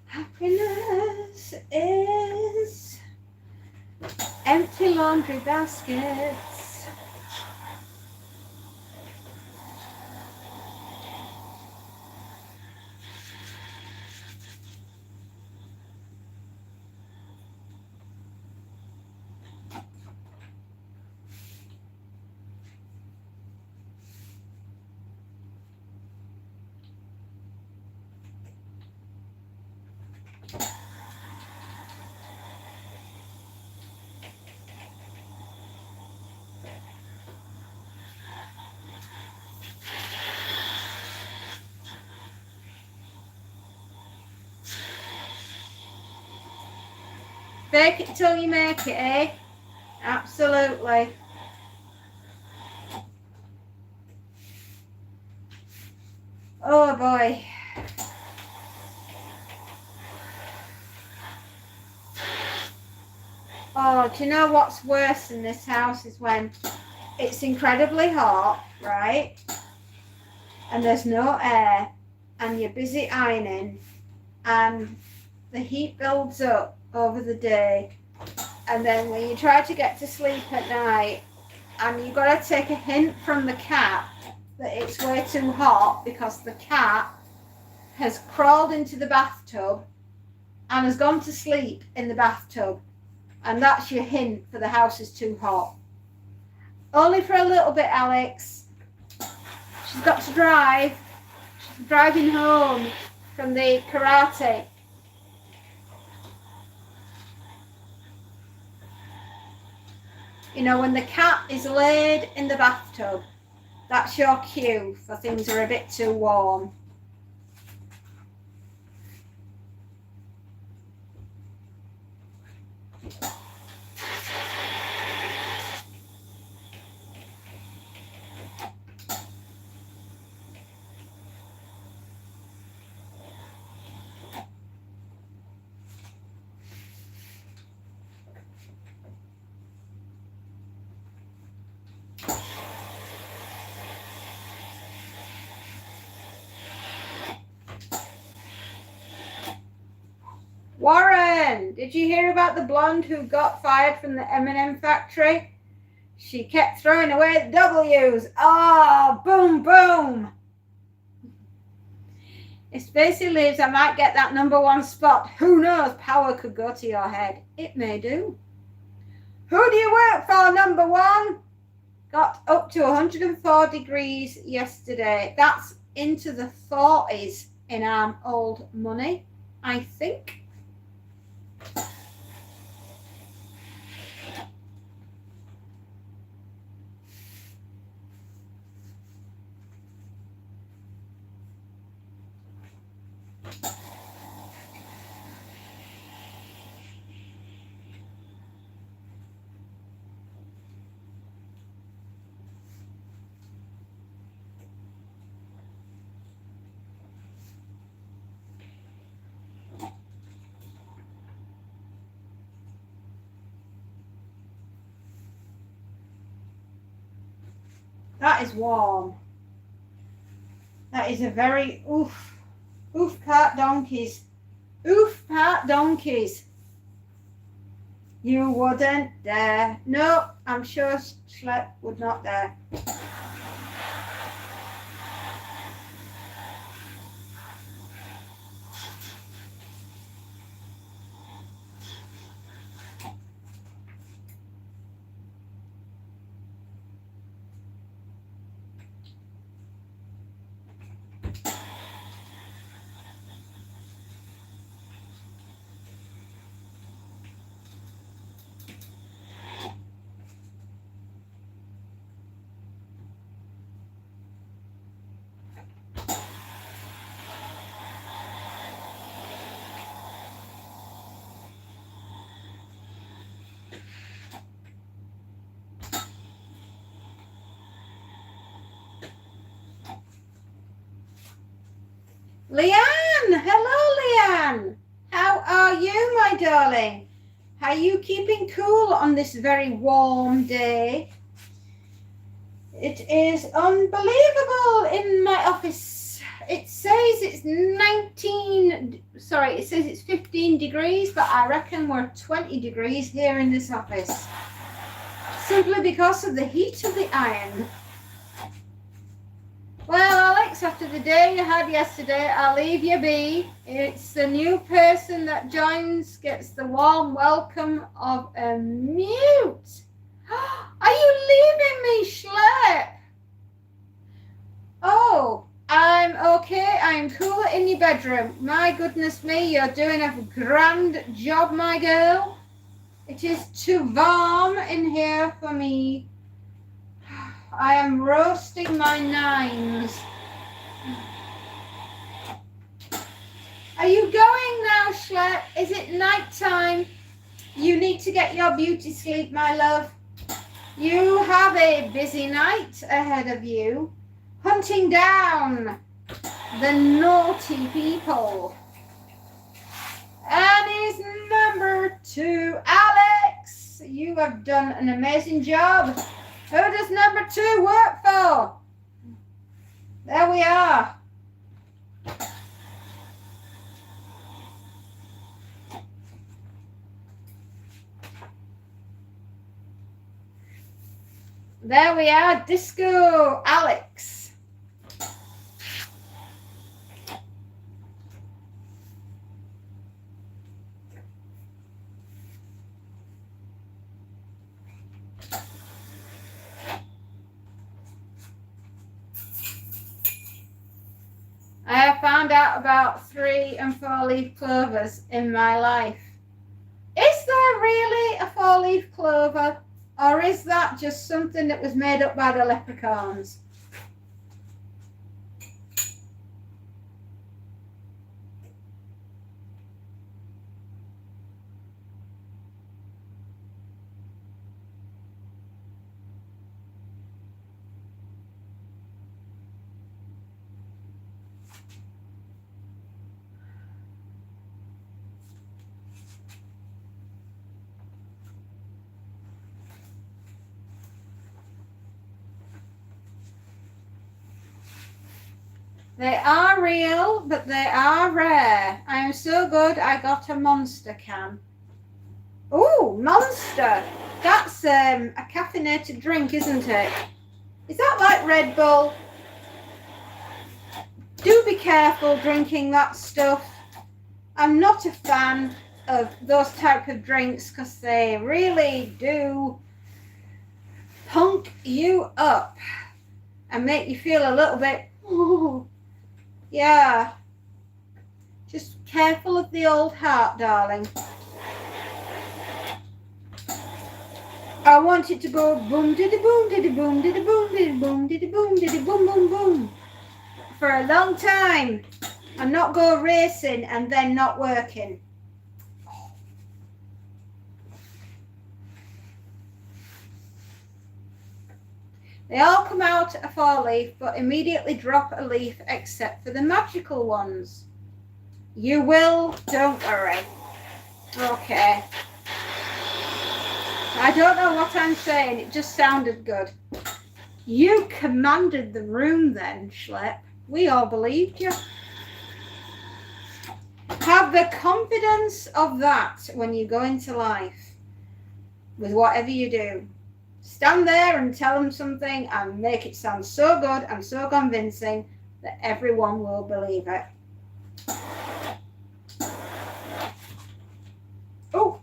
Happiness is empty laundry baskets. Fake it till you make it, eh? Absolutely. Oh boy. Oh, do you know what's worse in this house is when it's incredibly hot, right? And there's no air and you're busy ironing and the heat builds up over the day, and then when you try to get to sleep at night and you've got to take a hint from the cat that it's way too hot because the cat has crawled into the bathtub and has gone to sleep in the bathtub. And that's your hint for the house is too hot. Only for a little bit, Alex. She's got to drive. She's driving home from the karate. You know, when the cat is laid in the bathtub, that's your cue for things are a bit too warm. Warren, did you hear about the blonde who got fired from the M&M factory? She kept throwing away the W's. Oh, boom, boom. If Spacey leaves, I might get that #1 spot. Who knows? Power could go to your head. It may do. Who do you work for, #1? Got up to 104 degrees yesterday. That's into the 40s in our old money, I think. That is warm. That is a very oof cart donkeys. Oof cart donkeys. You wouldn't dare. No, I'm sure Schlep would not dare. Leanne! Hello, Leanne! How are you, my darling? How are you keeping cool on this very warm day? It is unbelievable in my office. It says it's 15 degrees, but I reckon we're 20 degrees here in this office. Simply because of the heat of the iron. Well, Alex, after the day you had yesterday, I'll leave you be. It's the new person that joins gets the warm welcome of a mute. Are you leaving me, Schlep? Oh, I'm okay. I'm cooler in your bedroom. My goodness me, you're doing a grand job, my girl. It is too warm in here for me. I am roasting my nines. Are you going now, Schlep? Is it night time? You need to get your beauty sleep, my love. You have a busy night ahead of you, hunting down the naughty people. And is #2, Alex. You have done an amazing job. Who does #2 work for? There we are. There we are, Disco Alex. found out about 3 and 4 leaf clovers in my life. Is there really a 4 leaf clover, or is that just something that was made up by the leprechauns? They are real, but they are rare. I am so good, I got a Monster can. Oh, Monster! That's a caffeinated drink, isn't it? Is that like Red Bull? Do be careful drinking that stuff. I'm not a fan of those type of drinks because they really do punk you up and make you feel a little bit, ooh. Yeah, just careful of the old heart, darling. I want it to go boom diddy boom diddy boom diddy boom diddy boom diddy boom diddy boom boom boom for a long time and not go racing and then not working. They all come out a 4 leaf, but immediately drop a leaf except for the magical ones. You will, don't worry. Okay. I don't know what I'm saying, it just sounded good. You commanded the room then, Schlep. We all believed you. Have the confidence of that when you go into life with whatever you do. Stand there and tell them something and make it sound so good and so convincing that everyone will believe it. Oh.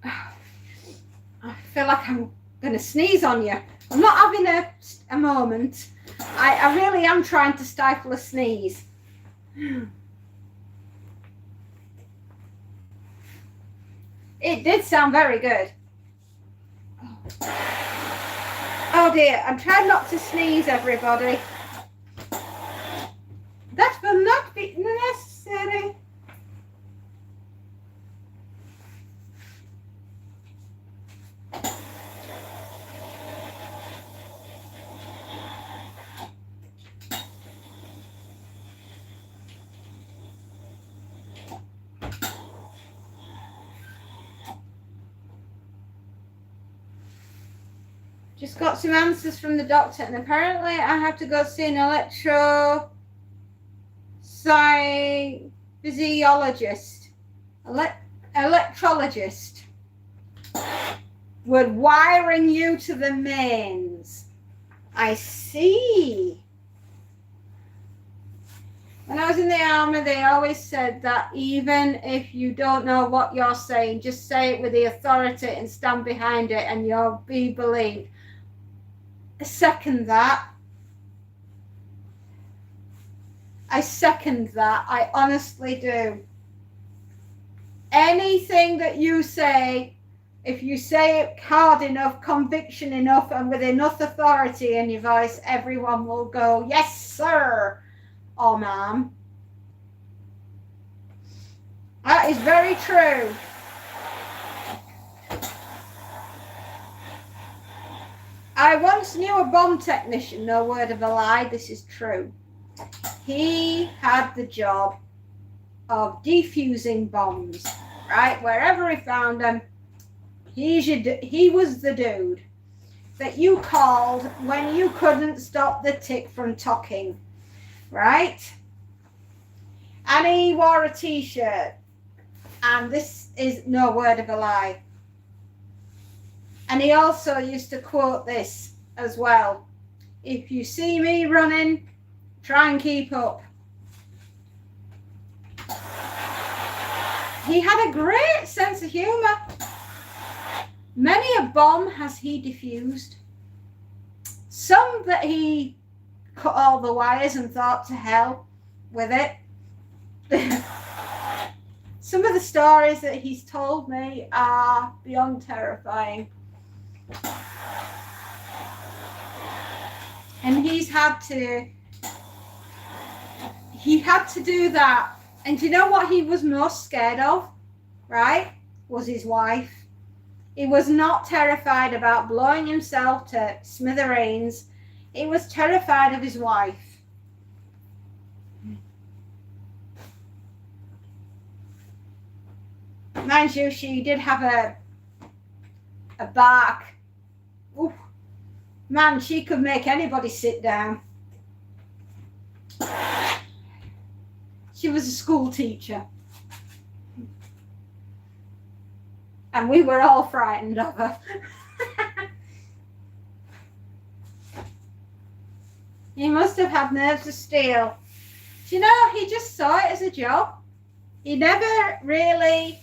I feel like I'm going to sneeze on you. I'm not having a moment. I really am trying to stifle a sneeze. It did sound very good. Oh dear, I'm trying not to sneeze, everybody. That will not be necessary. Just got some answers from the doctor, and apparently I have to go see an electrophysiologist. Electrologist. We're wiring you to the mains. I see. When I was in the army, they always said that even if you don't know what you're saying, just say it with the authority and stand behind it and you'll be believed. I second that. I second that. I honestly do. Anything that you say, if you say it hard enough, conviction enough, and with enough authority in your voice, everyone will go, yes, sir, or ma'am. That is very true. I once knew a bomb technician, no word of a lie, this is true. He had the job of defusing bombs, right? Wherever he found them, he was the dude that you called when you couldn't stop the tick from talking, right? And he wore a t-shirt, and this is no word of a lie. And he also used to quote this as well. If you see me running, try and keep up. He had a great sense of humor. Many a bomb has he defused. Some that he cut all the wires and thought to hell with it. Some of the stories that he's told me are beyond terrifying. And he had to do that. And do you know what he was most scared of, right? Was his wife. He was not terrified about blowing himself to smithereens. He was terrified of his wife. Mind you, she did have a bark. Ooh, man, she could make anybody sit down. She was a school teacher. And we were all frightened of her. He must have had nerves of steel. Do you know, he just saw it as a job. He never really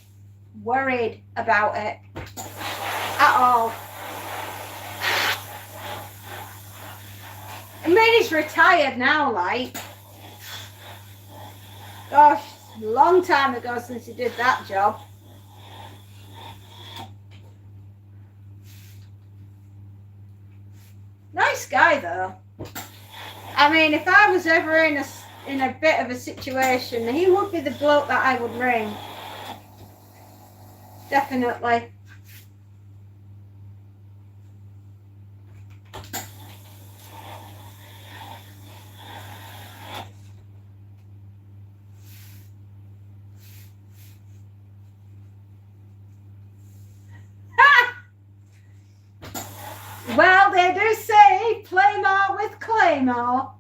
worried about it at all. I mean, he's retired now, like. Gosh, a long time ago since he did that job. Nice guy, though. I mean, if I was ever in a bit of a situation, he would be the bloke that I would ring. Definitely. Well, they do say, play more with Claymore.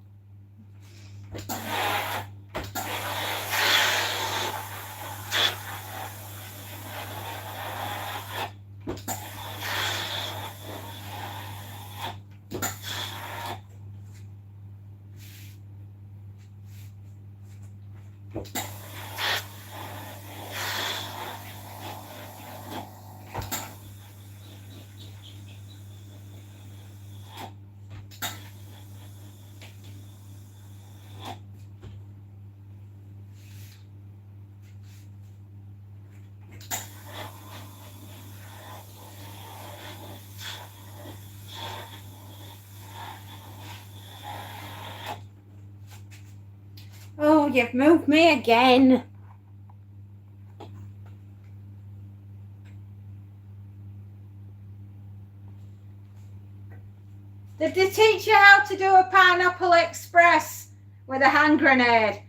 Oh, you've moved me again. Did they teach you how to do a Pineapple Express with a hand grenade?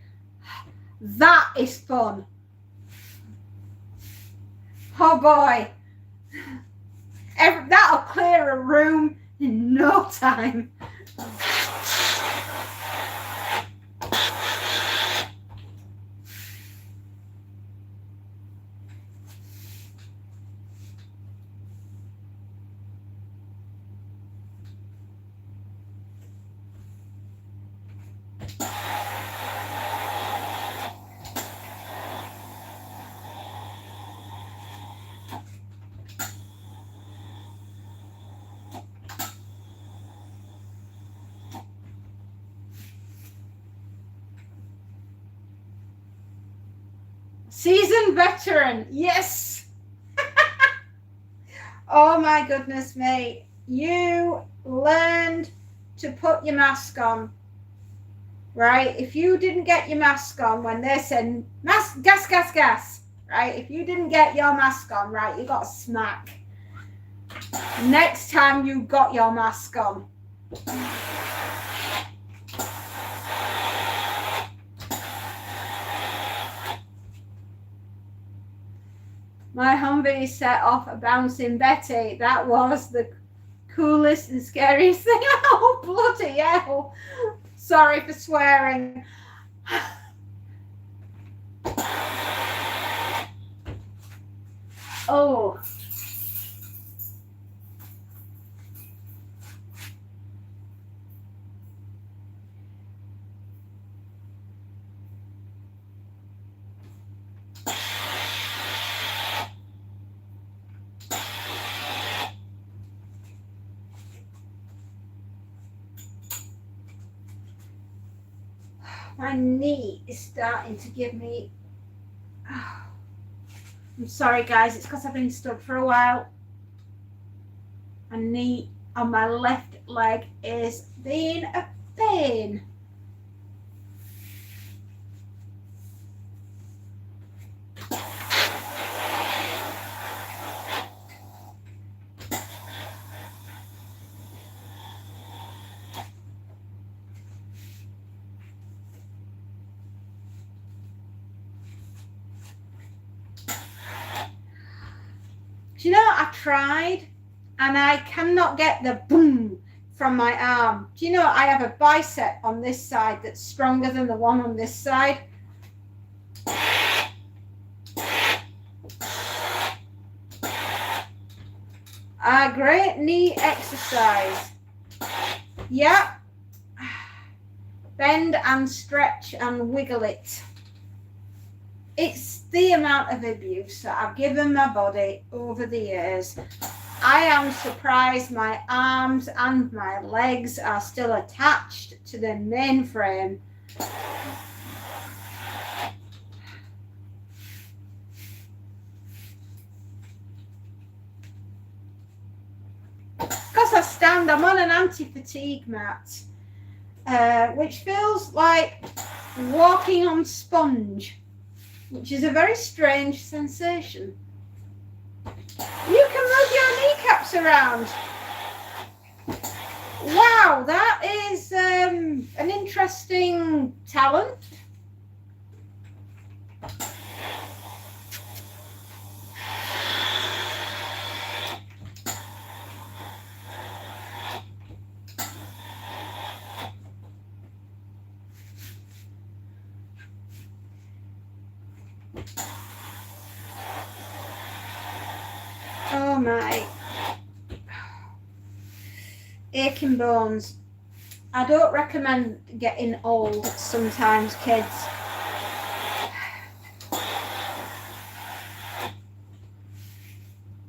That is fun. Oh boy. That'll clear a room in no time. Seasoned veteran, yes. Oh my goodness me. You learned to put your mask on, right? If you didn't get your mask on when they said, mask, gas, gas, gas, right? If you didn't get your mask on, right, you got a smack. Next time you got your mask on. My Humvee set off a bouncing Betty. That was the coolest and scariest thing. Oh, bloody hell. Sorry for swearing. Oh. My knee is starting to give me... Oh, I'm sorry, guys. It's because I've been stood for a while. My knee on my left leg is being a pain. Do you know, I tried and I cannot get the boom from my arm. Do you know, I have a bicep on this side that's stronger than the one on this side. A great knee exercise. Yeah. Bend and stretch and wiggle it. It's the amount of abuse that I've given my body over the years. I am surprised my arms and my legs are still attached to the mainframe. Because I stand, I'm on an anti-fatigue mat, which feels like walking on sponge, which is a very strange sensation. You can move your kneecaps around. Wow, that is an interesting talent. Oh my. Aching bones. I don't recommend getting old sometimes, kids.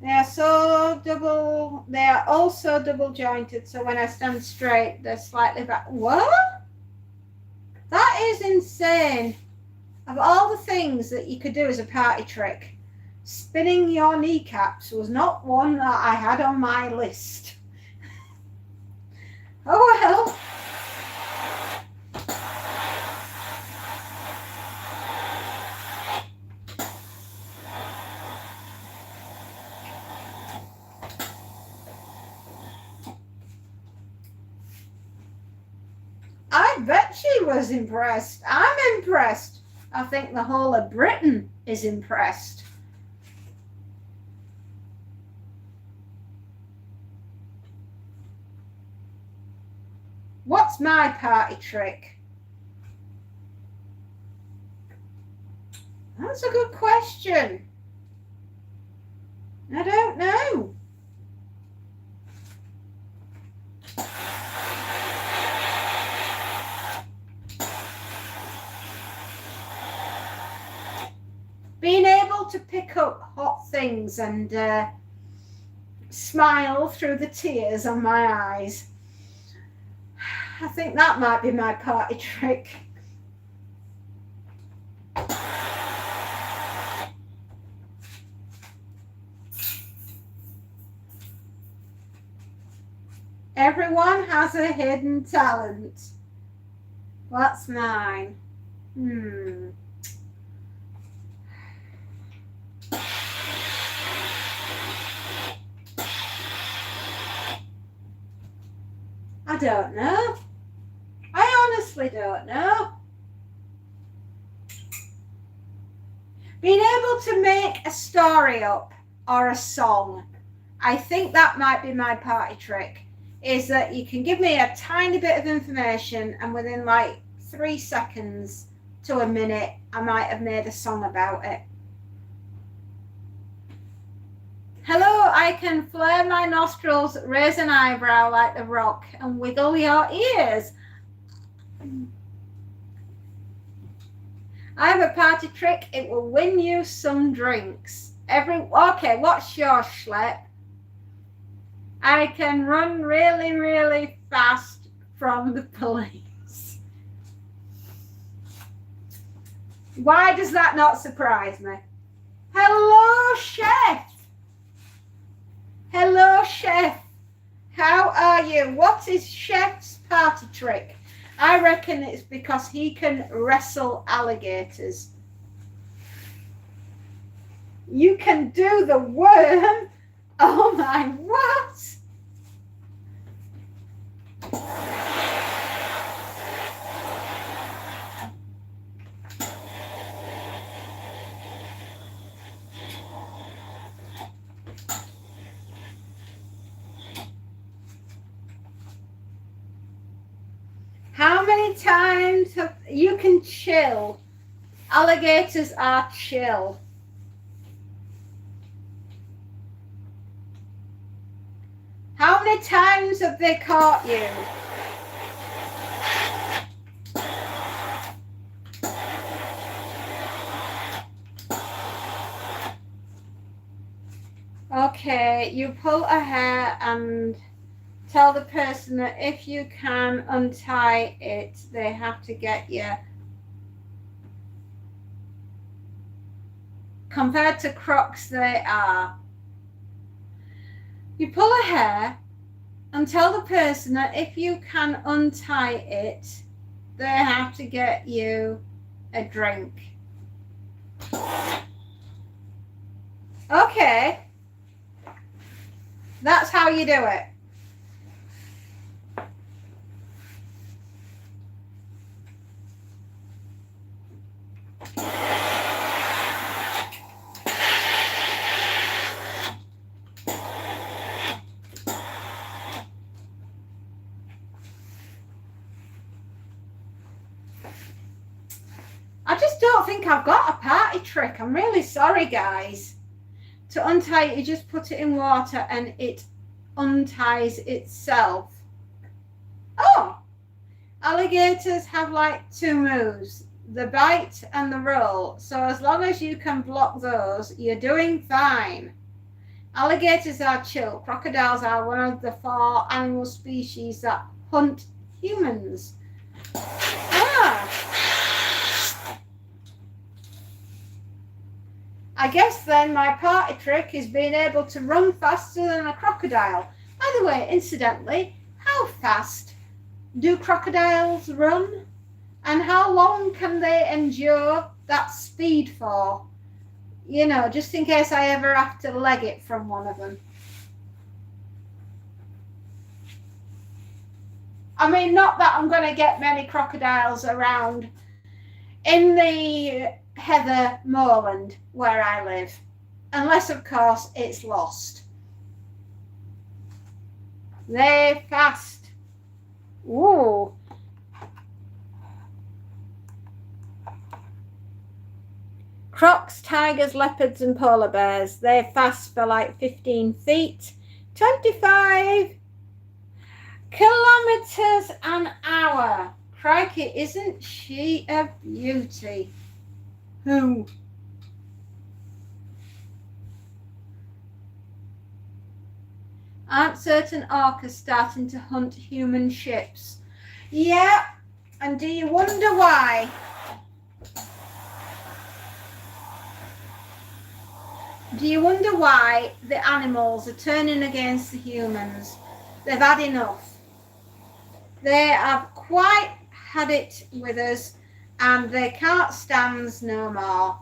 They are also double jointed, so when I stand straight, they're slightly back. What? That is insane. Of all the things that you could do as a party trick, spinning your kneecaps was not one that I had on my list. Oh well. I bet she was impressed. I'm impressed. I think the whole of Britain is impressed. What's my party trick? That's a good question. I don't know. Being able to pick up hot things and smile through the tears on my eyes. I think that might be my party trick. Everyone has a hidden talent. What's mine? I don't know. I honestly don't know. Being able to make a story up or a song, I think that might be my party trick, is that you can give me a tiny bit of information and within like 3 seconds to a minute, I might have made a song about it. Hello, I can flare my nostrils, raise an eyebrow like The Rock, and wiggle your ears. I have a party trick. It will win you some drinks. Okay, what's your schlep? I can run really, really fast from the police. Why does that not surprise me? Hello, Chef. Hello, Chef. How are you? What is Chef's party trick? I reckon it's because he can wrestle alligators. You can do the worm? Oh my, what? How many times have you can chill? Alligators are chill. How many times have they caught you? Okay, you pull a hair and tell the person that if you can untie it, they have to get you. Compared to crocs, they are. You pull a hair and tell the person that if you can untie it, they have to get you a drink. Okay. That's how you do it. I just don't think I've got a party trick. I'm really sorry, guys. To untie it, you just put it in water and it unties itself. Oh, alligators have like two moves, the bite and the roll. So as long as you can block those, you're doing fine. Alligators are chill. Crocodiles are one of the 4 animal species that hunt humans. I guess then my party trick is being able to run faster than a crocodile. By the way, incidentally, how fast do crocodiles run? And how long can they endure that speed for? You know, just in case I ever have to leg it from one of them. I mean, not that I'm going to get many crocodiles around in the heather moorland where I live, unless of course it's lost. They're fast. Ooh. Crocs, tigers, leopards and polar bears, they're fast for like 15 feet, 25 kilometers an hour. Crikey, isn't she a beauty? Who? Aren't certain orcas starting to hunt human ships? Yeah, and do you wonder why? Do you wonder why the animals are turning against the humans? They've had enough. They have quite had it with us and they can't stand no more.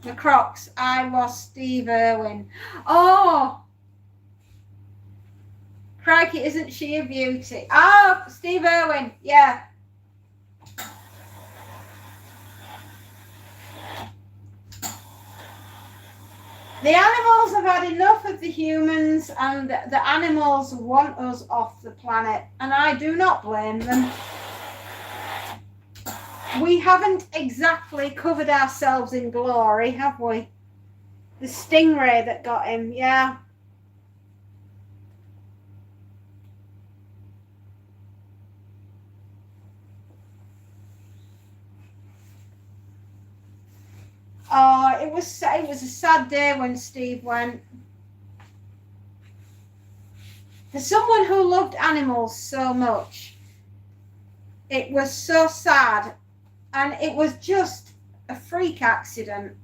The Crocs, I was Steve Irwin. Oh! Crikey, isn't she a beauty? Oh, Steve Irwin, yeah. The animals have had enough of the humans and the animals want us off the planet, and I do not blame them. We haven't exactly covered ourselves in glory, have we? The stingray that got him, yeah. Oh, it was a sad day when Steve went. For someone who loved animals so much, it was so sad And it was just a freak accident.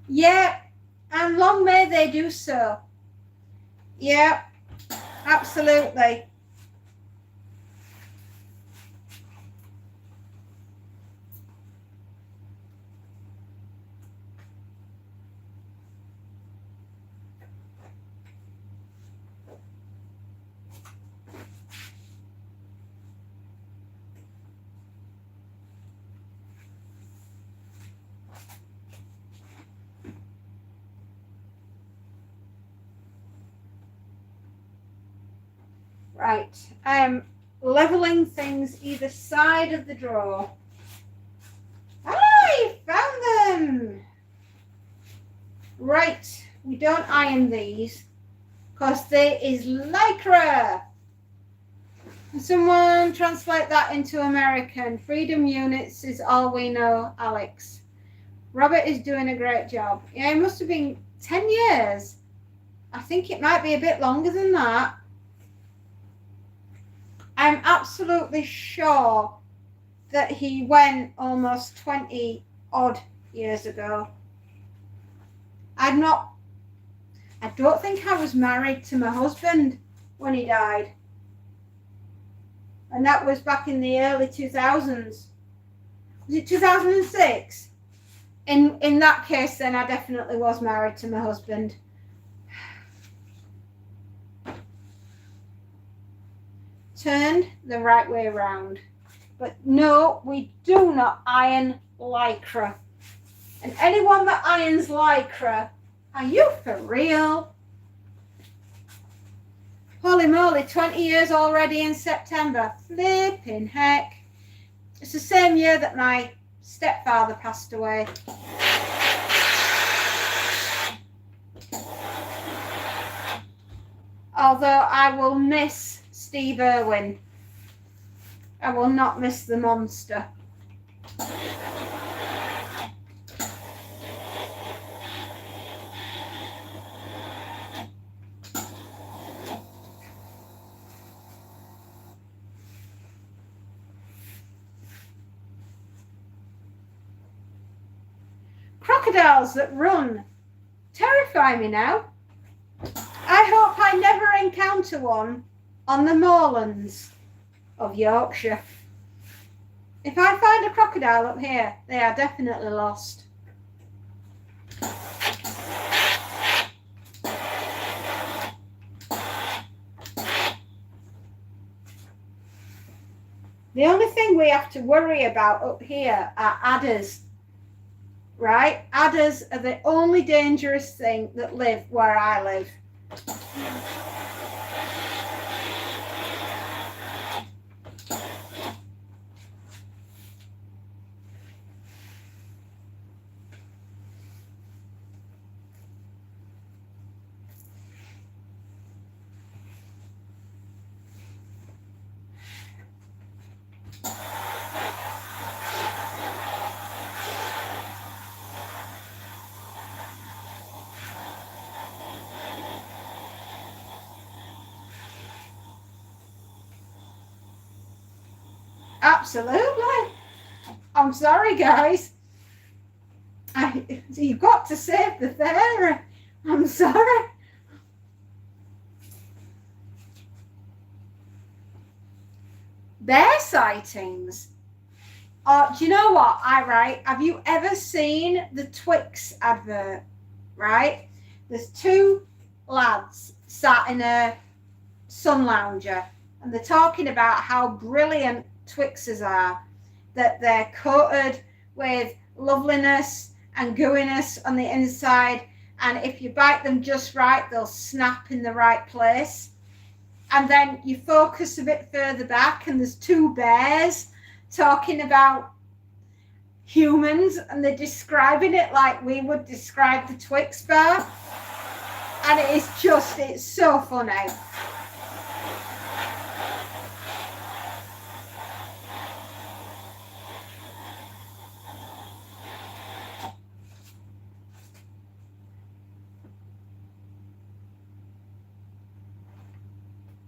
Yeah, and long may they do so. Yeah, absolutely. Right, I am leveling things either side of the drawer. I found them! Right, we don't iron these because there is Lycra. Someone translate that into American. Freedom units is all we know, Alex. Robert is doing a great job. Yeah, it must have been 10 years. I think it might be a bit longer than that. I'm absolutely sure that he went almost 20 odd years ago. I don't think I was married to my husband when he died. And that was back in the early 2000s. Was it 2006? In that case, then I definitely was married to my husband. Turned the right way around. But no, we do not iron Lycra. And anyone that irons Lycra, are you for real? Holy moly, 20 years already in September. Flipping heck. It's the same year that my stepfather passed away. Although I will miss Steve Irwin. I will not miss the monster. Crocodiles that run terrify me now. I hope I never encounter one on the moorlands of Yorkshire. If I find a crocodile up here, they are definitely lost. The only thing we have to worry about up here are adders, right? Adders are the only dangerous thing that live where I live. Absolutely. I'm sorry, guys. You've got to save the fairy. I'm sorry. Bear sightings. Do you know what? Have you ever seen the Twix advert? Right? There's two lads sat in a sun lounger and they're talking about how brilliant Twixes are, that they're coated with loveliness and gooiness on the inside, and if you bite them just right, they'll snap in the right place. And then you focus a bit further back and there's two bears talking about humans, and they're describing it like we would describe the Twix bar. And it's so funny.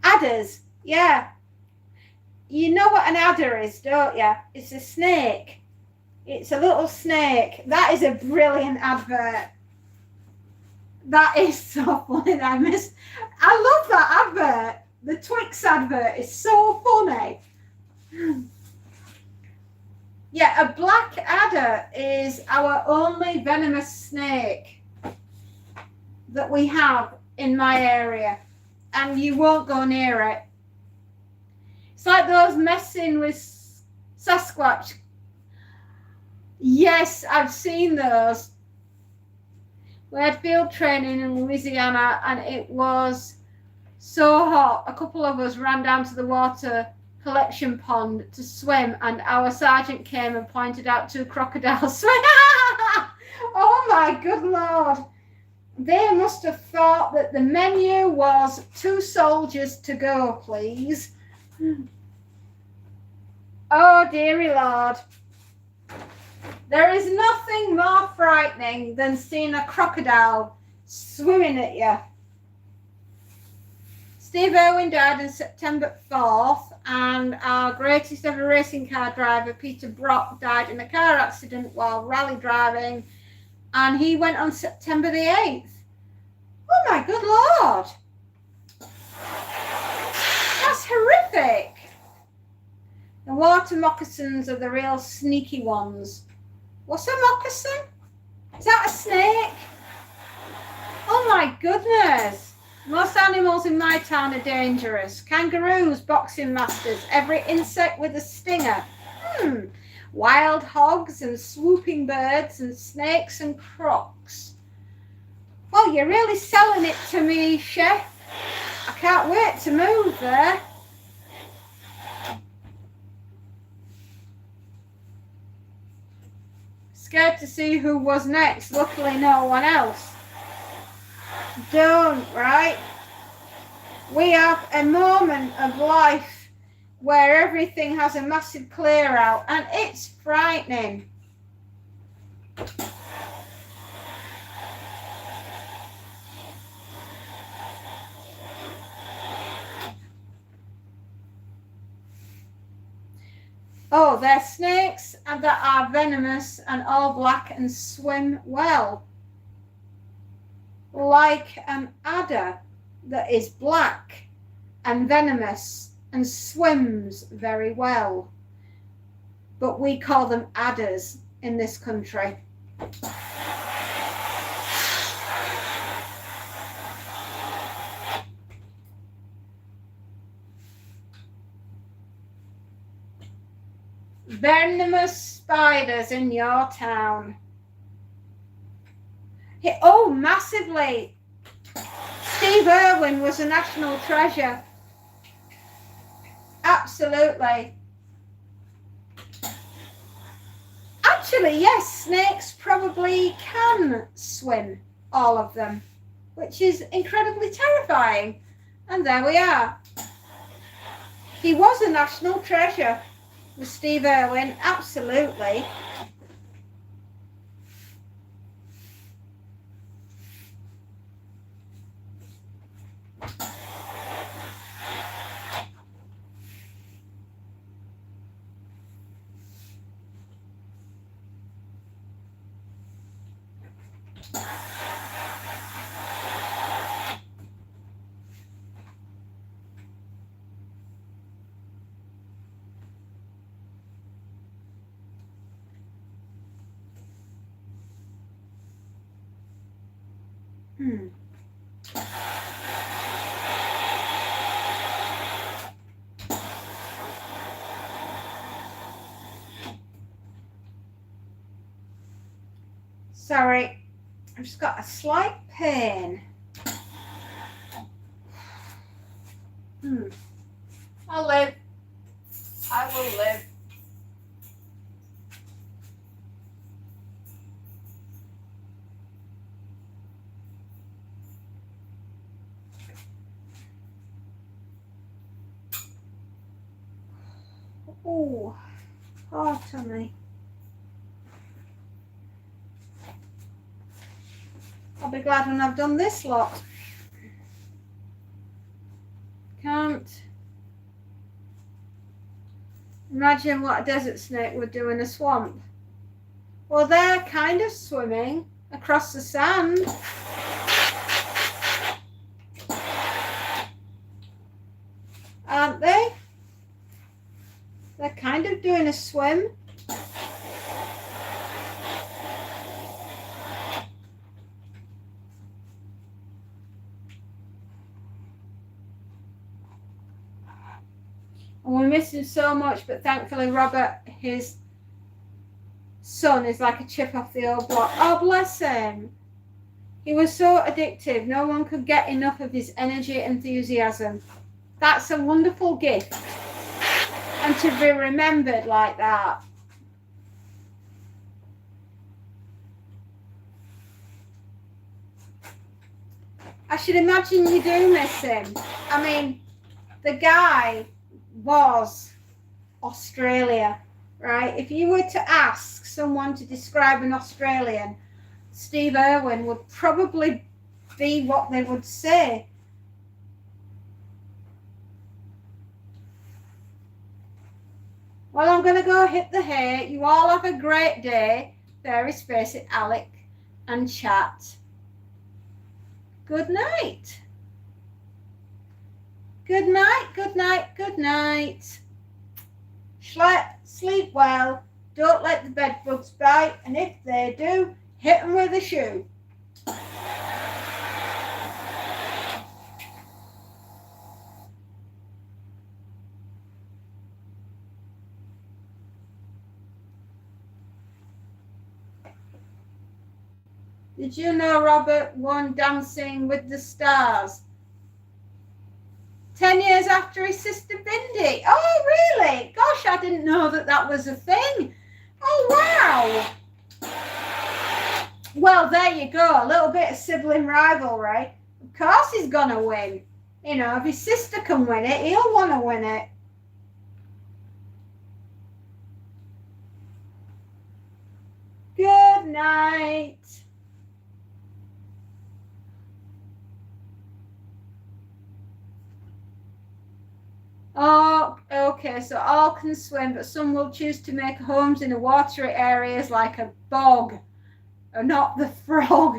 Adders, yeah. You know what an adder is, don't you? It's a snake. It's a little snake. That is a brilliant advert. That is so funny. I love that advert. The Twix advert is so funny. Yeah, a black adder is our only venomous snake that we have in my area, and you won't go near it. It's like those messing with Sasquatch. Yes, I've seen those. We had field training in Louisiana, and it was so hot. A couple of us ran down to the water collection pond to swim, and our sergeant came and pointed out 2 crocodiles. Oh my good Lord. They must have thought that the menu was 2 soldiers to go, please. Oh dearie Lord. There is nothing more frightening than seeing a crocodile swimming at you. Steve Irwin died on September 4th, and our greatest ever racing car driver, Peter Brock, died in a car accident while rally driving, and he went on September the 8th. Oh my good Lord. That's horrific. The water moccasins are the real sneaky ones. What's a moccasin? Is that a snake? Oh my goodness. Most animals in my town are dangerous. Kangaroos, boxing masters, every insect with a stinger. Wild hogs and swooping birds and snakes and crocs. Well, you're really selling it to me, Chef. I can't wait to move there. Scared to see who was next. Luckily, no one else. Don't, right? We have a moment of life where everything has a massive clear out, and it's frightening. Oh, they're snakes and that are venomous and all black and swim well. Like an adder that is black and venomous and swims very well. But we call them adders in this country. Venomous spiders in your town. Oh, massively. Steve Irwin was a national treasure. Absolutely. Actually, yes, snakes probably can swim, all of them, which is incredibly terrifying. And there we are. He was a national treasure. With Steve Irwin, absolutely. Sorry, I've just got a slight pain. I'll live. I will live. Oh, oh, tummy. I'll be glad when I've done this lot. Can't imagine what a desert snake would do in a swamp. Well, they're kind of swimming across the sand. Aren't they? They're kind of doing a swim. And we miss him so much, but thankfully Robert, his son, is like a chip off the old block. Oh, bless him. He was so addictive. No one could get enough of his energy and enthusiasm. That's a wonderful gift. And to be remembered like that. I should imagine you do miss him. I mean, the guy was Australia, right? If you were to ask someone to describe an Australian, Steve Irwin would probably be what they would say. Well, I'm going to go hit the hay. You all have a great day. Fairy Space it, Alec and chat. Good night. Good night, good night, good night. Sleep well. Don't let the bed bugs bite. And if they do, hit them with a shoe. Did you know Robert won Dancing with the Stars? 10 years after his sister Bindi. Oh, really? Gosh, I didn't know that was a thing. Oh, wow. Well, there you go. A little bit of sibling rivalry. Of course he's going to win. You know, if his sister can win it, he'll want to win it. Good night. Oh, okay, so all can swim, but some will choose to make homes in the watery areas like a bog, or not the frog.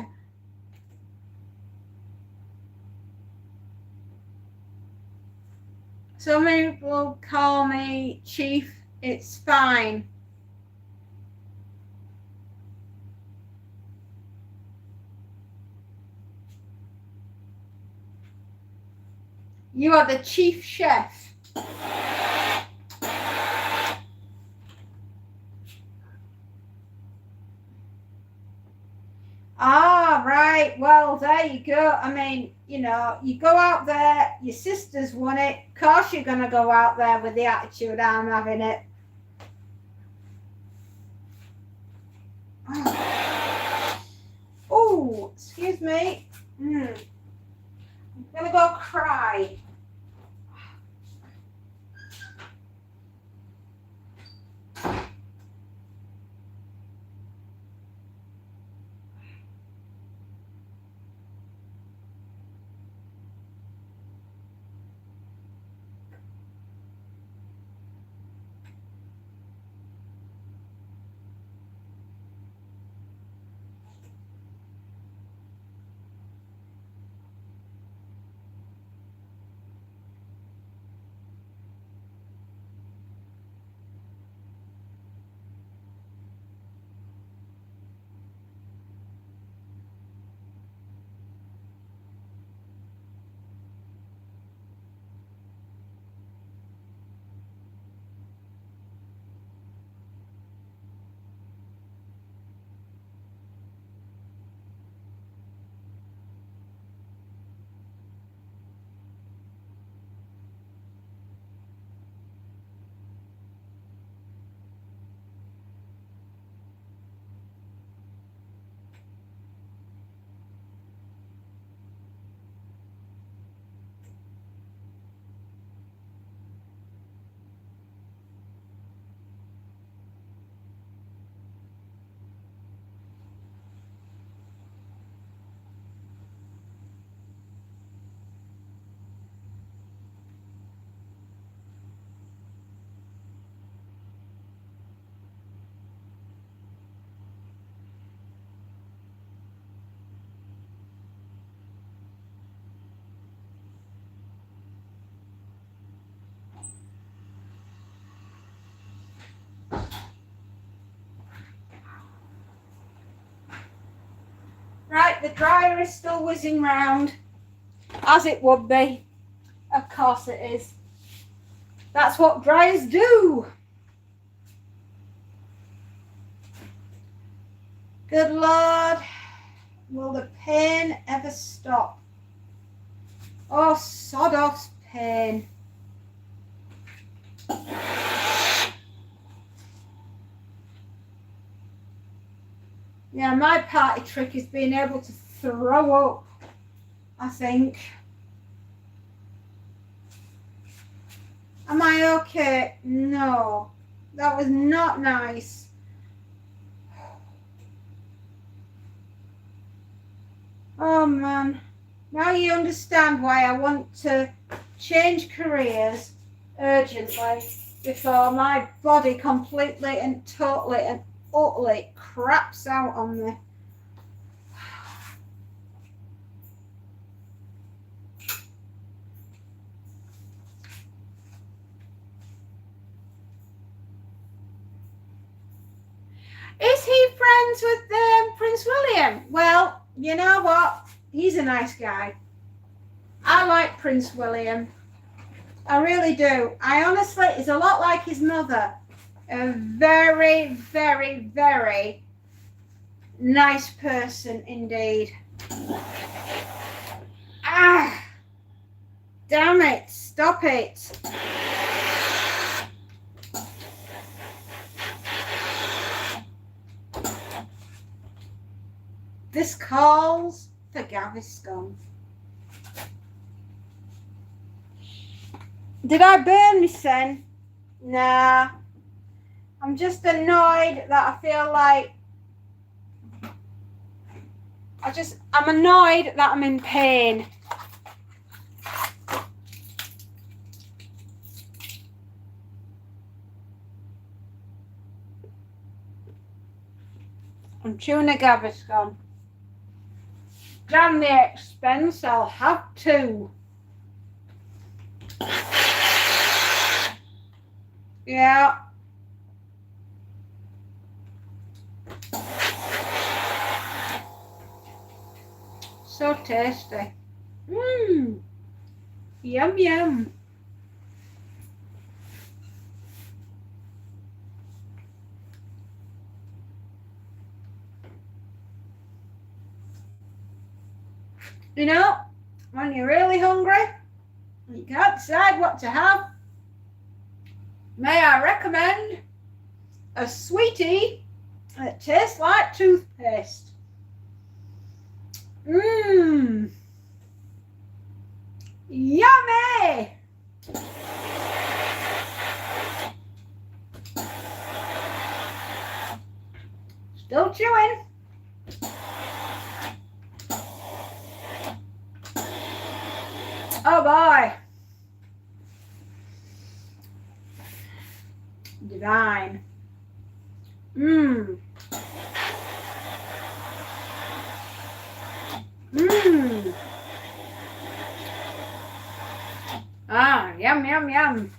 So many people call me Chief. It's fine. You are the chief chef. Ah, right. Well, there you go. I mean, you know, you go out there, your sister's won it. Of course you're going to go out there with the attitude I'm having it. Oh, excuse me. I'm going to go cry. right, the dryer is still whizzing round, as it would be. Of course it is. That's what dryers do. Good Lord, will the pain ever stop? Oh, sod off pain. Yeah, my party trick is being able to throw up, I think. Am I okay? No, that was not nice. Oh man, now you understand why I want to change careers urgently before my body completely and totally and utterly craps out on me. Is he friends with Prince William? Well, you know what? He's a nice guy. I like Prince William. I really do. I honestly, he's a lot like his mother. A very, very, very nice person indeed. Ah! Damn it! Stop it! This calls for Gaviscon. Did I burn me sen? Nah. I'm just annoyed that I feel like I'm annoyed that I'm in pain. I'm chewing a Gaviscon. Damn the expense, I'll have to. Yeah. So tasty. Mmm. Yum yum. You know, when you're really hungry and you can't decide what to have, may I recommend a sweetie that tastes like toothpaste. Mmm. Yummy! Still chewing. Oh boy. Divine. Mmm. Mmm. Ah, yum, yum, yum.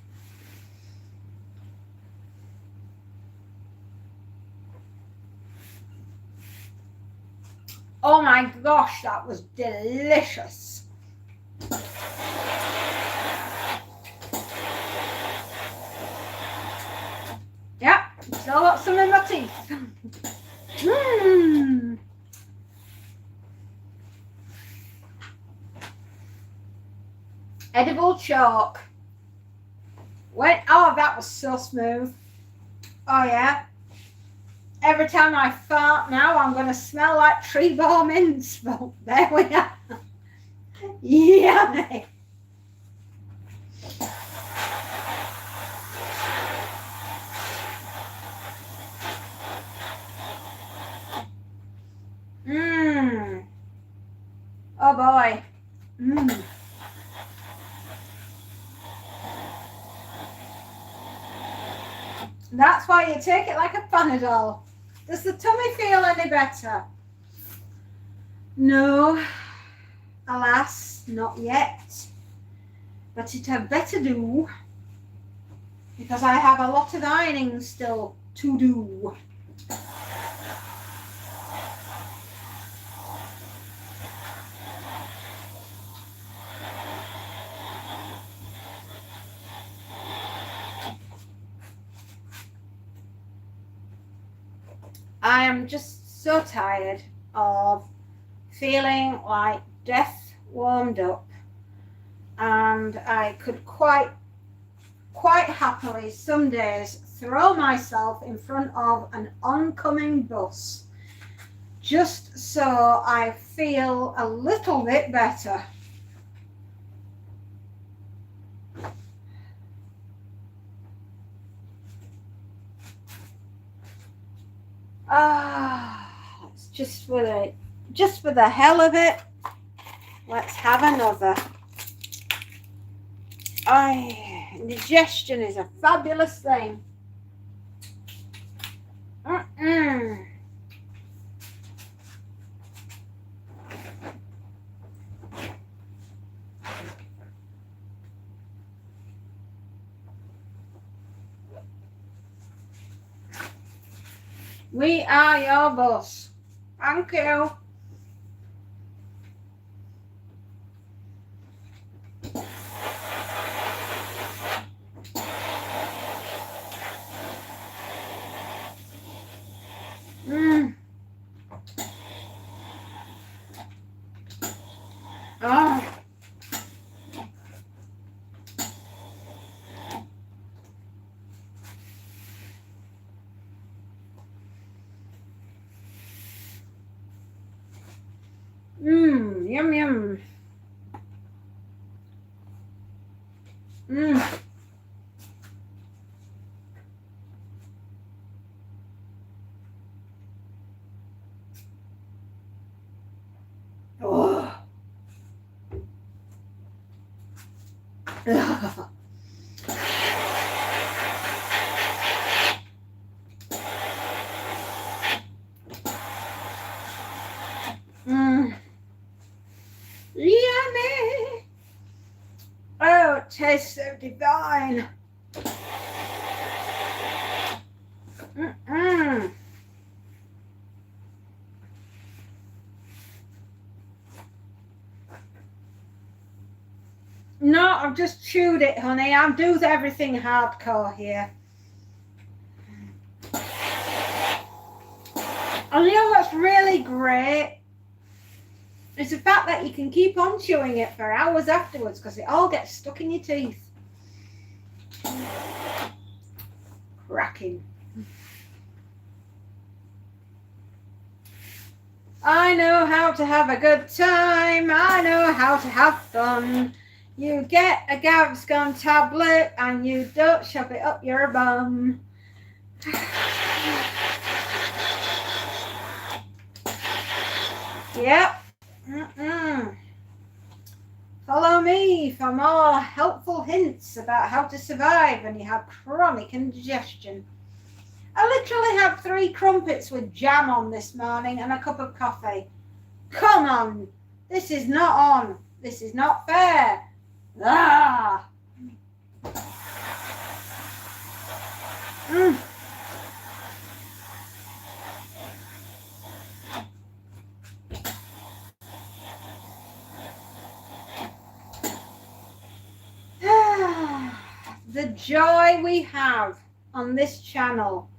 Oh my gosh, that was delicious. Yeah, still got some in my teeth. Mmm. Edible chalk. Oh, that was so smooth. Oh yeah. Every time I fart now, I'm going to smell like Treebor mince. But there we are. Yummy. Mmm. Oh boy. Mmm. That's why you take it like a Panadol. Does the tummy feel any better? No. Alas, not yet. But it had better do. Because I have a lot of ironing still to do. I am just so tired of feeling like death warmed up, and I could quite happily some days throw myself in front of an oncoming bus just so I feel a little bit better. It's just for the hell of it, let's have another. Indigestion is a fabulous thing. We are your boss. Thank you. Oh. Yum, yum. Oh. Yummy. Oh, it tastes so divine. No, I've just chewed it, honey. I'm doing everything hardcore here. And you know what's really great? It's the fact that you can keep on chewing it for hours afterwards because it all gets stuck in your teeth. Cracking. I know how to have a good time. I know how to have fun. You get a Gaviscon tablet and you don't shove it up your bum. Yep. Follow me for more helpful hints about how to survive when you have chronic indigestion. I literally had 3 crumpets with jam on this morning and a cup of coffee. Come on, this is not on. This is not fair. Ah. The joy we have on this channel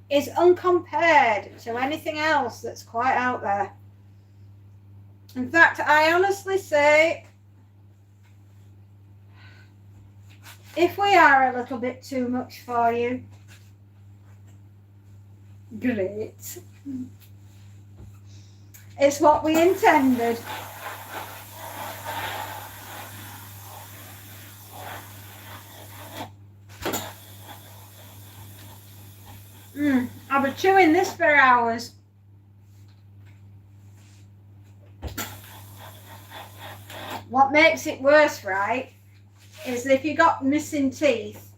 is uncompared to anything else that's quite out there. In fact, I honestly say, if we are a little bit too much for you, great. It's what we intended. I've been chewing this for hours. What makes it worse, right, is if you got missing teeth.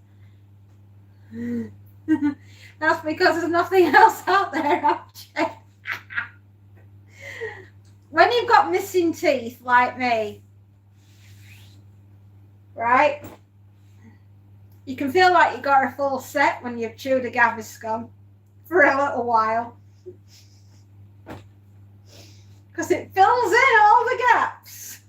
That's because there's nothing else out there. When you've got missing teeth like me, right, you can feel like you got a full set when you've chewed a Gaviscon for a little while, because it fills in all the gaps.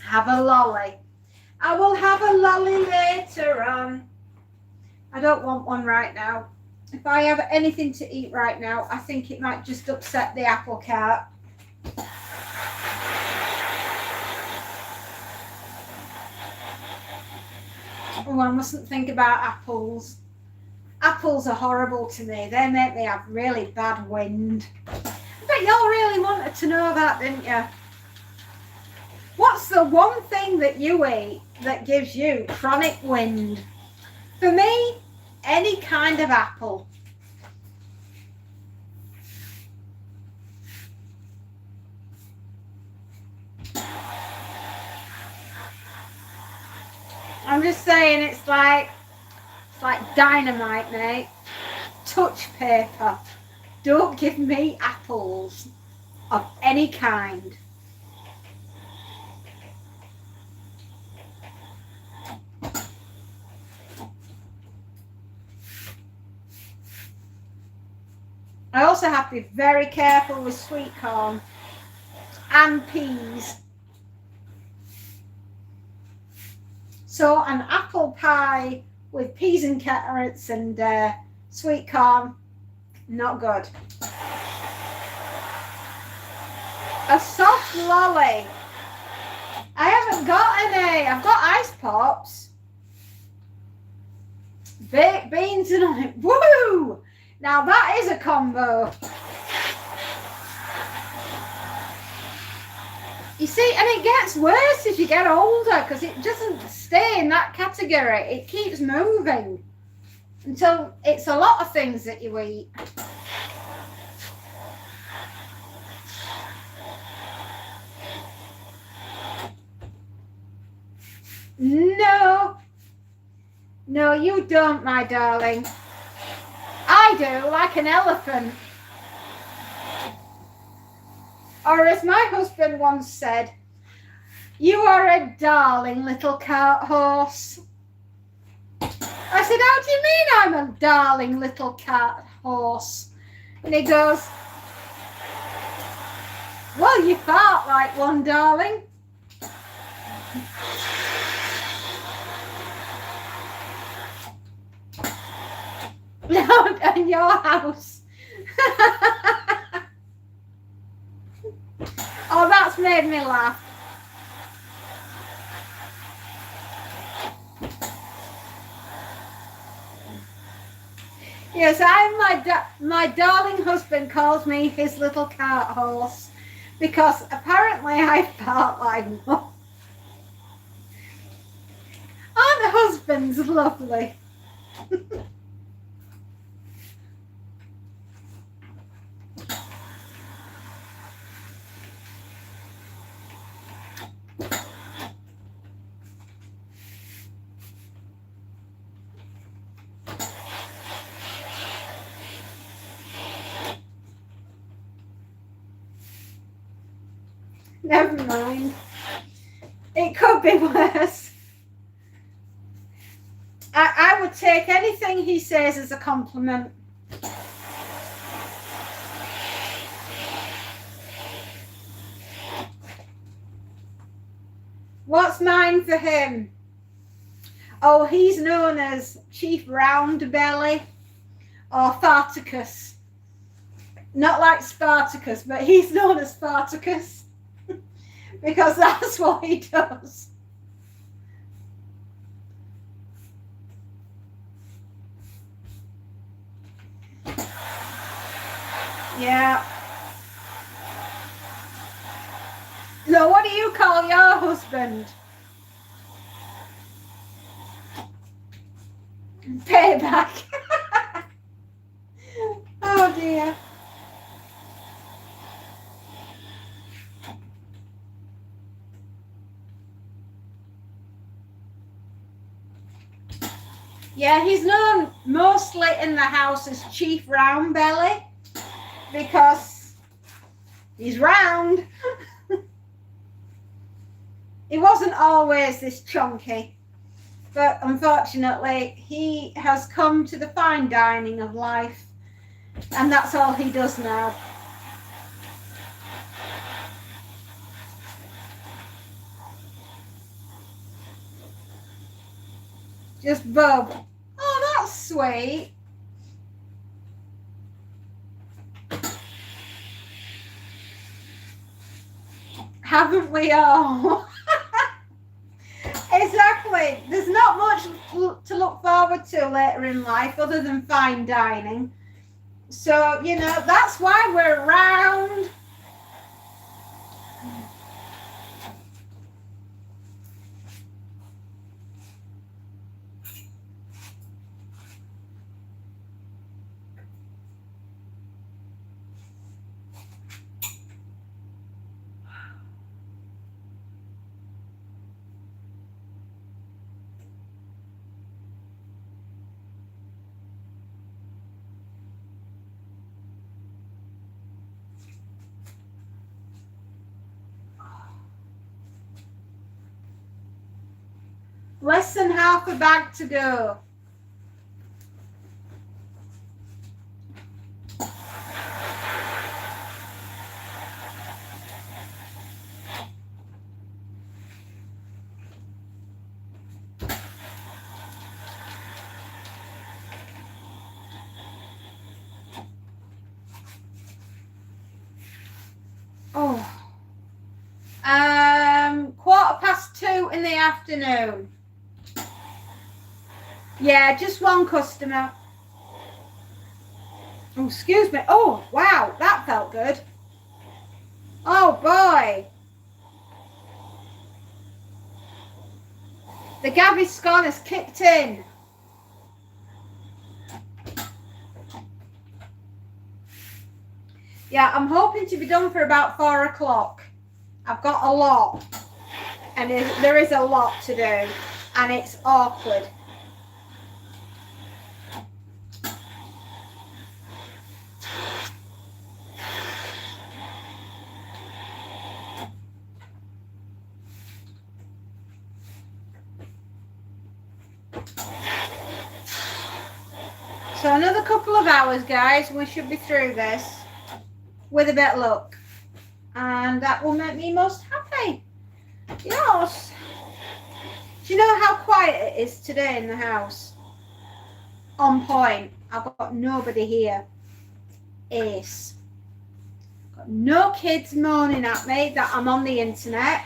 Have a lolly. I will have a lolly later on. I don't want one right now. If I have anything to eat right now, I think it might just upset the apple cart. Oh, I mustn't think about apples. Apples are horrible to me. They make me have really bad wind. But y'all really wanted to know that, didn't you? What's the one thing that you eat that gives you chronic wind? For me, any kind of apple. I'm just saying, it's like dynamite, mate. Touch paper. Don't give me apples of any kind. I also have to be very careful with sweet corn and peas. So an apple pie with peas and carrots and sweet corn, not good. A soft lolly. I haven't got any. I've got ice pops. Baked beans and on it. Woo! Now that is a combo. You see, and it gets worse as you get older because it doesn't stay in that category. It keeps moving until it's a lot of things that you eat. No. No, you don't, my darling. I do, like an elephant. Or as my husband once said, you are a darling little cart horse. I said, how do you mean I'm a darling little cart horse? And he goes, well, you fart like one, darling. No, in your house. Oh, that's made me laugh. Yes, my darling husband calls me his little cart horse because apparently I fart like one. Aren't husbands lovely? Never mind. It could be worse. I would take anything he says as a compliment. What's mine for him? Oh, he's known as Chief Roundbelly or Farticus. Not like Spartacus, but he's known as Spartacus because that's what he does. Yeah. No, what do you call your husband? Payback. Oh dear. Yeah, he's known mostly in the house as Chief Roundbelly because he's round. He wasn't always this chunky, but unfortunately he has come to the fine dining of life, and that's all he does now. Just Bob. Oh, that's sweet. Haven't we all? Exactly. There's not much to look forward to later in life other than fine dining. So, you know, that's why we're around. Less than half a bag to go. Oh. 2:15 in the afternoon. Yeah, just one customer. Oh, excuse me. Oh, wow, that felt good. Oh, boy. The Gaviscon has kicked in. Yeah, I'm hoping to be done for about 4 o'clock. I've got a lot. And there is a lot to do. And it's awkward. So another couple of hours, guys. We should be through this with a bit of luck. And that will make me most happy. Yes. Do you know how quiet it is today in the house? On point. I've got nobody here. Ace. Got no kids moaning at me that I'm on the internet.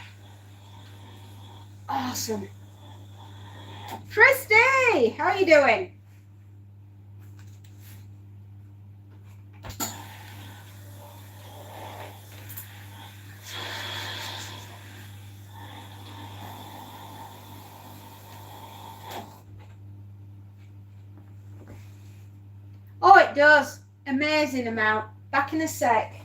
Awesome. Christy, how are you doing? Oh, it does. Amazing amount. Back in a sec.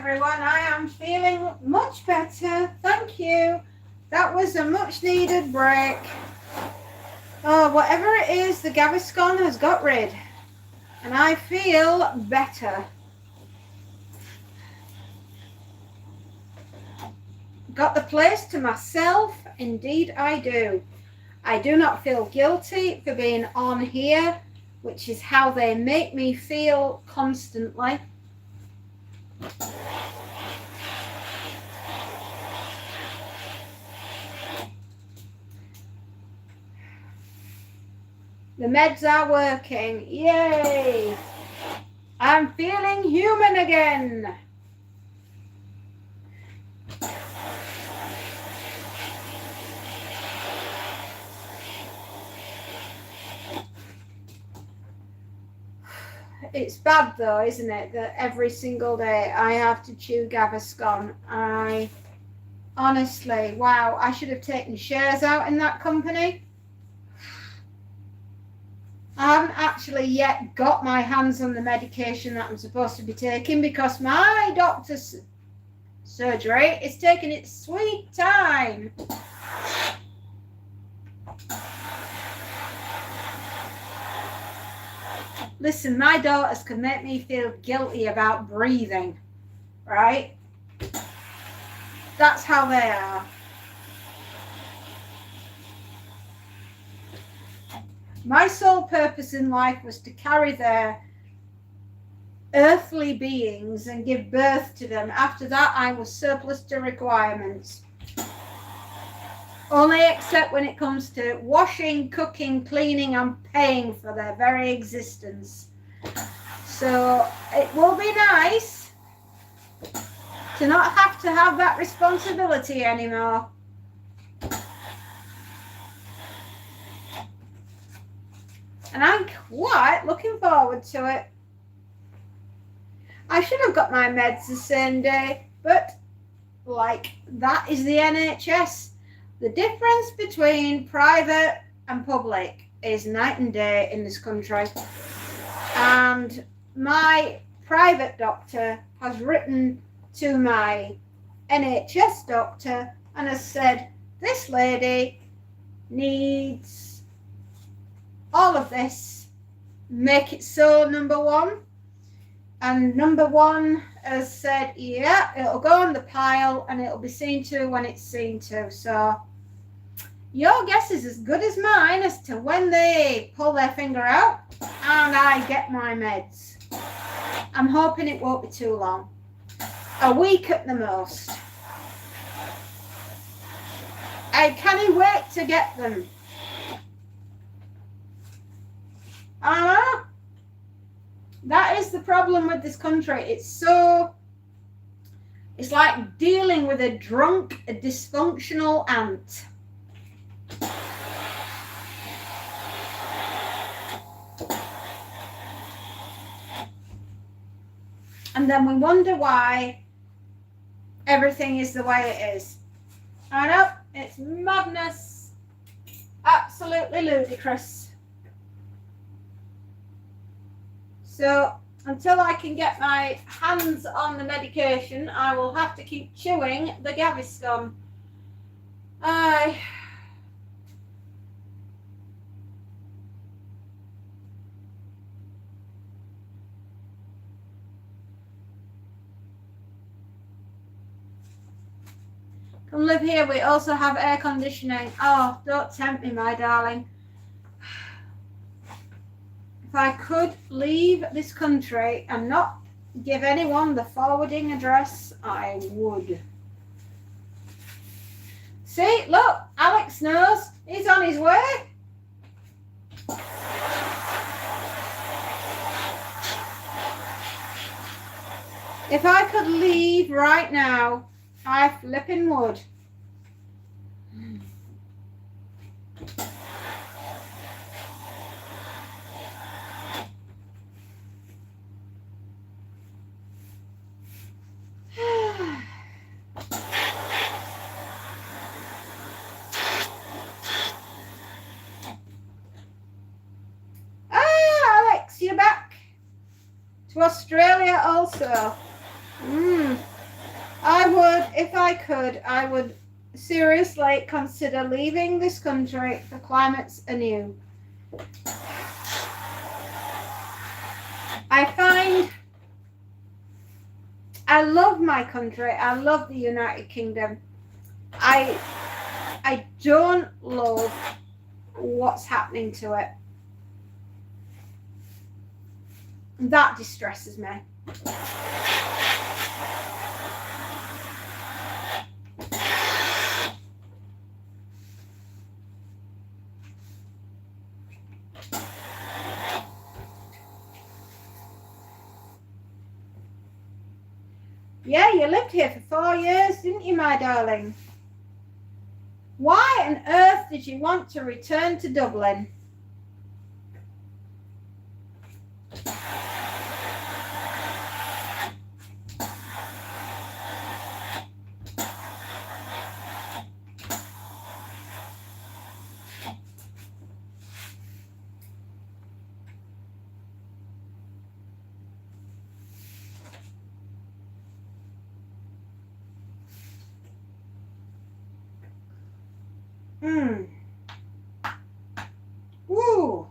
everyone. I am feeling much better. Thank you. That was a much needed break. Oh, whatever it is, the Gaviscon has got rid. And I feel better. Got the place to myself. Indeed I do. I do not feel guilty for being on here, which is how they make me feel constantly. The meds are working. Yay! I'm feeling human again. It's bad though, isn't it, that every single day I have to chew Gaviscon. I honestly, wow, I should have taken shares out in that company. I haven't actually yet got my hands on the medication that I'm supposed to be taking because my doctor's surgery is taking its sweet time. Listen, my daughters can make me feel guilty about breathing, right? That's how they are. My sole purpose in life was to carry their earthly beings and give birth to them. After that, I was surplus to requirements. Only except when it comes to washing, cooking, cleaning, and paying for their very existence. So it will be nice to not have to have that responsibility anymore. And I'm quite looking forward to it. I should have got my meds the same day, but like, that is the NHS. The difference between private and public is night and day in this country. And my private doctor has written to my NHS doctor and has said, this lady needs all of this. Make it so, number one. And number one has said, yeah, it'll go on the pile and it'll be seen to when it's seen to. So your guess is as good as mine as to when they pull their finger out and I get my meds. I'm hoping it won't be too long. A week at the most. I can't wait to get them. That is the problem with this country. It's like dealing with a drunk, a dysfunctional ant. And then we wonder why everything is the way it is. I know, it's madness. Absolutely ludicrous. So until I can get my hands on the medication, I will have to keep chewing the Gaviscon. Come live here. We also have air conditioning. Oh, don't tempt me, my darling. If I could leave this country and not give anyone the forwarding address, I would. See, look, Alex knows. He's on his way. If I could leave right now, I flipping would. Alex, you're back to Australia also. if I could, I would seriously consider leaving this country for climates anew. I love my country. I love the United Kingdom. I don't love what's happening to it. That distresses me. Yeah, you lived here for 4 years, didn't you, my darling? Why on earth did you want to return to Dublin? Woo.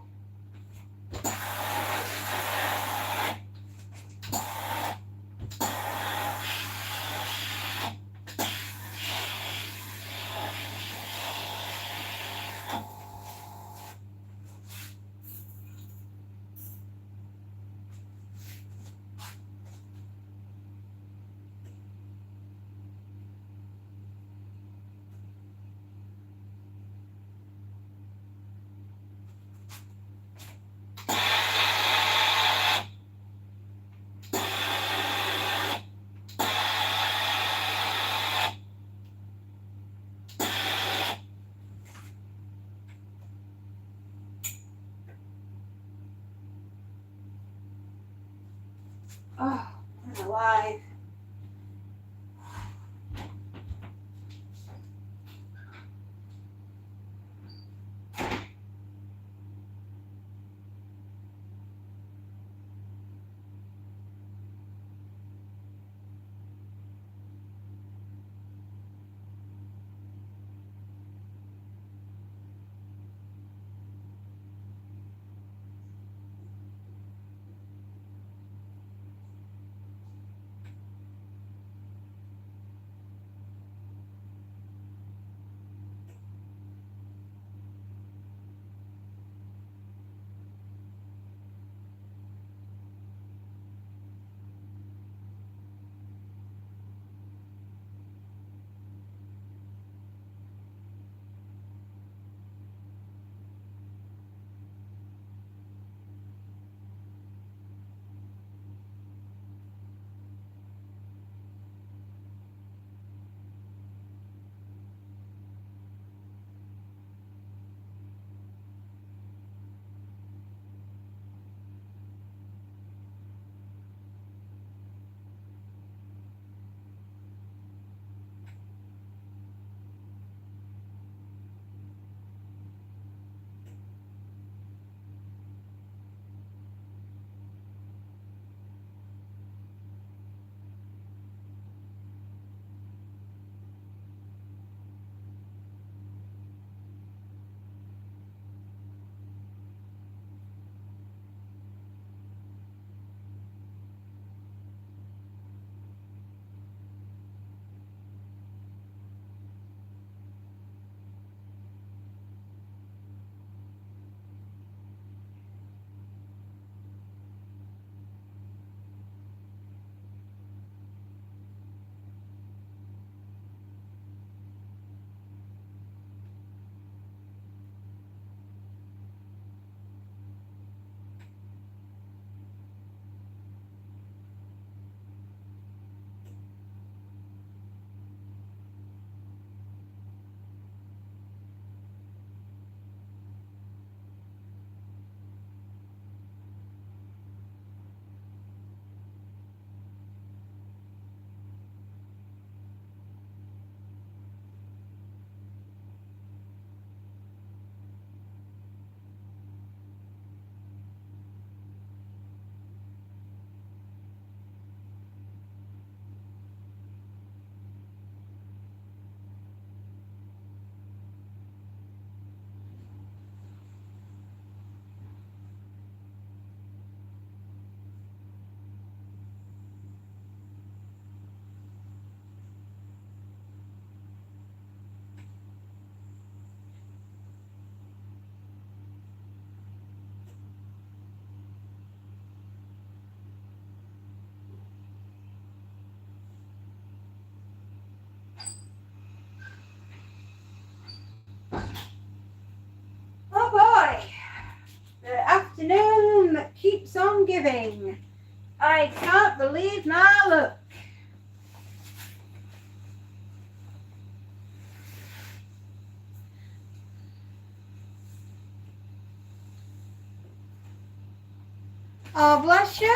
Thanksgiving. I can't believe my luck. Oh, bless you.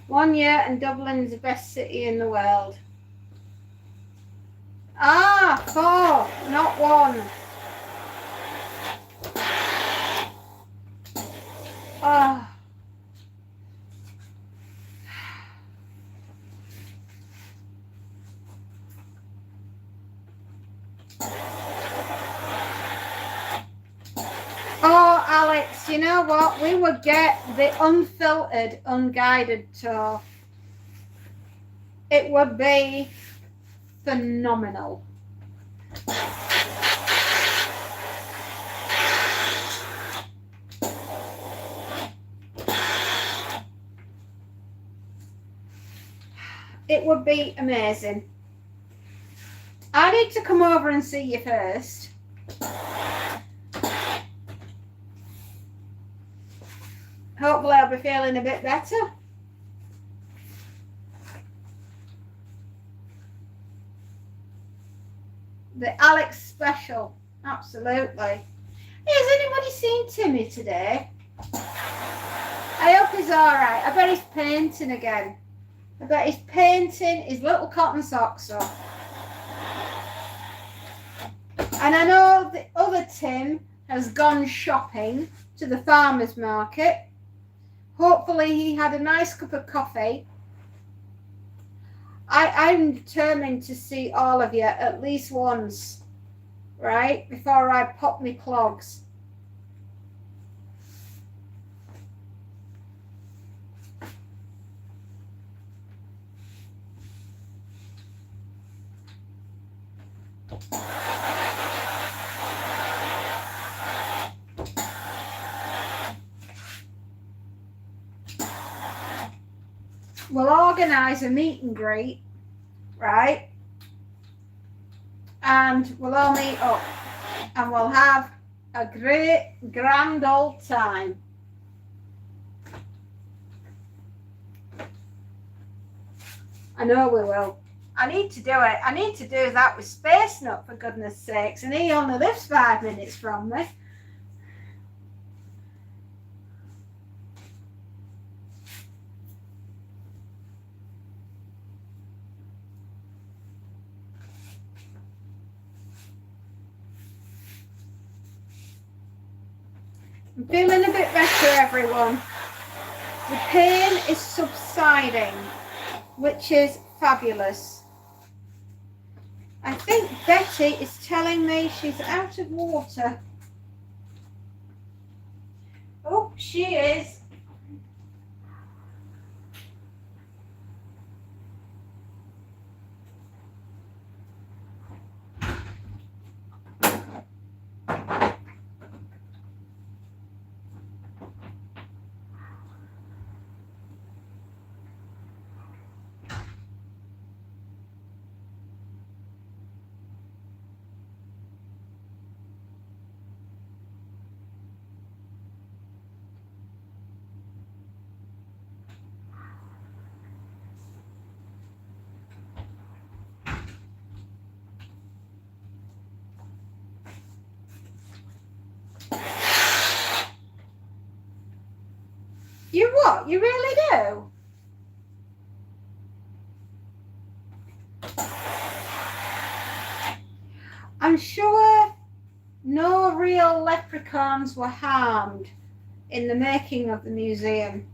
One year and Dublin's the best city in the world. Ah, 4, not 1. Oh. Oh, Alex, you know what? We would get the unfiltered, unguided tour. It would be phenomenal. It would be amazing. I need to come over and see you first. Hopefully I'll be feeling a bit better. The Alex special, absolutely. Has anybody seen Timmy today? I hope he's alright. I bet he's painting again. I bet he's painting his little cotton socks off. And I know the other Tim has gone shopping to the farmer's market. Hopefully he had a nice cup of coffee. I'm determined to see all of you at least once, right? Before I pop me clogs. We'll organise a meet and greet, right? And we'll all meet up and we'll have a great, grand old time. I know we will. I need to do it. I need to do that with Space Nut, for goodness sakes. And he only lives 5 minutes from me. I'm feeling a bit better, everyone. The pain is subsiding, which is fabulous. I think Betty is telling me she's out of water. Oh, she is. You what? You really do? I'm sure no real leprechauns were harmed in the making of the museum.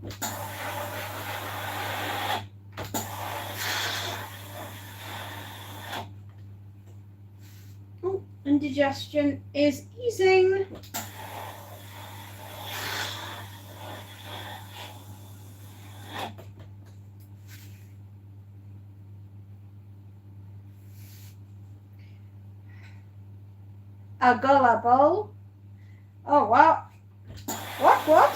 Oh, indigestion is easing. A gullible. Oh, what? What?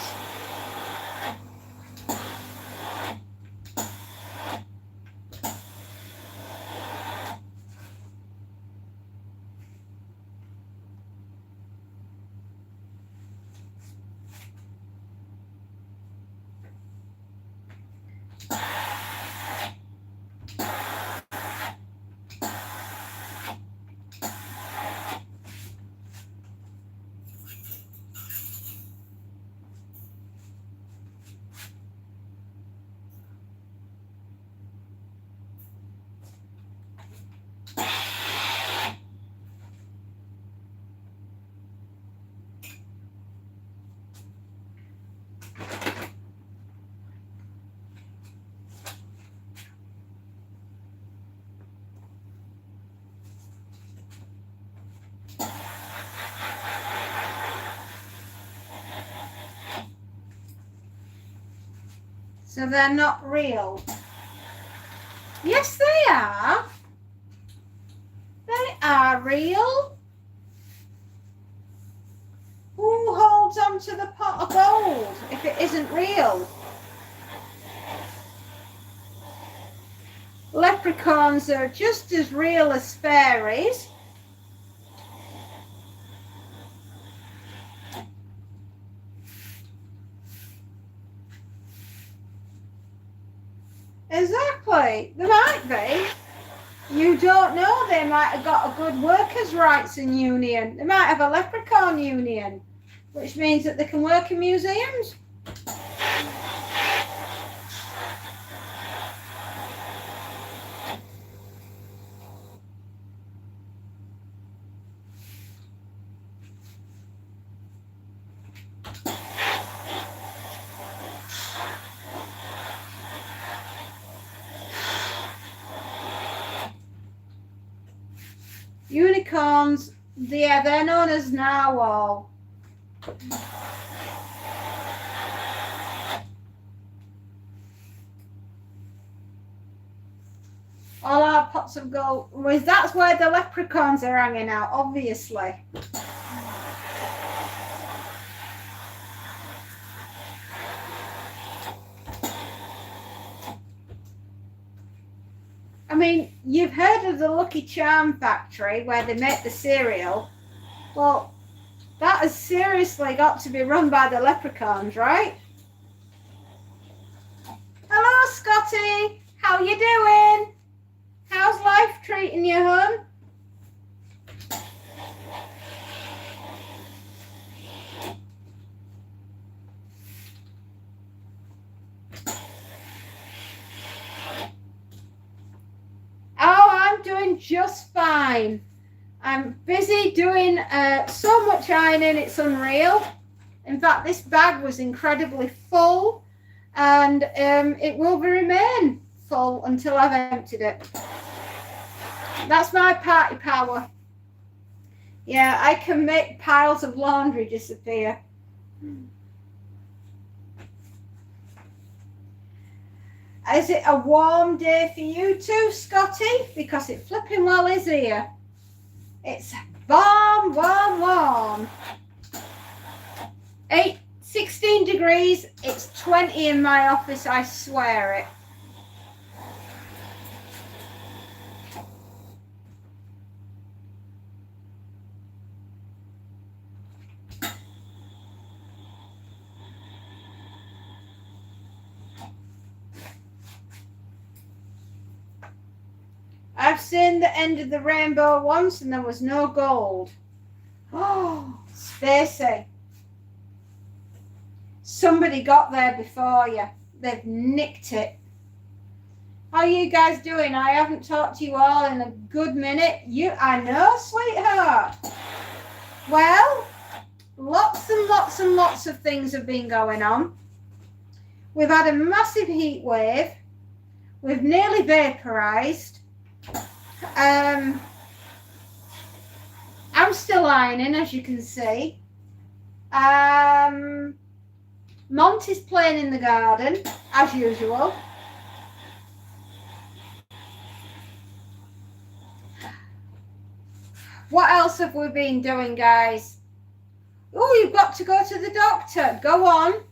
So they're not real. Yes, they are. They are real. Who holds on to the pot of gold if it isn't real? Leprechauns are just as real as fairies. Exactly. There might be. You don't know. They might have got a good workers' rights and union. They might have a leprechaun union, which means that they can work in museums. Unicorns, yeah, they're known as narwhal. All our pots of gold. Well, that's where the leprechauns are hanging out, obviously. I mean, you've heard of the Lucky Charm factory where they make the cereal. Well, that has seriously got to be run by the leprechauns, right? Hello, Scotty. How you doing? How's life treating you, hon? Oh, I'm doing just fine. I'm busy doing so much ironing, it's unreal. In fact, this bag was incredibly full, and it will remain full until I've emptied it. That's my party power. Yeah, I can make piles of laundry disappear. Is it a warm day for you too, Scotty? Because it flipping well is here. It's warm, warm, warm. 16 degrees. It's 20 in my office, I swear it. I've seen the end of the rainbow once and there was no gold. Oh, Stacey. Somebody got there before you. They've nicked it. How are you guys doing? I haven't talked to you all in a good minute. I know, sweetheart. Well, lots and lots and lots of things have been going on. We've had a massive heat wave. We've nearly vaporized. I'm still ironing, as you can see. Monty's playing in the garden, as usual. What else have we been doing, guys? Oh, you've got to go to the doctor. Go on.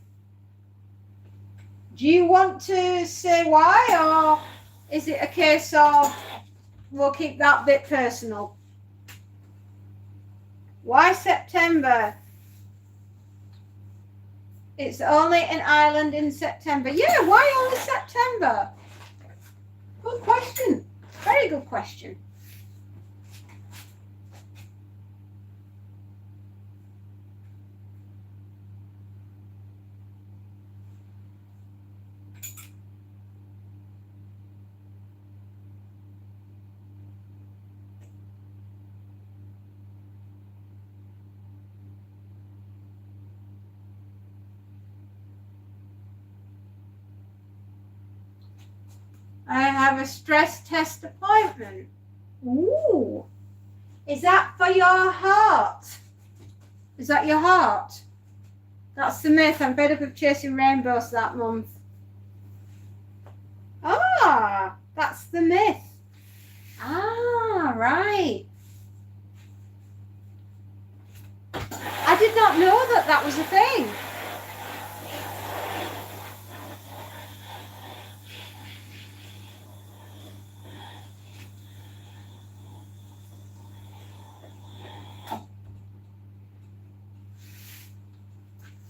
Do you want to say why, or is it a case of we'll keep that bit personal? Why September? It's only in Ireland in September. Yeah, why only September? Good question. Very good question. I have a stress test appointment. Ooh. Is that for your heart? Is that your heart? That's the myth. I'm fed up of chasing rainbows that month. that's the myth. Right. I did not know that that was a thing.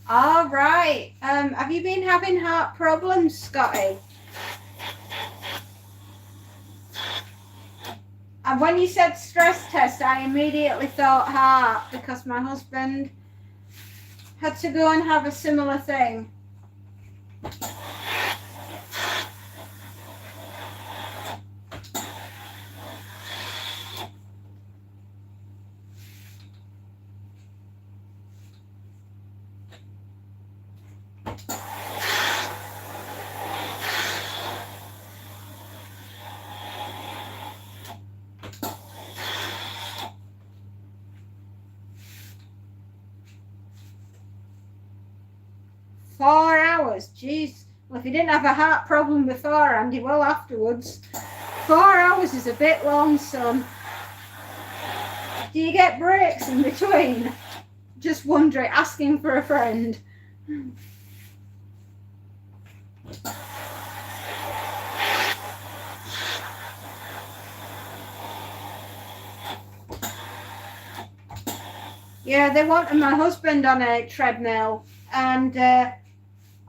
All right. Have you been having heart problems, Scotty? And when you said stress test, I immediately thought heart because my husband had to go and have a similar thing. Four hours, jeez. Well, if he didn't have a heart problem beforehand, he will afterwards. 4 hours is a bit long, son. Do you get breaks in between? Just wondering, asking for a friend. Yeah, they wanted my husband on a treadmill, and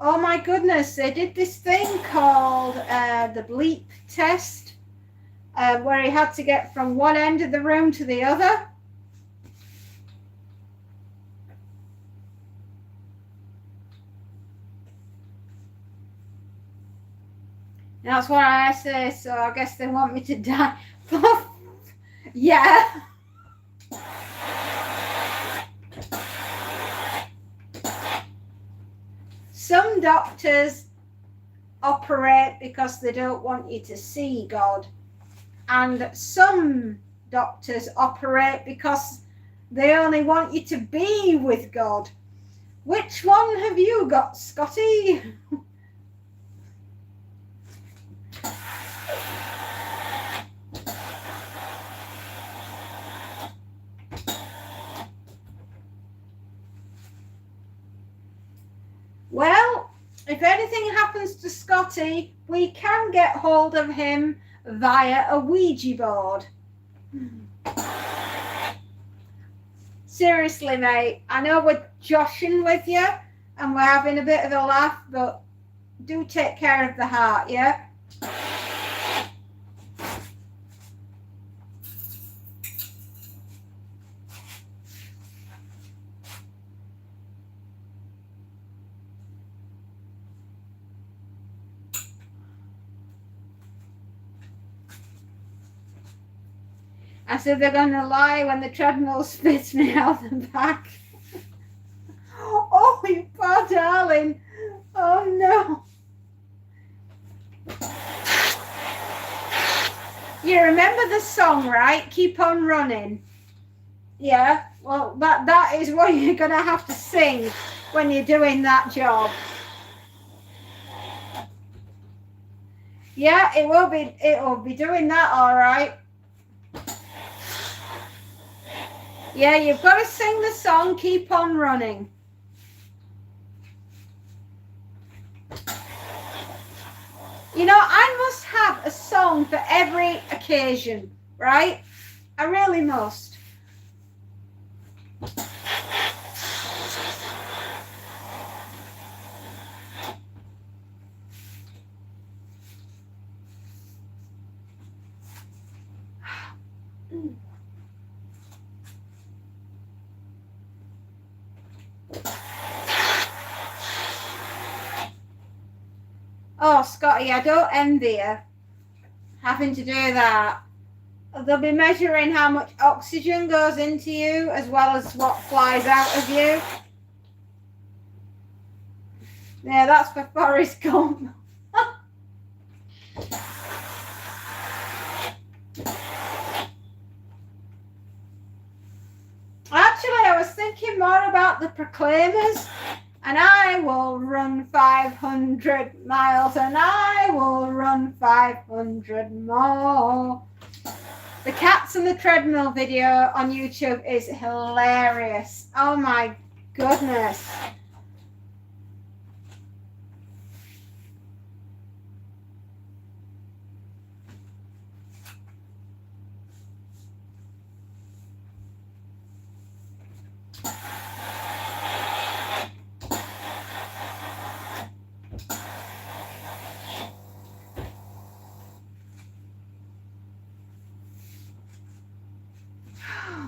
oh my goodness, they did this thing called the bleep test, where he had to get from one end of the room to the other. That's what I say, so I guess they want me to die. Yeah. Some doctors operate because they don't want you to see God, and some doctors operate because they only want you to be with God. Which one have you got, Scotty? Well, if anything happens to Scotty, we can get hold of him via a Ouija board. Seriously, mate, I know we're joshing with you and we're having a bit of a laugh, but do take care of the heart, yeah? I said they're going to lie when the treadmill spits me out the back. Oh, you poor darling. Oh, no. You remember the song, right? Keep on running. Yeah, well, that is what you're going to have to sing when you're doing that job. Yeah, it will be doing that, all right. Yeah, you've got to sing the song, Keep on Running. You know, I must have a song for every occasion, right? I really must. Oh, Scotty, I don't envy you having to do that. They'll be measuring how much oxygen goes into you as well as what flies out of you. Yeah, that's for Forrest Gump. Actually, I was thinking more about the Proclaimers And I will run 500 miles, and I will run 500 more. The cats on the treadmill video on YouTube is hilarious. Oh my goodness.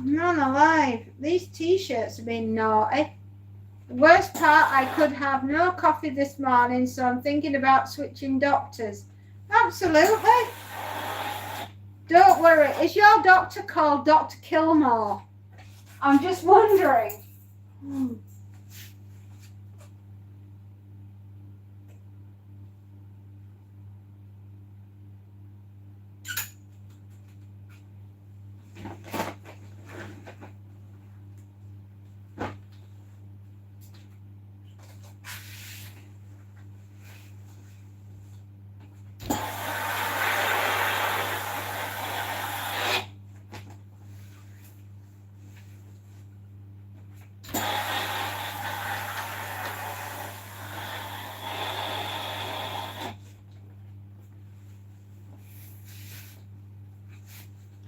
Man alive, these t-shirts have been naughty. The worst part, I could have no coffee this morning, so I'm thinking about switching doctors. Absolutely. Don't worry, is your doctor called Dr. Kilmore? I'm just wondering.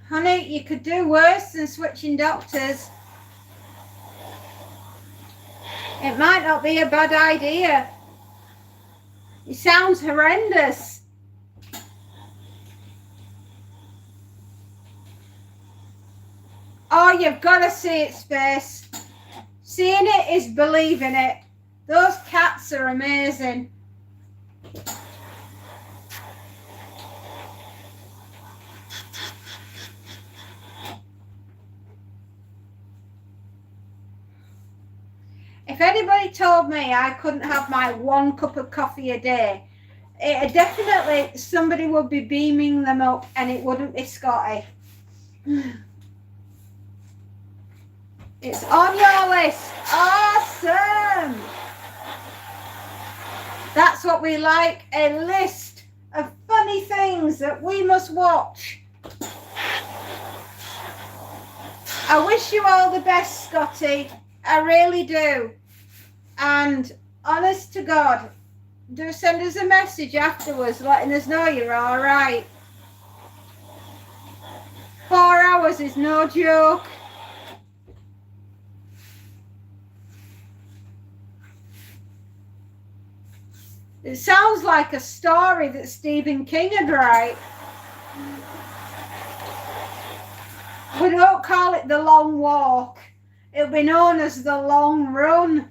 Honey, you could do worse than switching doctors. It might not be a bad idea. It sounds horrendous. Oh, you've got to see its face. Seeing it is believing it. Those cats are amazing. If anybody told me I couldn't have my 1 cup of coffee a day, it definitely somebody would be beaming them up, and it wouldn't be Scotty. It's on your list. Awesome. That's what we like, a list of funny things that we must watch. I wish you all the best, Scotty. I really do. And honest to God, do send us a message afterwards letting us know you're all right. 4 hours is no joke. It sounds like a story that Stephen King would write. We don't call it The Long Walk. It'll be known as The Long Run.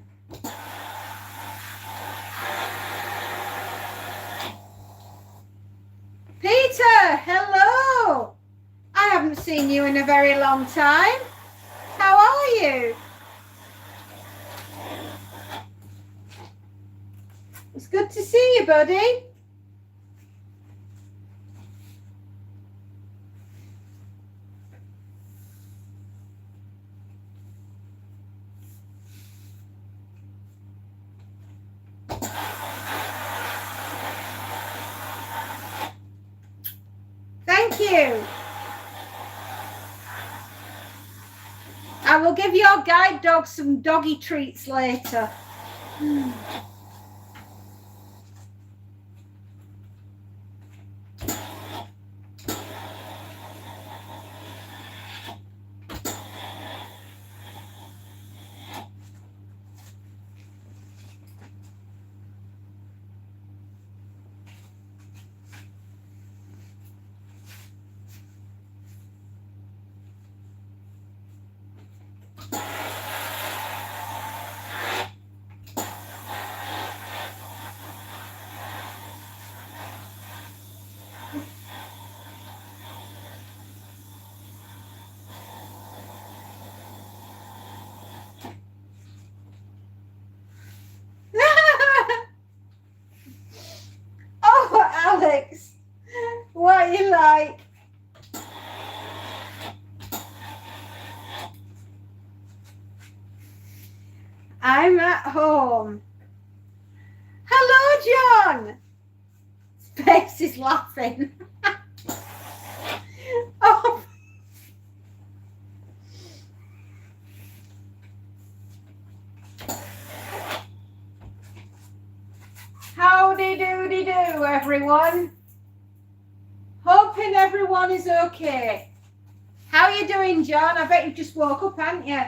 Peter, hello. I haven't seen you in a very long time. How are you? It's good to see you, buddy. Thank you. I will give your guide dog some doggy treats later. Oh, Alex, what you like? I'm at home. on? Space is laughing. Oh. Howdy doody do, everyone. Hoping everyone is okay. How are you doing, John? I bet you just woke up, haven't you?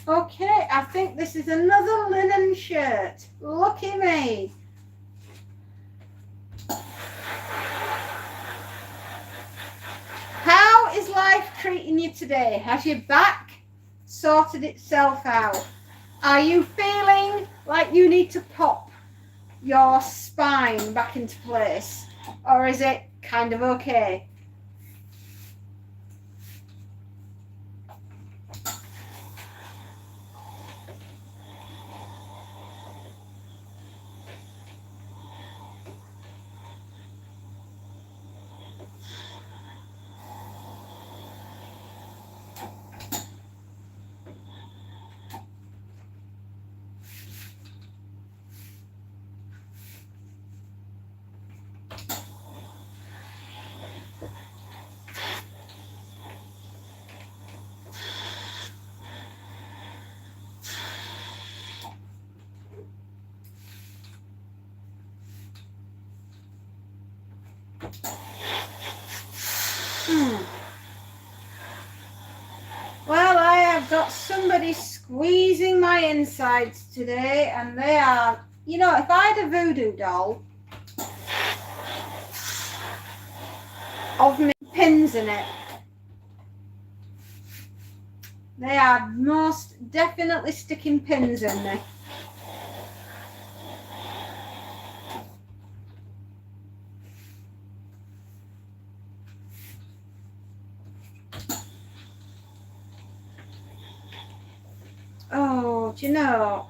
Okay, I think this is another linen shirt. Lucky me. How is life treating you today? Has your back sorted itself out? Are you feeling like you need to pop your spine back into place? Or is it kind of okay? Well, I have got somebody squeezing my insides today, and they are, you know, if I had a voodoo doll of me pins in it, they are most definitely sticking pins in me. Oh, do you know,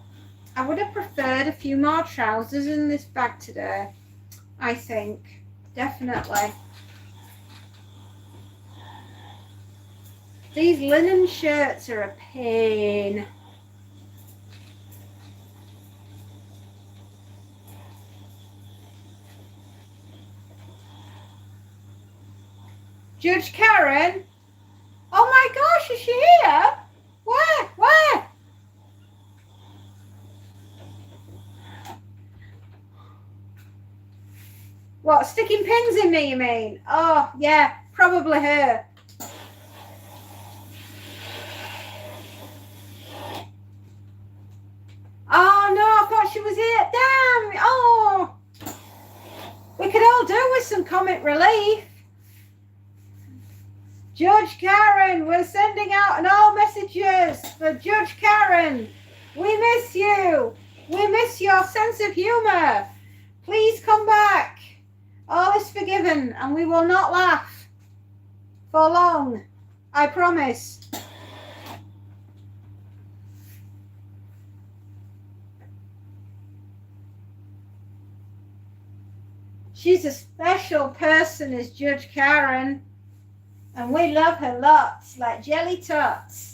I would have preferred a few more trousers in this bag today, I think. Definitely. These linen shirts are a pain. Judge Karen? Oh my gosh, is she here? Where? Where? What, sticking pins in me, you mean? Oh, yeah, probably her. Oh, no, I thought she was here. Damn, oh. We could all do with some comic relief. Judge Karen, we're sending out an all messages for Judge Karen. We miss you. We miss your sense of humor. Please come back. All is forgiven, and we will not laugh for long. I promise. She's a special person, is Judge Karen, and we love her lots, like jelly tots.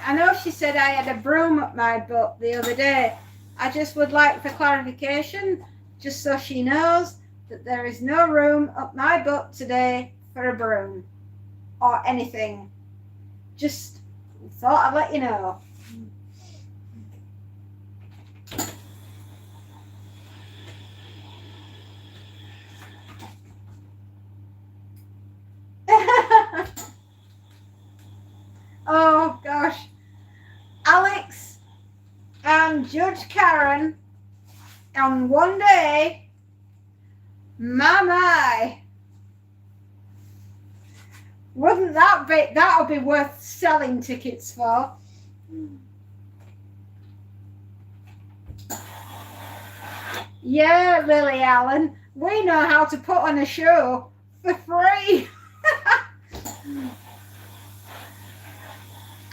I know she said I had a broom up my butt the other day. I just would like for clarification, just so she knows that there is no room up my butt today for a broom or anything. Just thought I'd let you know. Oh gosh, Alex and Judge Karen on one day, my, wouldn't that'll be worth selling tickets for. Yeah, Lily Allen, we know how to put on a show for free.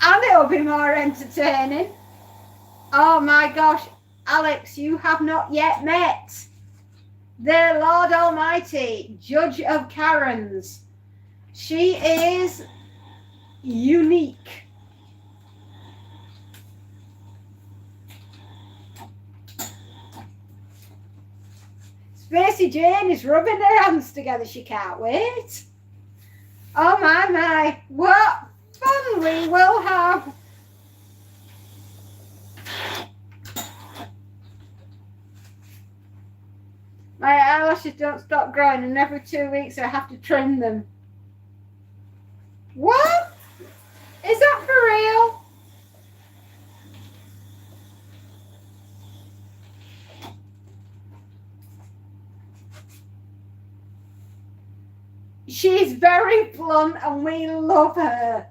And it'll be more entertaining. Oh my gosh, Alex, you have not yet met the Lord Almighty, Judge of Karens. She is unique. Spacey Jane is rubbing her hands together. She can't wait. Oh my, what fun we will have. My eyelashes don't stop growing, and every 2 weeks I have to trim them. What? Is that for real? She's very blunt and we love her.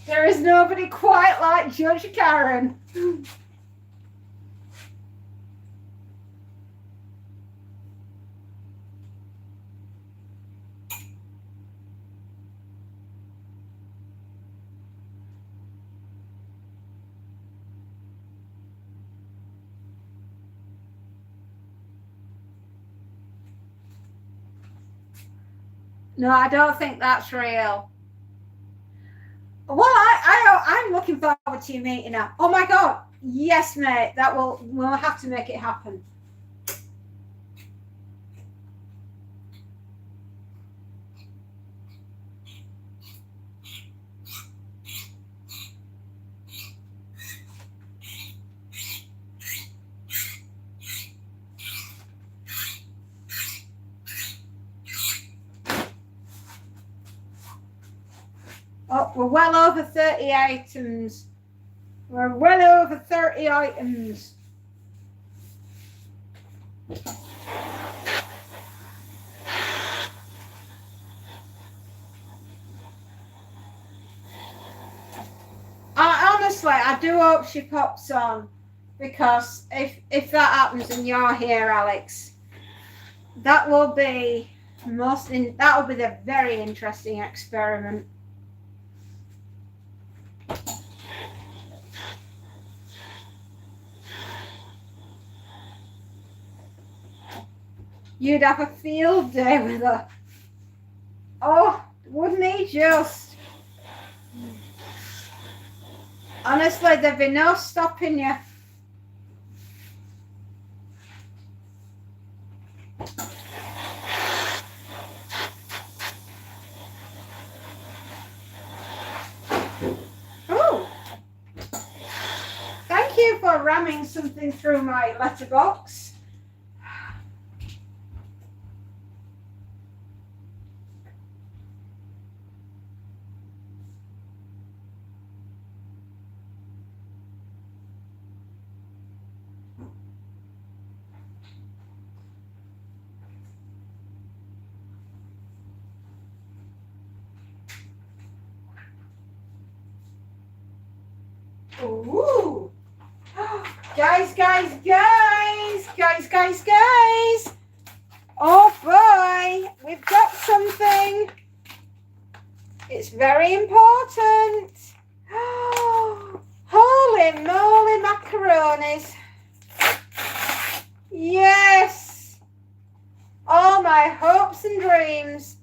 There is nobody quite like Judge Karen. No, I don't think that's real. Well, I'm looking forward to you meeting her. Oh my God. Yes, mate. We'll have to make it happen. Oh, we're well over 30 items. We're well over 30 items. Honestly, I do hope she pops on, because if that happens and you're here, Alex, that will be the very interesting experiment. You'd have a field day with her. Oh, wouldn't he just? Honestly, there'd be no stopping you. Oh, thank you for ramming something through my letterbox. Ooh. Guys. Oh boy, we've got something. It's very important. Holy moly macaronis. Yes. All my hopes and dreams.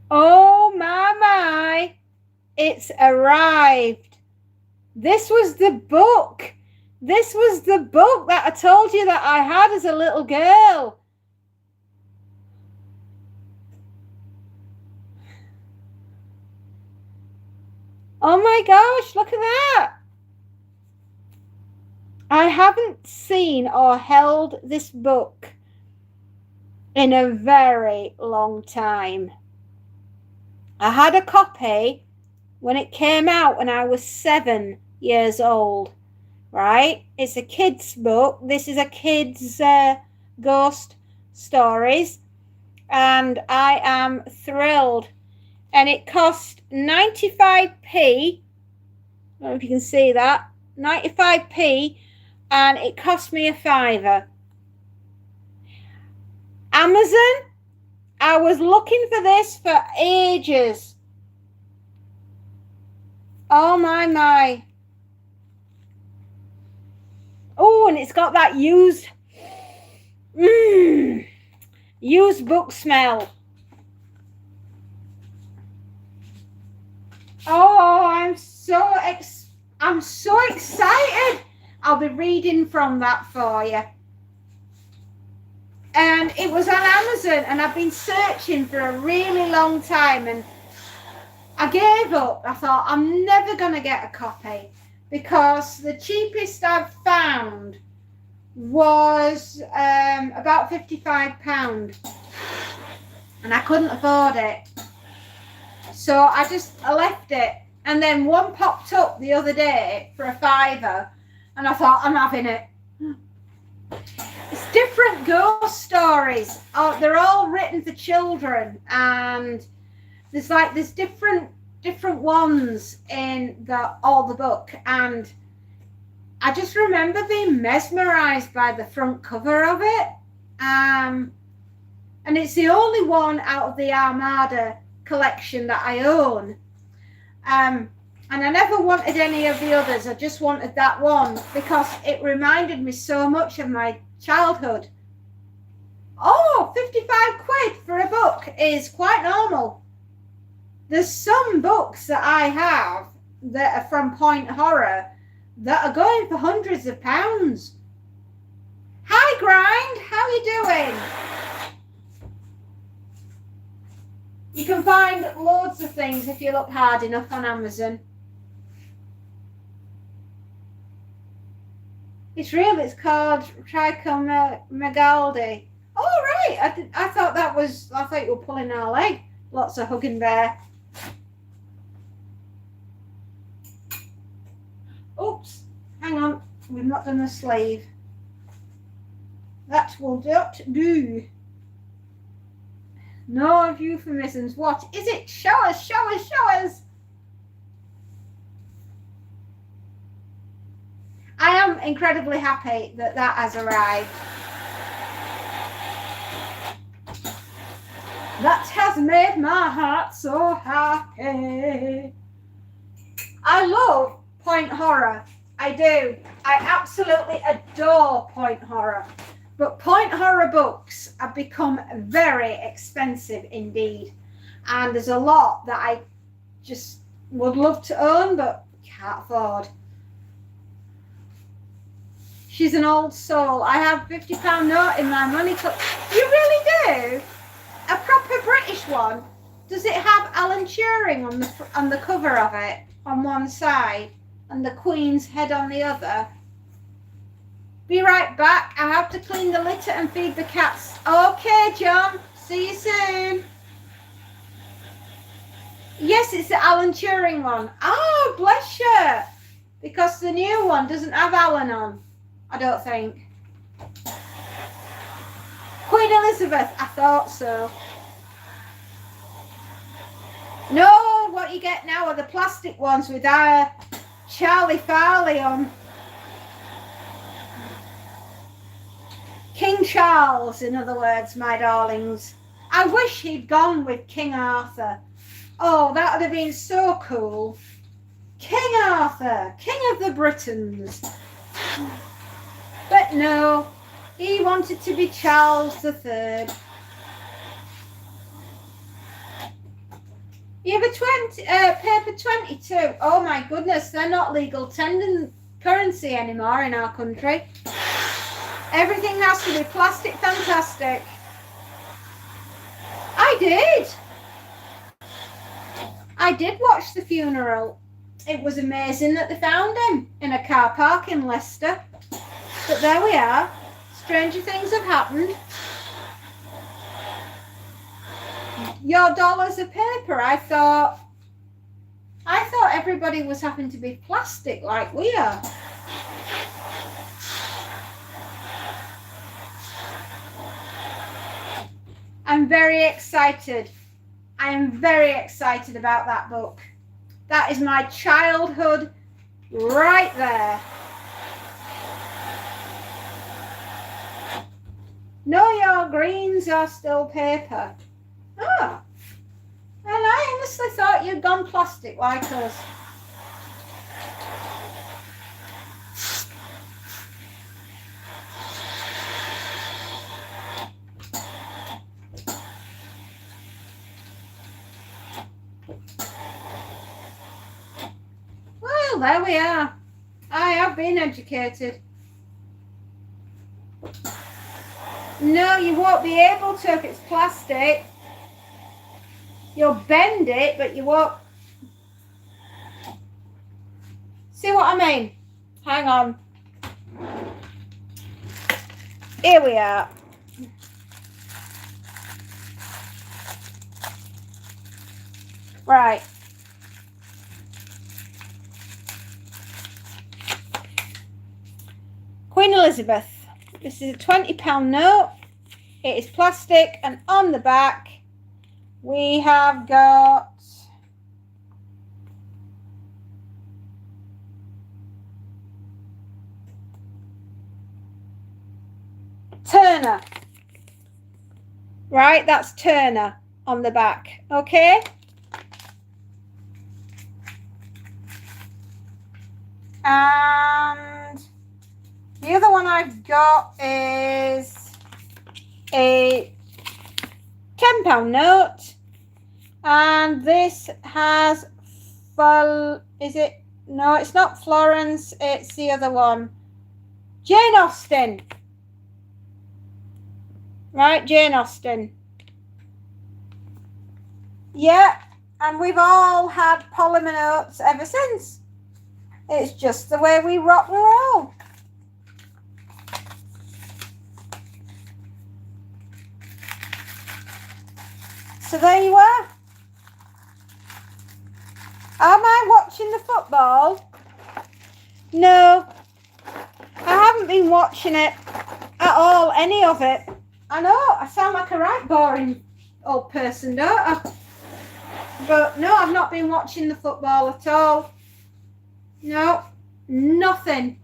Oh my, it's arrived. This was the book. This was the book that I told you that I had as a little girl. Oh my gosh, look at that. I haven't seen or held this book in a very long time. I had a copy when it came out when I was 7 years old, right? It's a kid's book. This is a kid's ghost stories. and I am thrilled. And it cost 95p. I don't know if you can see that. 95p, and it cost me a fiver. Amazon, I was looking for this for ages. Oh my. Oh, and it's got that used book smell. Oh, I'm so excited. I'll be reading from that for you. And it was on Amazon, and I've been searching for a really long time, and I gave up. I thought, I'm never going to get a copy, because the cheapest I've found was about £55, and I couldn't afford it. So I left it, and then one popped up the other day for a fiver, and I thought, I'm having it. It's different ghost stories. Oh, they're all written for children, and there's different ones in the book, and I just remember being mesmerized by the front cover of it. And it's the only one out of the Armada collection that I own. And I never wanted any of the others. I just wanted that one because it reminded me so much of my childhood. Oh, 55 quid for a book is quite normal. There's some books that I have that are from Point Horror that are going for hundreds of pounds. Hi, Grind. How you doing? You can find loads of things if you look hard enough on Amazon. It's real. It's called Trichomegaldi. Oh, right. I thought you were pulling our leg. Lots of hugging bear. Oops. Hang on. We've not done the sleeve. That will not do. No euphemisms. What is it? Show us. I am incredibly happy that has arrived. That has made my heart so happy. I love Point Horror. I do. I absolutely adore Point Horror. But Point Horror books have become very expensive indeed. And there's a lot that I just would love to own, but can't afford. She's an old soul. I have £50 note in my money clip. You really do? A proper British one? Does it have Alan Turing on the cover of it on one side and the Queen's head on the other? Be right back. I have to clean the litter and feed the cats. Okay, John. See you soon. Yes, it's the Alan Turing one. Oh, bless you. Because the new one doesn't have Alan on, I don't think. Queen Elizabeth, I thought so. No, what you get now are the plastic ones with Charlie Farley on. King Charles, in other words, my darlings. I wish he'd gone with King Arthur. Oh, that would have been so cool. King Arthur, King of the Britons. But no, he wanted to be Charles III. You have a paper 22. Oh my goodness, they're not legal tender currency anymore in our country. Everything has to be plastic fantastic. I did watch the funeral. It was amazing that they found him in a car park in Leicester. But there we are. Stranger things have happened. Your dollars of paper. I thought everybody was having to be plastic like we are. I'm very excited. I am very excited about that book. That is my childhood right there. No, your greens are still paper. Oh, and I honestly thought you'd gone plastic like us. Well, there we are. I have been educated. No, you won't be able to if it's plastic. You'll bend it, but you won't. See what I mean? Hang on. Here we are. Right. Queen Elizabeth. This is a £20 note. It is plastic, and on the back we have got Turner. Right, that's Turner on the back. Okay. And the other one I've got is a £10 note, and this has is it? No, it's not Florence, it's the other one. Jane Austen. Right, Jane Austen. Yeah, and we've all had polymer notes ever since. It's just the way we rock and roll. So there you are. Am I watching the football? No, I haven't been watching it at all, any of it. I know, I sound like a right boring old person, don't I? But no, I've not been watching the football at all. No, nothing.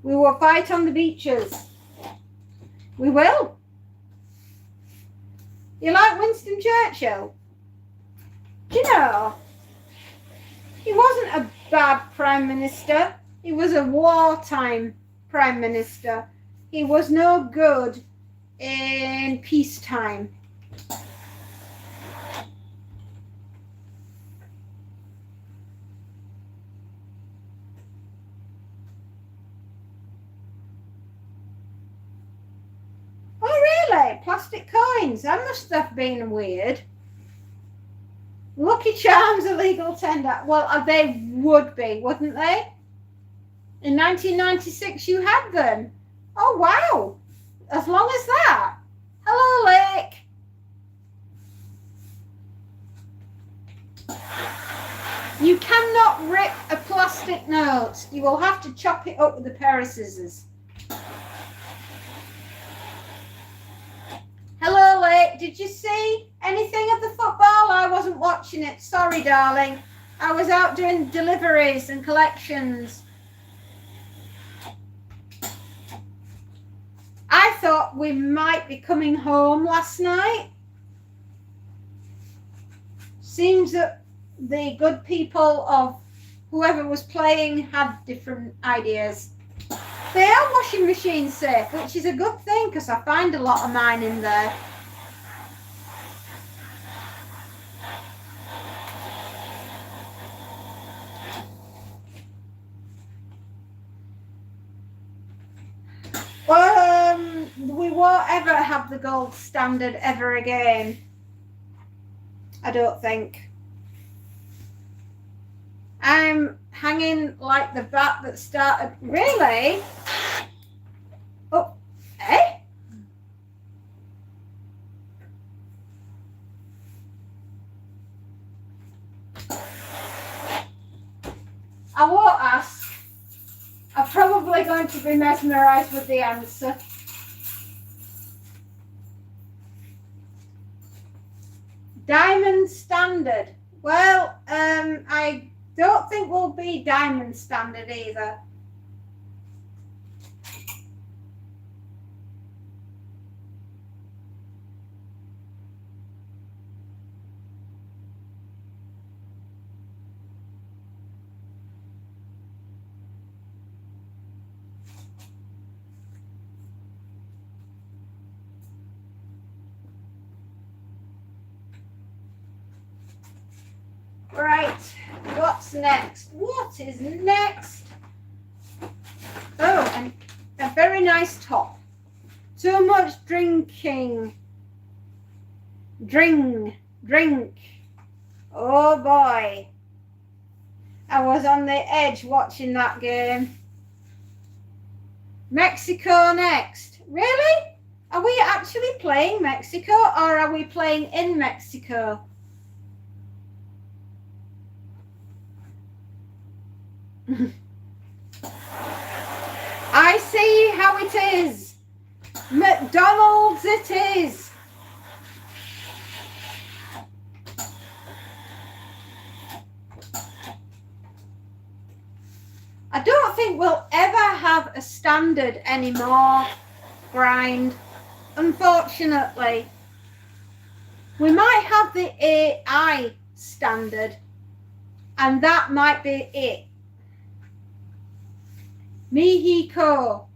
We will fight on the beaches. We will. You like Winston Churchill? Do you know, he wasn't a bad Prime Minister. He was a wartime Prime Minister. He was no good in peacetime. Oh, really? Plastic coins? That must have been weird. Lucky Charms illegal tender. Well, they would be, wouldn't they? In 1996, you had them. Oh, wow. As long as that. Hello, Lake. You cannot rip a plastic note. You will have to chop it up with a pair of scissors. Hello, Lake. Did you see anything of the football? I wasn't watching it. Sorry, darling. I was out doing deliveries and collections. I thought we might be coming home last night. Seems that the good people of whoever was playing had different ideas. They are washing machine safe, which is a good thing because I find a lot of mine in there. We won't ever have the gold standard ever again. I don't think. I'm hanging like the bat that started. Really? Oh, eh? I won't ask. probably going to be mesmerised with the answer. Diamond standard. Well, I don't think we'll be diamond standard either. Right, what's next? What is next? Oh, and a very nice top. Too much drinking. Drink. Oh boy. I was on the edge watching that game. Mexico next. Really? Are we actually playing Mexico or are we playing in Mexico? I see how it is. McDonald's it is. I don't think we'll ever have a standard anymore, Grind. Unfortunately. We might have the AI standard, and that might be it. Mexico.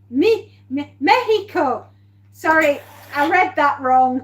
Mexico. Sorry, I read that wrong.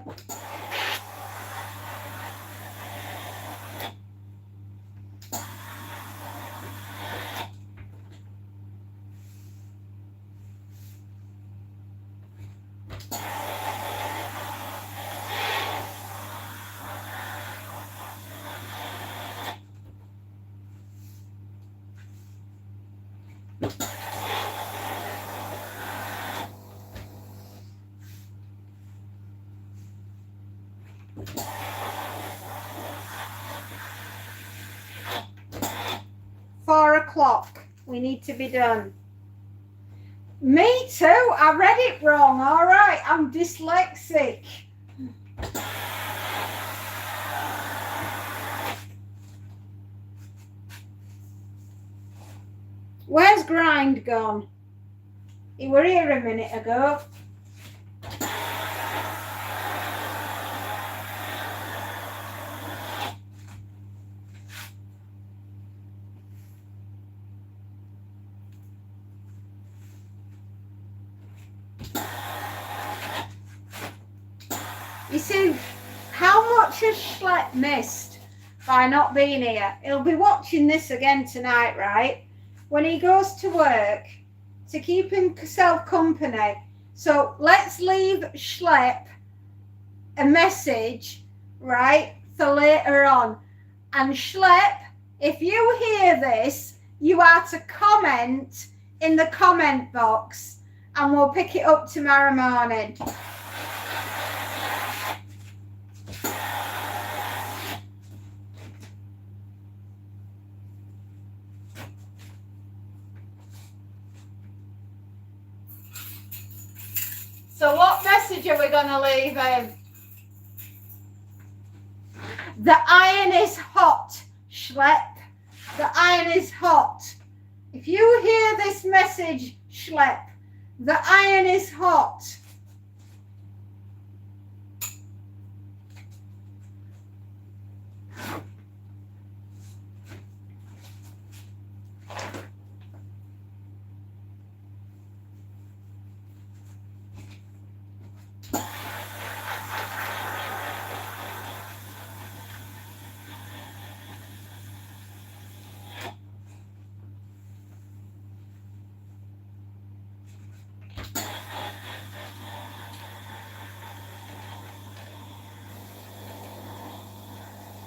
O'clock. We need to be done. Me too. I read it wrong. All right. I'm dyslexic. Where's Grind gone? He were here a minute ago. You see, how much has Schlepp missed by not being here? He'll be watching this again tonight, right? When he goes to work, to keep himself company. So let's leave Schlepp a message, right, for later on. And Schlepp, if you hear this, you are to comment in the comment box and we'll pick it up tomorrow morning. So what message are we going to leave him? The iron is hot, Schlepp. The iron is hot. If you hear this message, Schlepp, the iron is hot.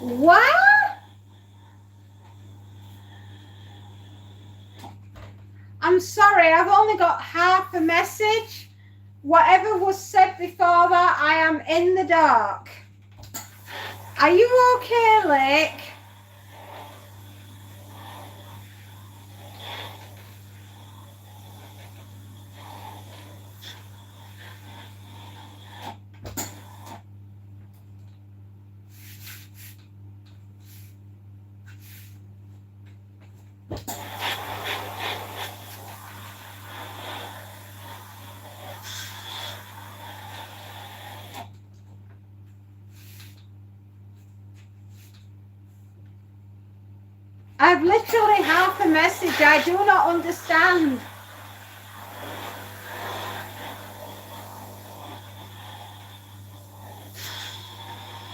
What? I'm sorry, I've only got half a message. Whatever was said before that, I am in the dark. Are you okay, Lake? I've literally half a message. I do not understand.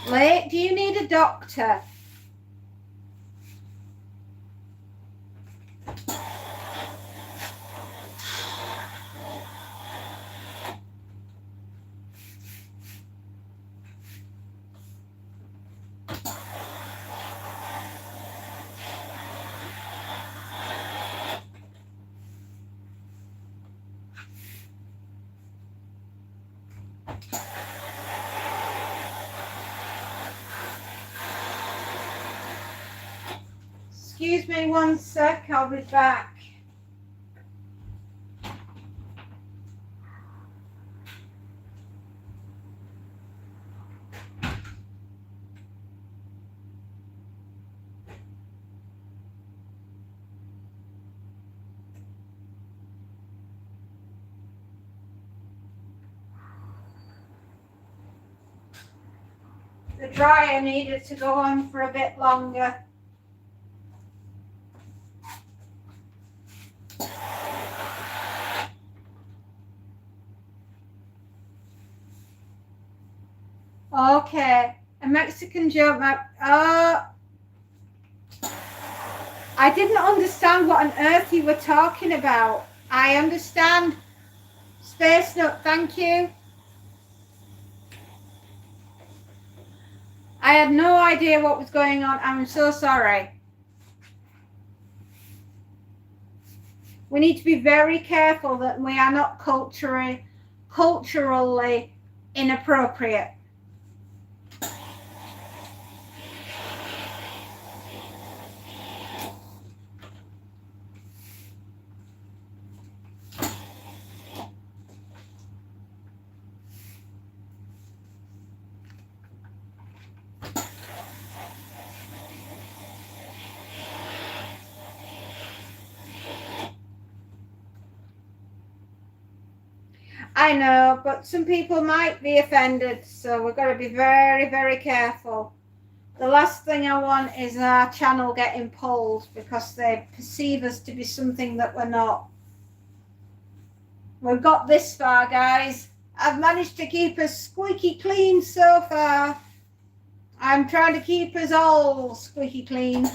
Late, do you need a doctor? Excuse me one sec, I'll be back. The dryer needed to go on for a bit longer. Okay, a Mexican joke map. Oh, I didn't understand what on earth you were talking about. I understand. Space Nut, thank you. I had no idea what was going on. I'm so sorry. We need to be very careful that we are not culturally inappropriate. I know, but some people might be offended, so we've got to be very, very careful. The last thing I want is our channel getting pulled because they perceive us to be something that we're not. We've got this far, guys. I've managed to keep us squeaky clean so far. I'm trying to keep us all squeaky clean.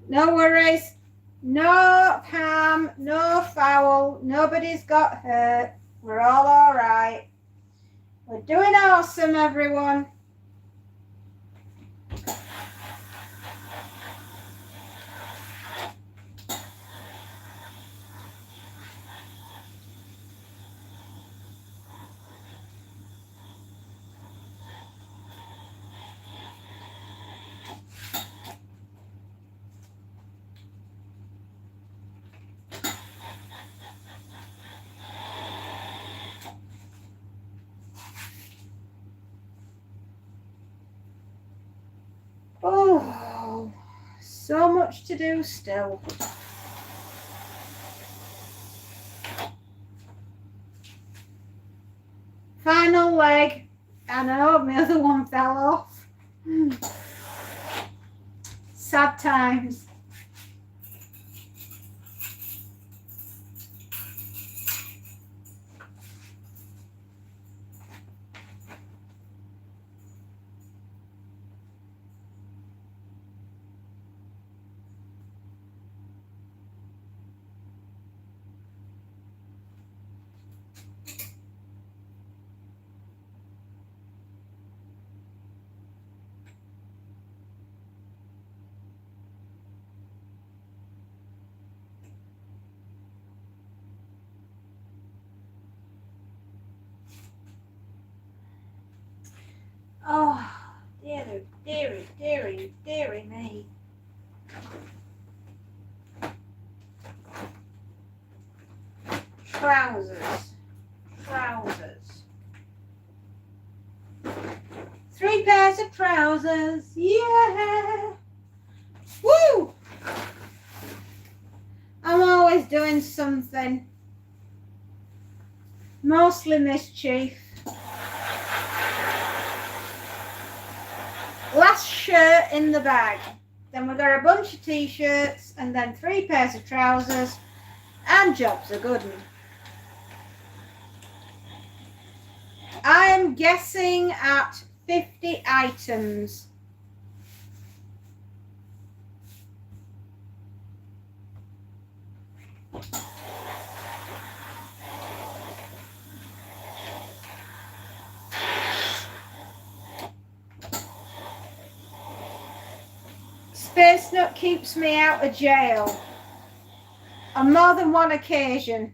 No worries, no harm, no foul, nobody's got hurt. We're all right. We're doing awesome, everyone. Oh, so much to do still. Final leg. I know, my other one fell off. Sad times. Oh, dearie me. Trousers. pairs of trousers. Yeah. Woo! I'm always doing something. Mostly mischief. Last shirt in the bag. Then we've got a bunch of t-shirts and then 3 pairs of trousers, and jobs are good. I'm guessing at 50 items. Space Nut keeps me out of jail on more than one occasion.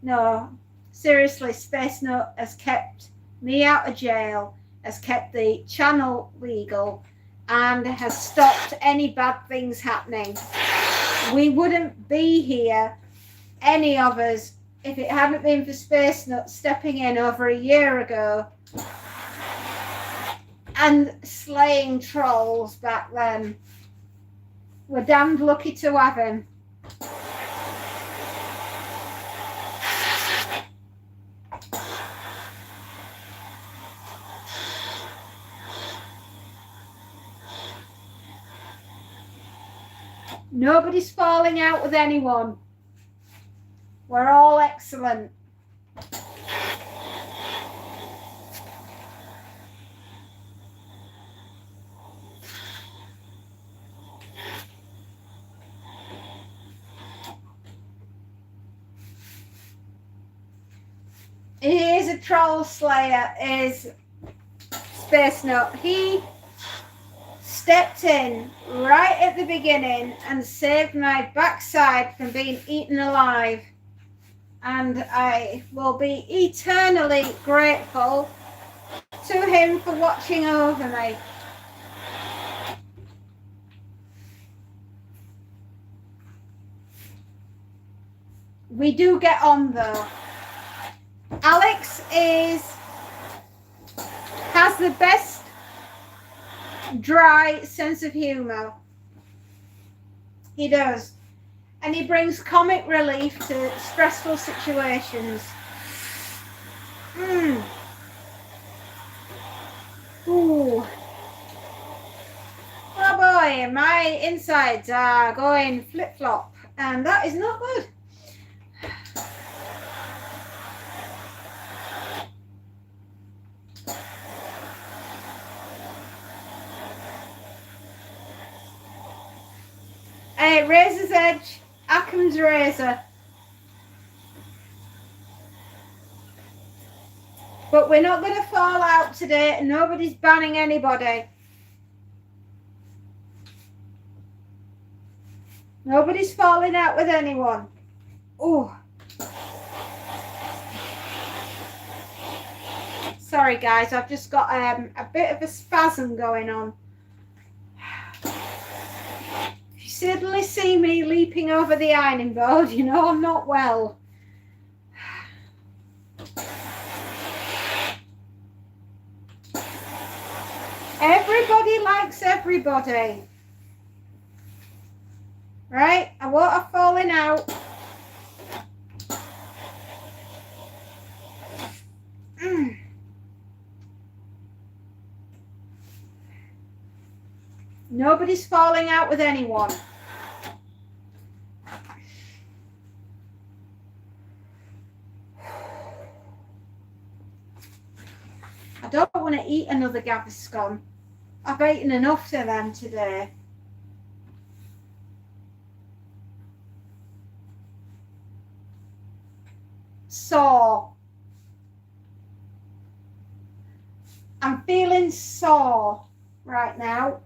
No, seriously, Space Nut has kept me out of jail, has kept the channel legal, and has stopped any bad things happening. We wouldn't be here, any of us, if it hadn't been for Space Nut stepping in over a year ago and slaying trolls back then. We're damned lucky to have him. Nobody's falling out with anyone. We're all excellent. He is a troll slayer, is Space Nut. He stepped in right at the beginning and saved my backside from being eaten alive. And I will be eternally grateful to him for watching over me. We do get on though. Alex has the best dry sense of humor. He does. And he brings comic relief to stressful situations. Ooh. Oh boy, my insides are going flip-flop, and that is not good. Hey, Razor's Edge, Occam's razor. But we're not going to fall out today. Nobody's banning anybody. Nobody's falling out with anyone. Oh. Sorry guys, I've just got a bit of a spasm going on. Suddenly see me leaping over the ironing board, you know I'm not well. Everybody likes everybody. Right? I won't have fallen out. Nobody's falling out with anyone. I don't want to eat another Gaviscon. I've eaten enough of them today. Sore. I'm feeling sore right now.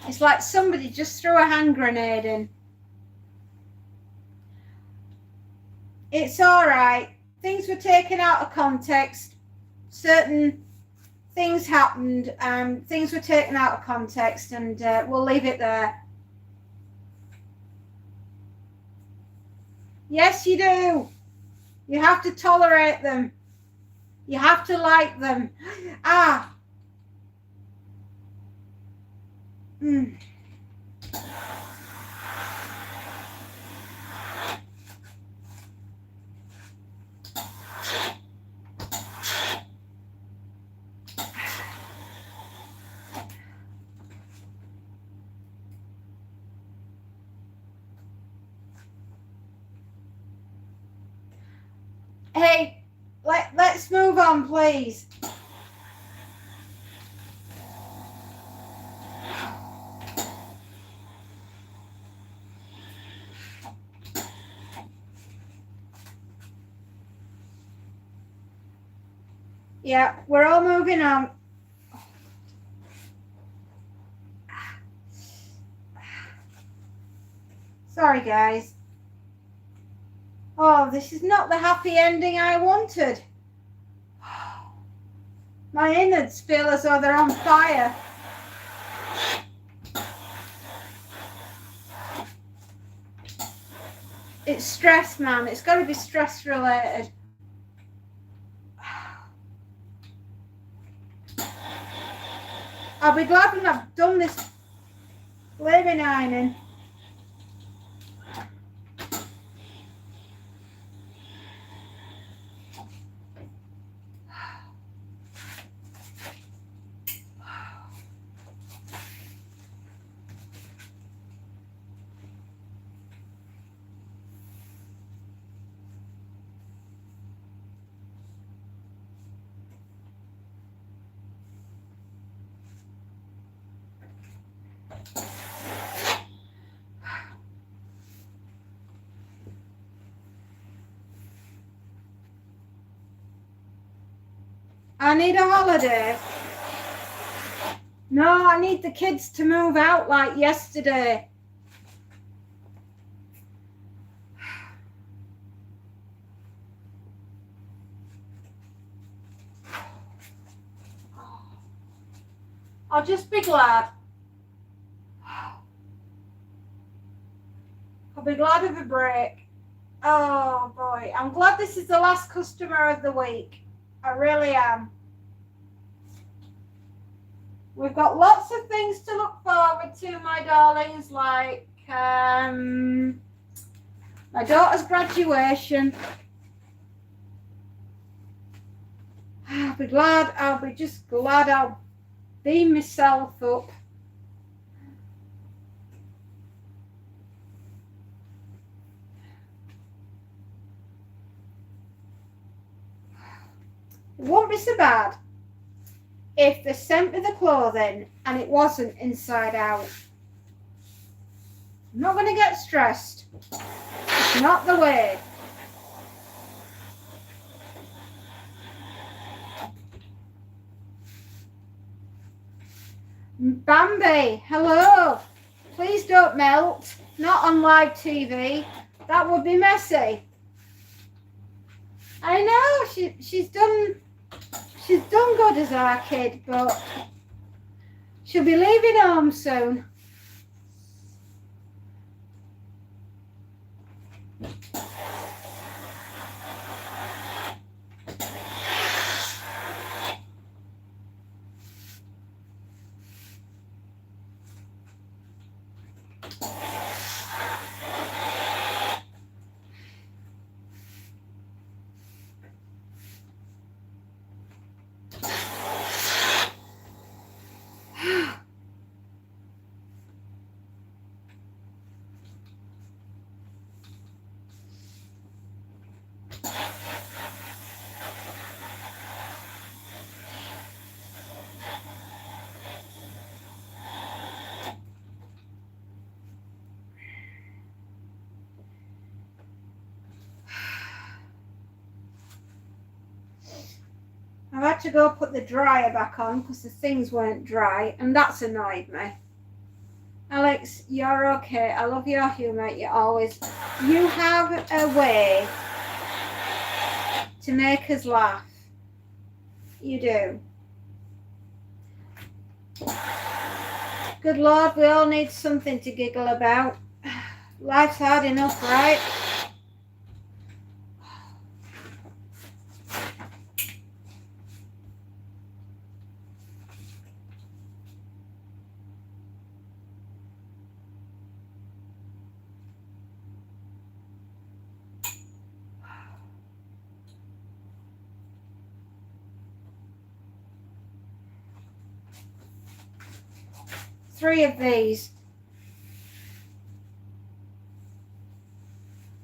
It's like somebody just threw a hand grenade in. It's all right. Things were taken out of context. Certain things happened. Things were taken out of context, and we'll leave it there. Yes, you do. You have to tolerate them. You have to like them. Ah. Mm. Hey, let's move on, please. Yeah, we're all moving on. Sorry, guys. Oh, this is not the happy ending I wanted. My innards feel as though they're on fire. It's stress, man. It's got to be stress related. I'll be glad when I've done this living ironing. I need a holiday. No, I need the kids to move out like yesterday. I'll just be glad. I'll be glad of a break. Oh boy, I'm glad this is the last customer of the week. I really am. We've got lots of things to look forward to, my darlings, like my daughter's graduation. I'll be just glad I'll beam myself up. It won't be so bad if they sent me the clothing and it wasn't inside out. I'm not going to get stressed. It's not the way. Bambi, hello. Please don't melt. Not on live TV. That would be messy. I know, she's done good as our kid, but she'll be leaving home soon. I've had to go put the dryer back on because the things weren't dry, and that's annoyed me. Alex, you're okay. I love your humour. You have a way to make us laugh. You do. Good Lord, we all need something to giggle about. Life's hard enough, right? 3 of these.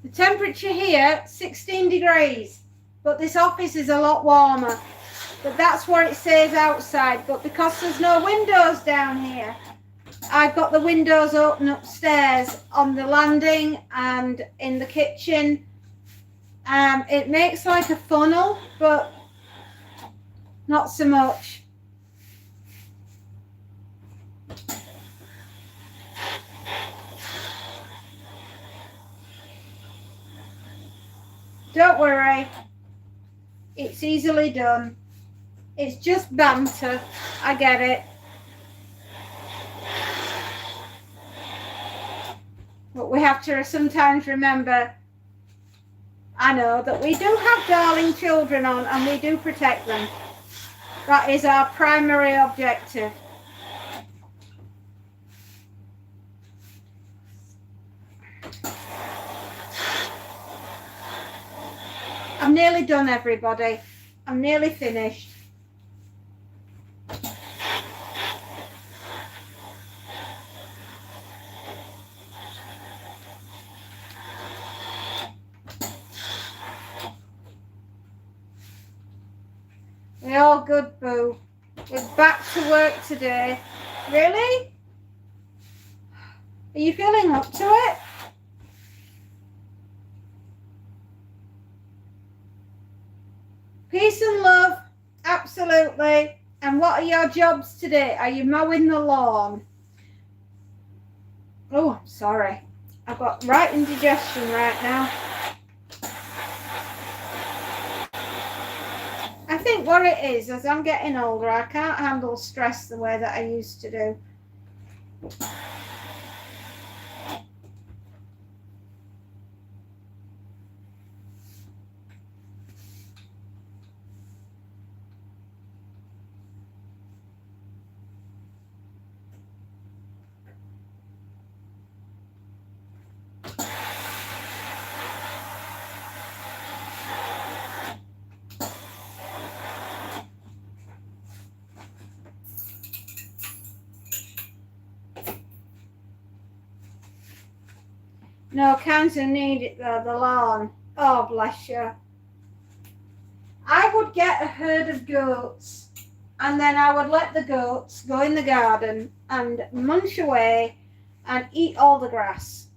The temperature here, 16 degrees, but this office is a lot warmer. But that's what it says outside. But because there's no windows down here, I've got the windows open upstairs on the landing and in the kitchen. It makes like a funnel, but not so much. Don't worry, it's easily done. It's just banter, I get it. But we have to sometimes remember, I know, that we do have darling children on and we do protect them. That is our primary objective. I'm nearly done, everybody. I'm nearly finished. We're all good, boo. We're back to work today. Really? Are you feeling up to it? Peace and love, absolutely. And what are your jobs today? Are you mowing the lawn? Oh, I'm sorry. I've got right indigestion right now. I think what it is, as I'm getting older, I can't handle stress the way that I used to do. No, cancer need it though, the lawn. Oh, bless you. I would get a herd of goats and then I would let the goats go in the garden and munch away and eat all the grass.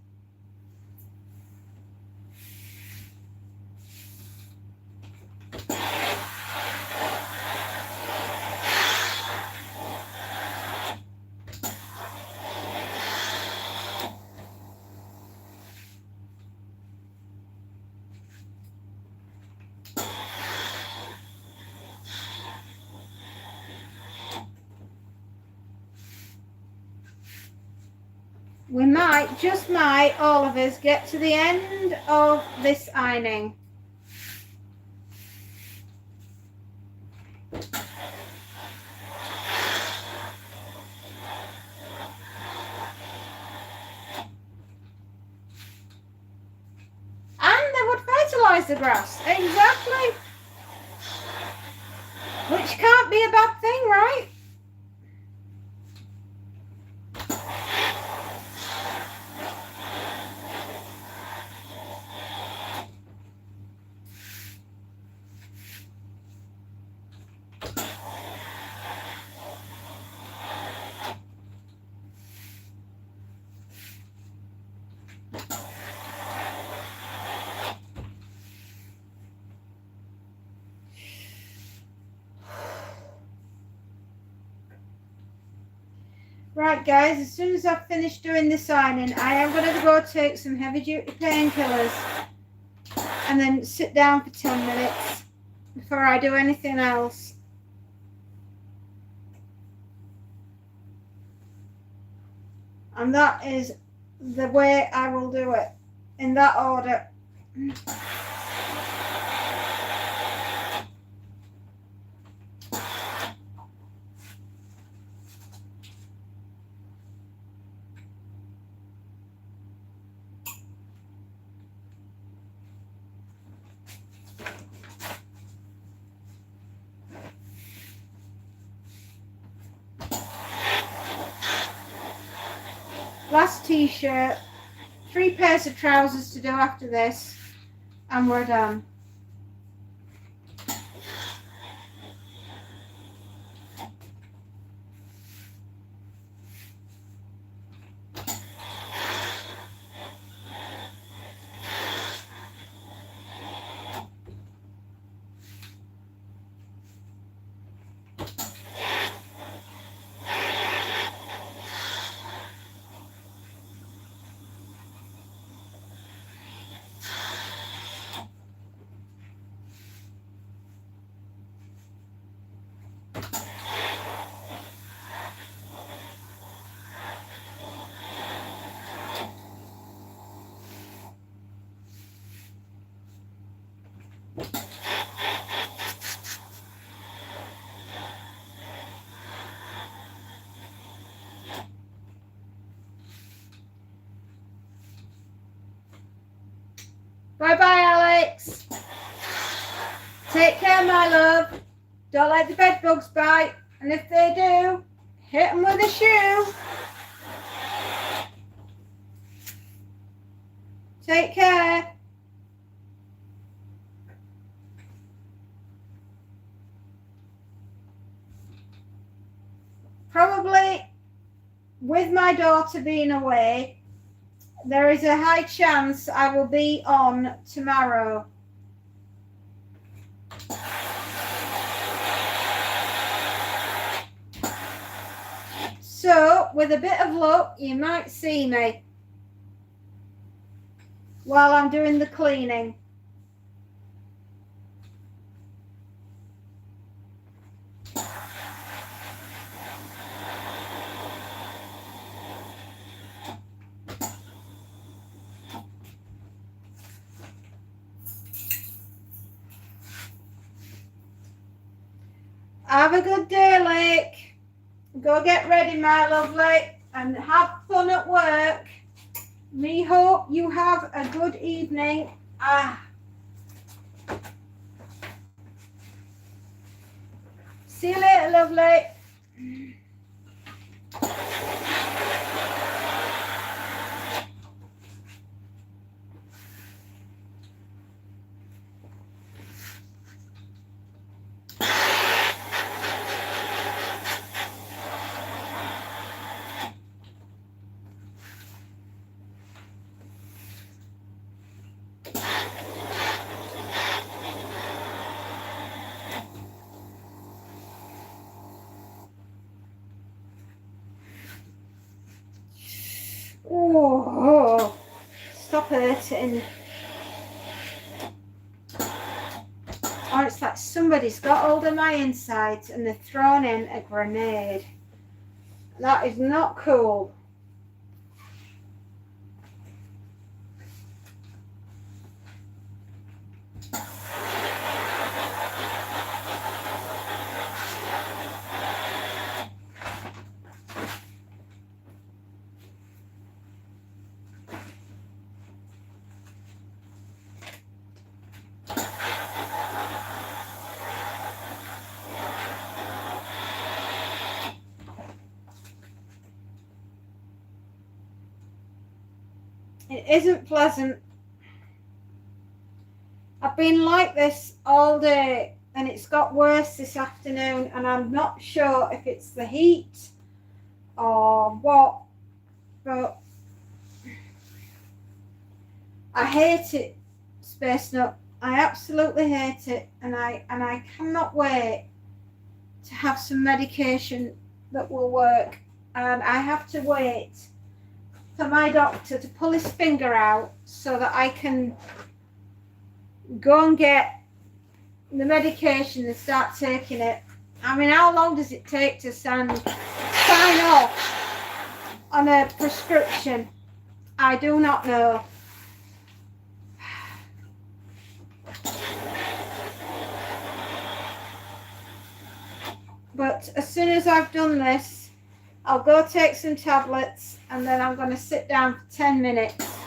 We might, just might, all of us get to the end of this ironing. And they would fertilise the grass, exactly. Which can't be a bad thing, right? Right guys, as soon as I've finished doing this ironing, I am going to go take some heavy duty painkillers and then sit down for 10 minutes before I do anything else. And that is the way I will do it, in that order. last t-shirt, 3 pairs of trousers to do after this, and we're done. Bye-bye, Alex. Take care, my love. Don't let the bed bugs bite. And if they do, hit them with a shoe. Take care. Probably with my daughter being away, there is a high chance I will be on tomorrow. So, with a bit of luck, you might see me while I'm doing the cleaning. Have a good day, Lake. Go get ready, my lovely, and have fun at work. Me hope you have a good evening. See you later, lovely. Oh, stop hurting. Oh, it's like somebody's got hold of my insides and they're thrown in a grenade. That is not cool. It isn't pleasant. I've been like this all day and it's got worse this afternoon, and I'm not sure if it's the heat or what, but I hate it, Space Nut. I absolutely hate it, and I cannot wait to have some medication that will work, and I have to wait for my doctor to pull his finger out so that I can go and get the medication and start taking it. I mean, how long does it take to sign off on a prescription? I do not know. But as soon as I've done this, I'll go take some tablets, and then I'm going to sit down for 10 minutes.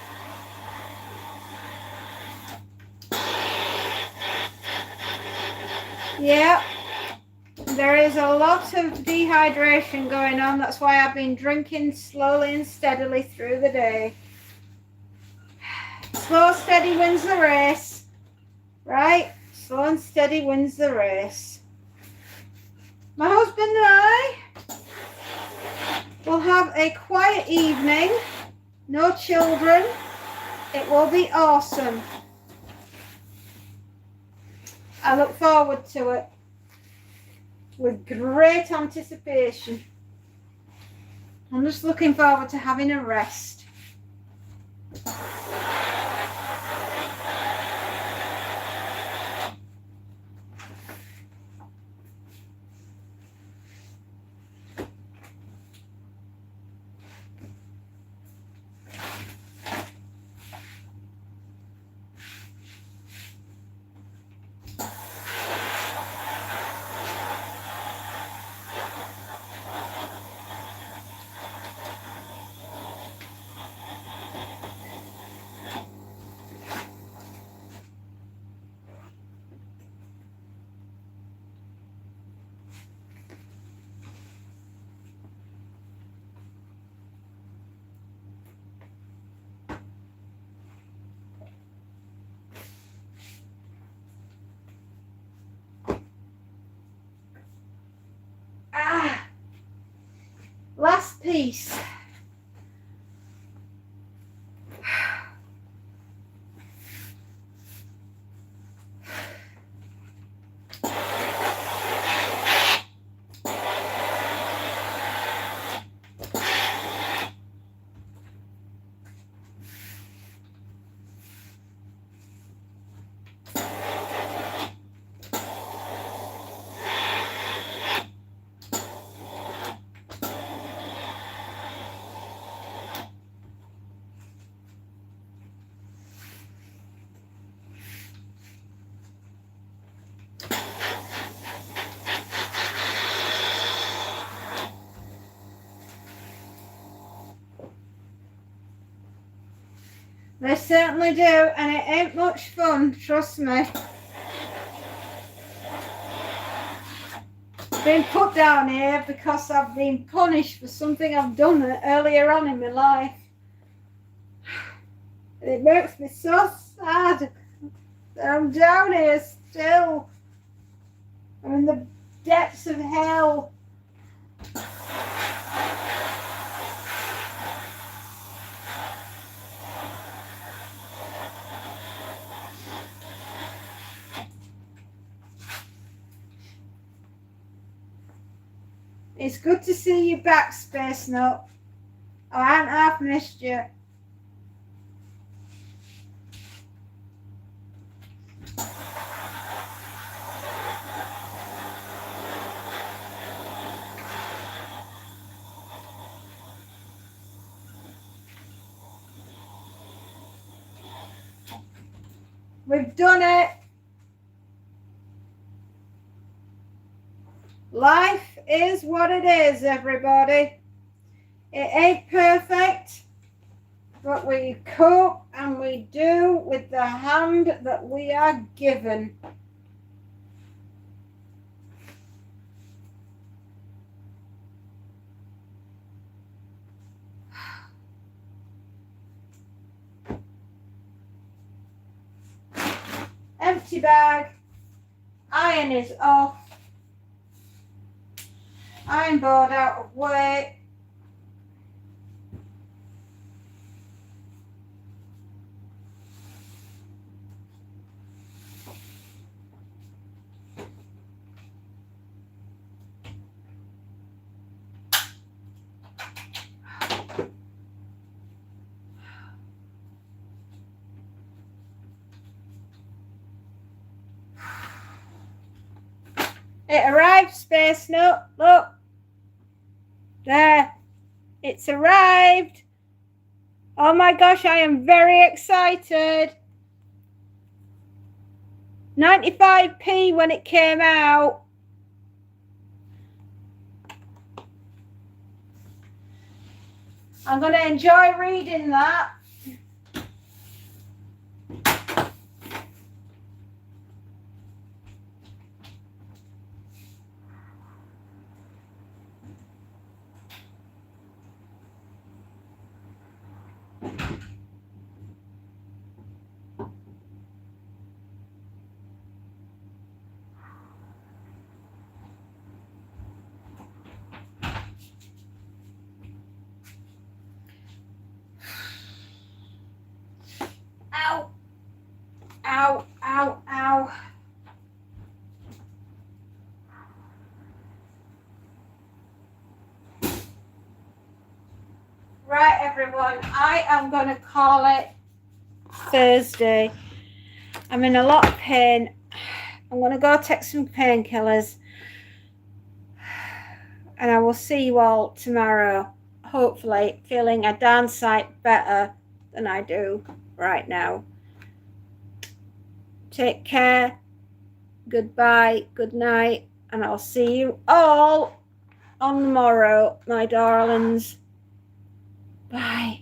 Yeah, There is a lot of dehydration going on. That's why I've been drinking slowly and steadily through the day. Slow, steady wins the race. Right? Slow and steady wins the race. My husband and I will have a quiet evening. No children. It will be awesome. I look forward to it with great anticipation. I'm just looking forward to having a rest. Last piece. They certainly do, and it ain't much fun, trust me. Been put down here because I've been punished for something I've done earlier on in my life. It makes me so sad that I'm down here still. I'm in the depths of hell. It's good to see you back, Space Nut. I haven't half missed you. We've done it. Life is what it is, everybody. It ain't perfect, but we cope and we do with the hand that we are given. Empty bag. Iron is off. Iron board out of way. It arrived, Space Nut. Look. There. It's arrived. Oh my gosh, I am very excited. 95p when it came out. I'm going to enjoy reading that. Ow. Ow, ow, ow. Right, everyone, I am going to call it Thursday. I'm in a lot of pain. I'm going to go take some painkillers. And I will see you all tomorrow, hopefully feeling a darn sight better than I do right now. Take care. Goodbye, good night, and I'll see you all on the morrow, my darlings. Bye.